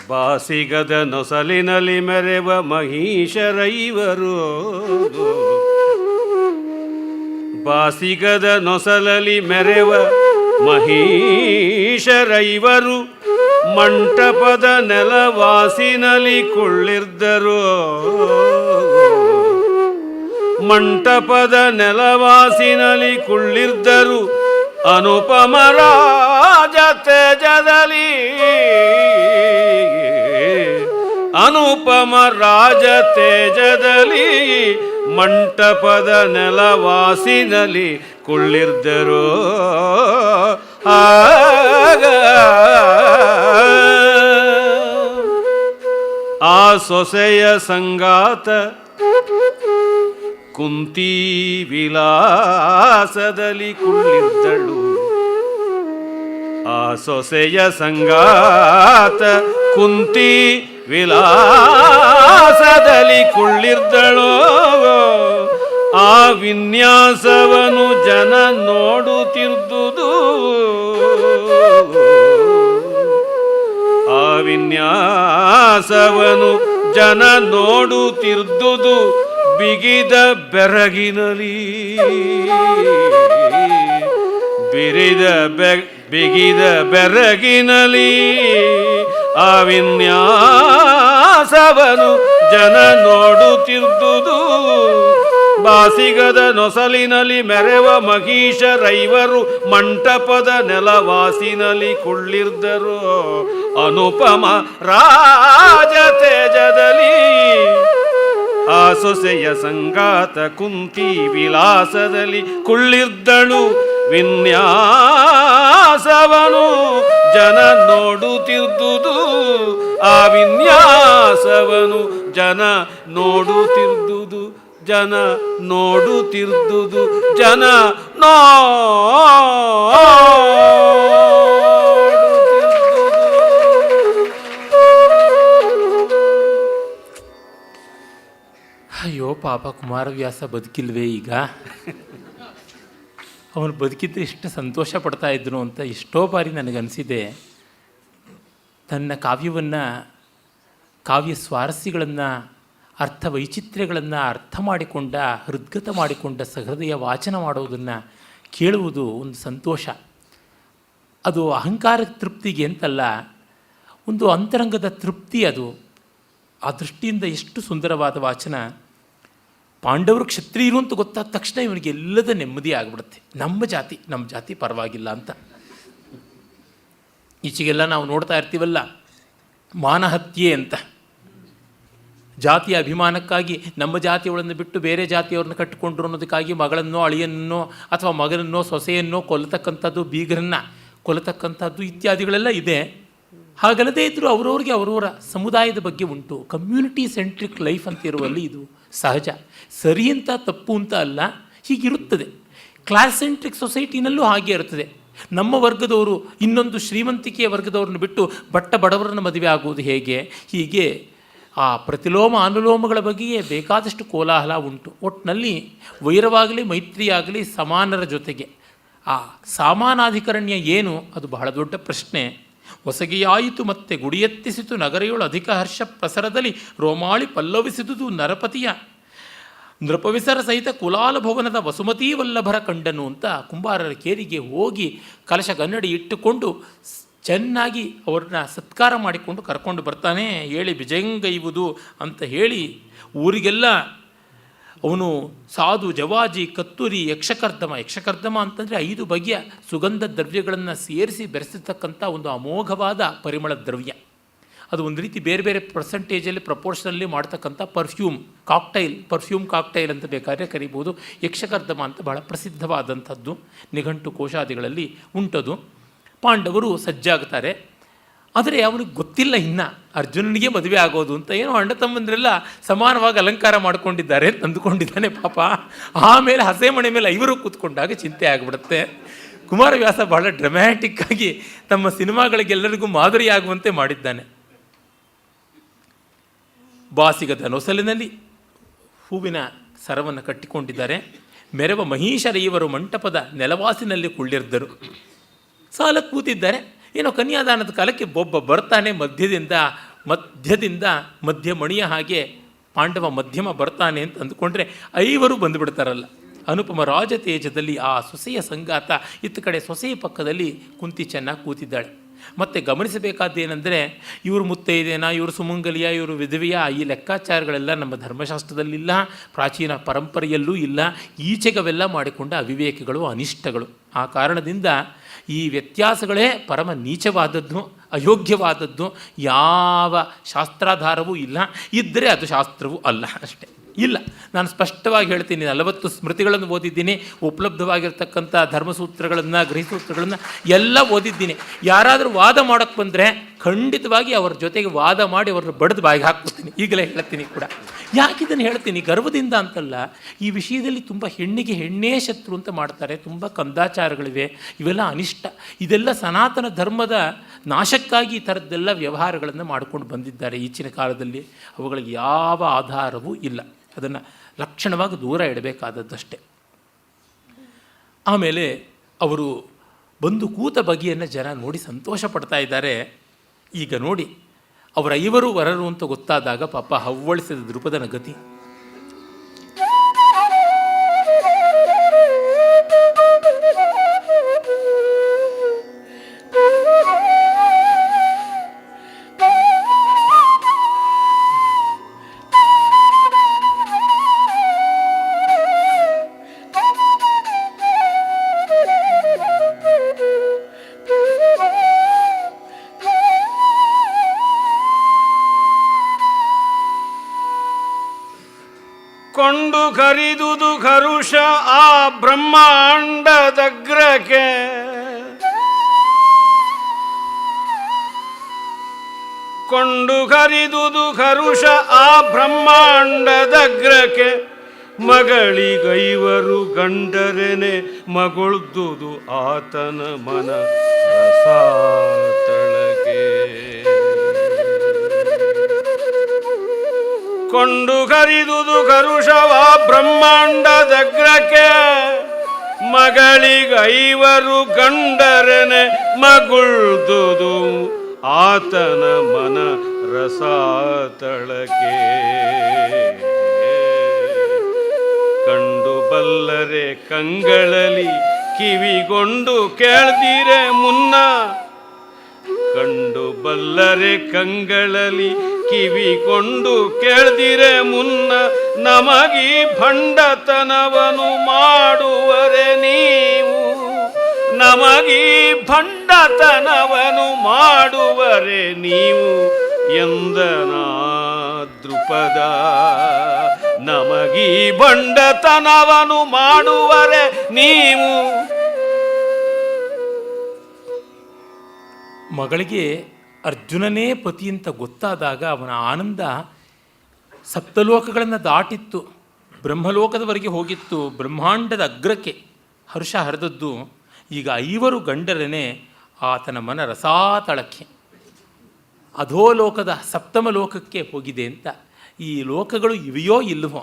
ಬಾಸಿಗದ ನೊಸಲಿನಲ್ಲಿ ಮೆರೆವ ಮಹಿಷರೈವರು, ಬಾಸಿಗದ ನೊಸಲಲಿ ಮೆರೆವ ಮಹಿಷರೈವರು, ಮಂಟಪದ ನೆಲವಾಸಿನಲಿ ಕುಳ್ಳಿರ್ದರು, ಮಂಟಪದ ನೆಲವಾಸಿನಲಿ ಕುಳ್ಳಿರ್ದರು, ಅನುಪಮ ರಾಜ ತೇಜದಲ್ಲಿ, ಅನುಪಮ ರಾಜ ತೇಜದಲ್ಲಿ, ಮಂಟಪದ ನೆಲವಾಸಿನಲ್ಲಿ ಕುಳ್ಳಿರ್ದರು. ಆ ಸೊಸೆಯ ಸಂಗಾತ ಕುಂತಿ ವಿಲಾಸದಲ್ಲಿ ಕುಳ್ಳಿದ್ದಳು, ಆ ಸೊಸೆಯ ಸಂಗಾತ ಕುಂತಿ ವಿಲಾಸದಲ್ಲಿ ಕುಳ್ಳಿರ್ದಳೋ ಆ ವಿನ್ಯಾಸವನು ಜನ ನೋಡುತ್ತಿರ್ದುದು ಆ ವಿನ್ಯಾಸವನು ಜನ ನೋಡುತ್ತಿರ್ದುದು ಬಿಗಿದ ಬೆರಗಿನಲಿ ಬಿಗಿದ ಬೆರಗಿನಲಿ ಆ ವಿನ್ಯಾಸವನು ಜನ ನೋಡುತ್ತಿರ್ದುದು ಬಾಸಿಗದ ನೊಸಲಿನಲ್ಲಿ ಮೆರೆವ ಮಹಿಷರೈವರು ಮಂಟಪದ ನೆಲವಾಸಿನಲ್ಲಿ ಕುಳ್ಳಿರ್ದರು ಅನುಪಮ ರಾಜ ತೇಜದಲ್ಲಿ ಆ ಸೊಸೆಯ ಸಂಗಾತ ಕುಂತಿ ವಿಲಾಸದಲ್ಲಿ ಕುಳ್ಳಿರ್ದಳು ವಿನ್ಯಾಸವನು ಜನ ನೋಡುತ್ತಿರ್ದುದು ಆ ವಿನ್ಯಾಸವನು ಜನ ನೋಡುತ್ತಿರ್ದುದು ಜನ ನೋಡುತ್ತಿರ್ದುದು ಜನ ಅಯ್ಯೋ ಪಾಪ ಕುಮಾರವ್ಯಾಸ ಬದುಕಿಲ್ವೇ ಈಗ. ಅವನು ಬದುಕಿದ್ರೆ ಎಷ್ಟು ಸಂತೋಷ ಪಡ್ತಾ ಇದ್ರು ಅಂತ ಎಷ್ಟೋ ಬಾರಿ ನನಗನ್ನಿಸಿದೆ. ತನ್ನ ಕಾವ್ಯವನ್ನು, ಕಾವ್ಯ ಸ್ವಾರಸ್ಯಗಳನ್ನು, ಅರ್ಥ ವೈಚಿತ್ರ್ಯಗಳನ್ನು ಅರ್ಥ ಮಾಡಿಕೊಂಡ, ಹೃದ್ಗತ ಮಾಡಿಕೊಂಡ ಸಹೃದಯ ವಾಚನ ಮಾಡೋದನ್ನು ಕೇಳುವುದು ಒಂದು ಸಂತೋಷ. ಅದು ಅಹಂಕಾರ ತೃಪ್ತಿಗೆ ಅಂತಲ್ಲ, ಒಂದು ಅಂತರಂಗದ ತೃಪ್ತಿ ಅದು. ಆ ದೃಷ್ಟಿಯಿಂದ ಎಷ್ಟು ಸುಂದರವಾದ ವಾಚನ. ಪಾಂಡವರು ಕ್ಷತ್ರಿಯರು ಅಂತ ಗೊತ್ತಾದ ತಕ್ಷಣ ಇವನಿಗೆ ಎಲ್ಲದ ನೆಮ್ಮದಿ ಆಗಿಬಿಡುತ್ತೆ. ನಮ್ಮ ಜಾತಿ ಪರವಾಗಿಲ್ಲ ಅಂತ. ಈಚೆಗೆಲ್ಲ ನಾವು ನೋಡ್ತಾ ಇರ್ತೀವಲ್ಲ, ಮಾನಹತ್ಯೆ ಅಂತ. ಜಾತಿಯ ಅಭಿಮಾನಕ್ಕಾಗಿ ನಮ್ಮ ಜಾತಿಯವಳನ್ನು ಬಿಟ್ಟು ಬೇರೆ ಜಾತಿಯವ್ರನ್ನ ಕಟ್ಟಿಕೊಂಡ್ರು ಅನ್ನೋದಕ್ಕಾಗಿ ಮಗಳನ್ನೋ ಅಳಿಯನ್ನೋ ಅಥವಾ ಮಗನನ್ನೋ ಸೊಸೆಯನ್ನೋ ಕೊಲ್ಲತಕ್ಕಂಥದ್ದು, ಬೀಗರನ್ನು ಕೊಲ್ಲತಕ್ಕಂಥದ್ದು ಇತ್ಯಾದಿಗಳೆಲ್ಲ ಇದೆ. ಹಾಗಲ್ಲದೇ ಇದ್ದರೂ ಅವರವ್ರಿಗೆ ಅವರವರ ಸಮುದಾಯದ ಬಗ್ಗೆ ಉಂಟು. ಕಮ್ಯುನಿಟಿ ಸೆಂಟ್ರಿಕ್ ಲೈಫ್ ಅಂತ ಇರುವಲ್ಲಿ ಇದು ಸಹಜ. ಸರಿ ಅಂತ ತಪ್ಪು ಅಂತ ಅಲ್ಲ, ಹೀಗಿರುತ್ತದೆ. ಕ್ಲಾಸ್ ಸೆಂಟ್ರಿಕ್ ಸೊಸೈಟಿನಲ್ಲೂ ಹಾಗೆ ಇರುತ್ತದೆ. ನಮ್ಮ ವರ್ಗದವರು ಇನ್ನೊಂದು ಶ್ರೀಮಂತಿಕೆಯ ವರ್ಗದವ್ರನ್ನ ಬಿಟ್ಟು ಬಡವರನ್ನ ಮದುವೆ ಆಗುವುದು ಹೇಗೆ? ಹೀಗೆ ಆ ಪ್ರತಿಲೋಮ ಅನುಲೋಮಗಳ ಬಗ್ಗೆಯೇ ಬೇಕಾದಷ್ಟು ಕೋಲಾಹಲ ಉಂಟು. ಒಟ್ಟಿನಲ್ಲಿ ವೈರವಾಗಲಿ ಮೈತ್ರಿಯಾಗಲಿ ಸಮಾನರ ಜೊತೆಗೆ ಆ ಸಾಮಾನಾಧಿಕರಣ್ಯ ಏನು, ಅದು ಬಹಳ ದೊಡ್ಡ ಪ್ರಶ್ನೆ. ಹೊಸಗೆಯಾಯಿತು ಮತ್ತೆ ಗುಡಿಯೆತ್ತಿಸಿತು ನಗರೆಯೊಳು ಅಧಿಕ ಹರ್ಷ ಪ್ರಸರದಲ್ಲಿ ರೋಮಾಳಿ ಪಲ್ಲವಿಸಿದುದು ನರಪತಿಯ ನೃಪವಿಸರ ಸಹಿತ ಕುಲಾಲ ಭವನದ ವಸುಮತೀ ವಲ್ಲಭರ ಕಂಡನು ಅಂತ ಕುಂಬಾರರ ಕೇರಿಗೆ ಹೋಗಿ ಕಲಶ ಕನ್ನಡಿ ಇಟ್ಟುಕೊಂಡು ಚೆನ್ನಾಗಿ ಅವ್ರನ್ನ ಸತ್ಕಾರ ಮಾಡಿಕೊಂಡು ಕರ್ಕೊಂಡು ಬರ್ತಾನೆ. ಹೇಳಿ ಬಿಜಂಗೈವುದು ಅಂತ ಹೇಳಿ ಊರಿಗೆಲ್ಲ ಅವನು ಸಾಧು, ಜವಾಜಿ, ಕತ್ತೂರಿ, ಯಕ್ಷಕರ್ದಮ ಅಂತಂದರೆ 5 ಬಗೆಯ ಸುಗಂಧ ದ್ರವ್ಯಗಳನ್ನು ಸೇರಿಸಿ ಬೆರೆಸಿರ್ತಕ್ಕಂಥ ಒಂದು ಅಮೋಘವಾದ ಪರಿಮಳ ದ್ರವ್ಯ. ಅದು ಒಂದು ರೀತಿ ಬೇರೆ ಬೇರೆ ಪರ್ಸೆಂಟೇಜಲ್ಲಿ ಪ್ರಪೋರ್ಷನಲ್ಲಿ ಮಾಡ್ತಕ್ಕಂಥ ಪರ್ಫ್ಯೂಮ್ ಕಾಕ್ಟೈಲ್ ಅಂತ ಬೇಕಾದ್ರೆ ಕರಿಬೋದು. ಯಕ್ಷಕರ್ದಮ ಅಂತ ಬಹಳ ಪ್ರಸಿದ್ಧವಾದಂಥದ್ದು, ನಿಘಂಟು ಕೋಶಾದಿಗಳಲ್ಲಿ ಉಂಟದು. ಪಾಂಡವರು ಸಜ್ಜಾಗ್ತಾರೆ. ಆದರೆ ಅವನಿಗೆ ಗೊತ್ತಿಲ್ಲ ಇನ್ನು ಅರ್ಜುನನಿಗೆ ಮದುವೆ ಆಗೋದು ಅಂತ. ಏನೋ ಅಣ್ಣ ತಮ್ಮಂದ್ರೆಲ್ಲ ಸಮಾನವಾಗಿ ಅಲಂಕಾರ ಮಾಡ್ಕೊಂಡಿದ್ದಾರೆ ಅಂತ ಅಂದುಕೊಂಡಿದ್ದಾನೆ ಪಾಪ. ಆಮೇಲೆ ಹಸೆಮಣೆ ಮೇಲೆ 5 ಕೂತ್ಕೊಂಡಾಗ ಚಿಂತೆ ಆಗಿಬಿಡುತ್ತೆ. ಕುಮಾರವ್ಯಾಸ ಬಹಳ ಡ್ರಮ್ಯಾಟಿಕ್ಕಾಗಿ ತಮ್ಮ ಸಿನಿಮಾಗಳಿಗೆಲ್ಲರಿಗೂ ಮಾದರಿಯಾಗುವಂತೆ ಮಾಡಿದ್ದಾನೆ. ಬಾಸಿಗದ ನೊಸಲಿನಲ್ಲಿ ಹೂವಿನ ಸರವನ್ನು ಕಟ್ಟಿಕೊಂಡಿದ್ದಾರೆ. ಮೆರವ ಮಹಿಷರೈವರು ಮಂಟಪದ ನೆಲವಾಸಿನಲ್ಲಿ ಕುಳ್ಳಿರ್ದರು. ಸಾಲ ಕೂತಿದ್ದಾರೆ. ಏನೋ ಕನ್ಯಾದಾನದ ಕಾಲಕ್ಕೆ ಒಬ್ಬ ಬರ್ತಾನೆ ಮಧ್ಯದಿಂದ ಮಧ್ಯಮಣಿಯ ಹಾಗೆ ಪಾಂಡವ ಮಧ್ಯಮ ಬರ್ತಾನೆ ಅಂತ ಅಂದುಕೊಂಡ್ರೆ 5 ಬಂದುಬಿಡ್ತಾರಲ್ಲ. ಅನುಪಮ ರಾಜ ತೇಜದಲ್ಲಿ ಆ ಸೊಸೆಯ ಸಂಗಾತ, ಇತ್ತ ಕಡೆ ಸೊಸೆಯ ಪಕ್ಕದಲ್ಲಿ ಕುಂತಿ ಚೆನ್ನಾಗಿ ಕೂತಿದ್ದಾಳೆ. ಮತ್ತು ಗಮನಿಸಬೇಕಾದ್ದೇನೆಂದರೆ, ಇವರು ಮುತ್ತೈದೇನ, ಇವರು ಸುಮಂಗಲಿಯ, ಇವರು ವಿಧವೆಯ, ಈ ಲೆಕ್ಕಾಚಾರಗಳೆಲ್ಲ ನಮ್ಮ ಧರ್ಮಶಾಸ್ತ್ರದಲ್ಲಿಲ್ಲ, ಪ್ರಾಚೀನ ಪರಂಪರೆಯಲ್ಲೂ ಇಲ್ಲ. ಈಚೆಗವೆಲ್ಲ ಮಾಡಿಕೊಂಡ ಅವಿವೇಕಗಳು, ಅನಿಷ್ಟಗಳು. ಆ ಕಾರಣದಿಂದ ಈ ವ್ಯತ್ಯಾಸಗಳೇ ಪರಮ ನೀಚವಾದದ್ದು, ಅಯೋಗ್ಯವಾದದ್ದು. ಯಾವ ಶಾಸ್ತ್ರಾಧಾರವೂ ಇಲ್ಲ. ಇದ್ದರೆ ಅದು ಶಾಸ್ತ್ರವೂ ಅಲ್ಲ ಅಷ್ಟೇ. ಇಲ್ಲ, ನಾನು ಸ್ಪಷ್ಟವಾಗಿ ಹೇಳ್ತೀನಿ. 40 ಸ್ಮೃತಿಗಳನ್ನು ಓದಿದ್ದೀನಿ, ಉಪಲಬ್ಧವಾಗಿರ್ತಕ್ಕಂಥ ಧರ್ಮಸೂತ್ರಗಳನ್ನು, ಗೃಹಸೂತ್ರಗಳನ್ನು ಎಲ್ಲ ಓದಿದ್ದೀನಿ. ಯಾರಾದರೂ ವಾದ ಮಾಡೋಕ್ಕೆ ಬಂದರೆ ಖಂಡಿತವಾಗಿ ಅವರ ಜೊತೆಗೆ ವಾದ ಮಾಡಿ ಅವ್ರನ್ನ ಬಡಿದು ಬಾಯಿಗೆ ಹಾಕ್ಬಿಡ್ತೀನಿ. ಈಗಲೇ ಹೇಳ್ತೀನಿ ಕೂಡ. ಯಾಕಿದನ್ನು ಹೇಳ್ತೀನಿ? ಗರ್ವದಿಂದ ಅಂತಲ್ಲ, ಈ ವಿಷಯದಲ್ಲಿ ತುಂಬ ಹೆಣ್ಣಿಗೆ ಹೆಣ್ಣೇ ಶತ್ರು ಅಂತ ಮಾಡ್ತಾರೆ. ತುಂಬ ಕಂದಾಚಾರಗಳಿವೆ, ಇವೆಲ್ಲ ಅನಿಷ್ಟ. ಇದೆಲ್ಲ ಸನಾತನ ಧರ್ಮದ ನಾಶಕ್ಕಾಗಿ ಈ ಥರದ್ದೆಲ್ಲ ವ್ಯವಹಾರಗಳನ್ನು ಮಾಡಿಕೊಂಡು ಬಂದಿದ್ದಾರೆ ಈಚಿನ ಕಾಲದಲ್ಲಿ. ಅವುಗಳಿಗೆ ಯಾವ ಆಧಾರವೂ ಇಲ್ಲ. ಅದನ್ನು ಲಕ್ಷಣವಾಗಿ ದೂರ ಇಡಬೇಕಾದದ್ದಷ್ಟೇ. ಆಮೇಲೆ ಅವರು ಬಂದು ಕೂತ ಬಗೆಯನ್ನು ಜನ ನೋಡಿ ಸಂತೋಷ ಪಡ್ತಾ ಇದ್ದಾರೆ. ಈಗ ನೋಡಿ, ಅವರ 5 ವರರು ಅಂತ ಗೊತ್ತಾದಾಗ ಪಾಪ ಹವ್ವಳಿಸಿದ ದೃಪದನ ಗತಿ. ಕೊಂಡು ಕರಿದುದು ಕರುಷ ಆ ಬ್ರಹ್ಮಾಂಡದಗ್ರಕ್ಕೆ, ಕೊಂಡು ಕರಿದುದು ಕರುಷ ಆ ಬ್ರಹ್ಮಾಂಡದಗ್ರಕ್ಕೆ, ಮಗಳಿಗೈವರು ಗಂಡರೆನೆ ಮಗೊಳ್ದುದು ಆತನ ಮನ ರಸಾತಳಗೆ. ಕೊಂಡು ಕರಿದುದು ಕರುಷವ ಬ್ರಹ್ಮಾಂಡದಗ್ರಕ್ಕೆ, ಮಗಳಿಗೈವರು ಗಂಡರನೆ ಮಗುಳ್ದುದು ಆತನ ಮನ ರಸಾತಳಕೆ. ಕಂಡು ಬಲ್ಲರೆ ಕಂಗಳಲ್ಲಿ ಕಿವಿಗೊಂಡು ಕೇಳ್ದಿರೆ ಮುನ್ನ, ಕಂಡು ಬಲ್ಲರೆ ಕಂಗಳಲ್ಲಿ ಕಿವಿಕೊಂಡು ಕೇಳ್ದಿರೆ ಮುನ್ನ, ನಮಗೀ ಭಂಡತನವನು ಮಾಡುವರೆ ನೀವು, ನಮಗೀ ಭಂಡತನವನು ಮಾಡುವರೆ ನೀವು ಎಂದನಾ ದೃಪದ. ನಮಗೀ ಭಂಡತನವನು ಮಾಡುವರೆ ನೀವು. ಮಗಳಿಗೆ ಅರ್ಜುನನೇ ಪತಿ ಅಂತ ಗೊತ್ತಾದಾಗ ಅವನ ಆನಂದ ಸಪ್ತಲೋಕಗಳನ್ನು ದಾಟಿತ್ತು, ಬ್ರಹ್ಮಲೋಕದವರೆಗೆ ಹೋಗಿತ್ತು, ಬ್ರಹ್ಮಾಂಡದ ಅಗ್ರಕ್ಕೆ ಹರ್ಷ ಹರಿದದ್ದು. ಈಗ 5 ಗಂಡರನೇ ಆತನ ಮನ ರಸಾತಳಕ್ಕೆ, ಅಧೋಲೋಕದ ಸಪ್ತಮ ಲೋಕಕ್ಕೆ ಹೋಗಿದೆ ಅಂತ. ಈ ಲೋಕಗಳು ಇವೆಯೋ ಇಲ್ಲವೋ,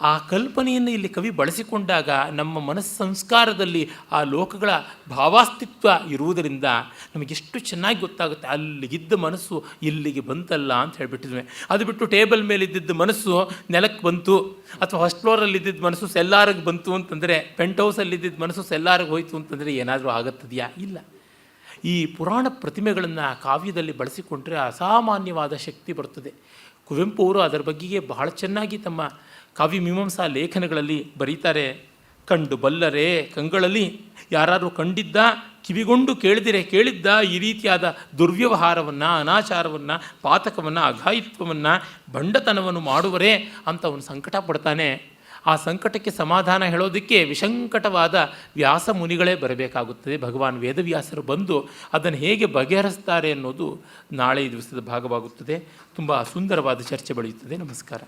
ಆ ಕಲ್ಪನೆಯನ್ನು ಇಲ್ಲಿ ಕವಿ ಬಳಸಿಕೊಂಡಾಗ ನಮ್ಮ ಮನಸ್ಸು ಸಂಸ್ಕಾರದಲ್ಲಿ ಆ ಲೋಕಗಳ ಭಾವಾಸ್ತಿತ್ವ ಇರುವುದರಿಂದ ನಮಗೆಷ್ಟು ಚೆನ್ನಾಗಿ ಗೊತ್ತಾಗುತ್ತೆ. ಅಲ್ಲಿಗಿದ್ದ ಮನಸ್ಸು ಇಲ್ಲಿಗೆ ಬಂತಲ್ಲ ಅಂತ ಹೇಳಿಬಿಟ್ಟಿದ್ವಿ. ಅದು ಬಿಟ್ಟು ಟೇಬಲ್ ಮೇಲೆ ಇದ್ದಿದ್ದ ಮನಸ್ಸು ನೆಲಕ್ಕೆ ಬಂತು, ಅಥವಾ ಫಸ್ಟ್ ಫ್ಲೋರಲ್ಲಿ ಇದ್ದಿದ್ದ ಮನಸ್ಸು ಸೆಲ್ಲಾರಿಗೆ ಬಂತು ಅಂತಂದರೆ, ಪೆಂಟ್ ಹೌಸಲ್ಲಿ ಇದ್ದಿದ್ದ ಮನಸ್ಸು ಸೆಲ್ಲಾರಿಗೆ ಹೋಯಿತು ಅಂತಂದರೆ ಏನಾದರೂ ಆಗುತ್ತದೆಯಾ? ಇಲ್ಲ. ಈ ಪುರಾಣ ಪ್ರತಿಮೆಗಳನ್ನು ಕಾವ್ಯದಲ್ಲಿ ಬಳಸಿಕೊಂಡ್ರೆ ಅಸಾಮಾನ್ಯವಾದ ಶಕ್ತಿ ಬರ್ತದೆ. ಕುವೆಂಪು ಅವರು ಅದರ ಬಗ್ಗೆಗೆ ಬಹಳ ಚೆನ್ನಾಗಿ ತಮ್ಮ ಕಾವ್ಯ ಮೀಮಾಂಸಾ ಲೇಖನಗಳಲ್ಲಿ ಬರೀತಾರೆ. ಕಂಡು ಬಲ್ಲರೆ ಕಂಗಳಲ್ಲಿ, ಯಾರಾದರೂ ಕಂಡಿದ್ದ, ಕಿವಿಗೊಂಡು ಕೇಳಿದ್ದ ಈ ರೀತಿಯಾದ ದುರ್ವ್ಯವಹಾರವನ್ನು, ಅನಾಚಾರವನ್ನು, ಪಾತಕವನ್ನು, ಅಘಾಯಿತ್ವವನ್ನು, ಭಂಡತನವನ್ನು ಮಾಡುವರೇ ಅಂತ ಅವನು ಸಂಕಟ ಪಡ್ತಾನೆ. ಆ ಸಂಕಟಕ್ಕೆ ಸಮಾಧಾನ ಹೇಳೋದಕ್ಕೆ ವಿಸಂಕಟವಾದ ವ್ಯಾಸ ಮುನಿಗಳೇ ಬರಬೇಕಾಗುತ್ತದೆ. ಭಗವಾನ್ ವೇದವ್ಯಾಸರು ಬಂದು ಅದನ್ನು ಹೇಗೆ ಬಗೆಹರಿಸ್ತಾರೆ ಅನ್ನೋದು ನಾಳೆ ದಿವಸದ ಭಾಗವಾಗುತ್ತದೆ. ತುಂಬ ಸುಂದರವಾದ ಚರ್ಚೆ ಬೆಳೆಯುತ್ತದೆ. ನಮಸ್ಕಾರ.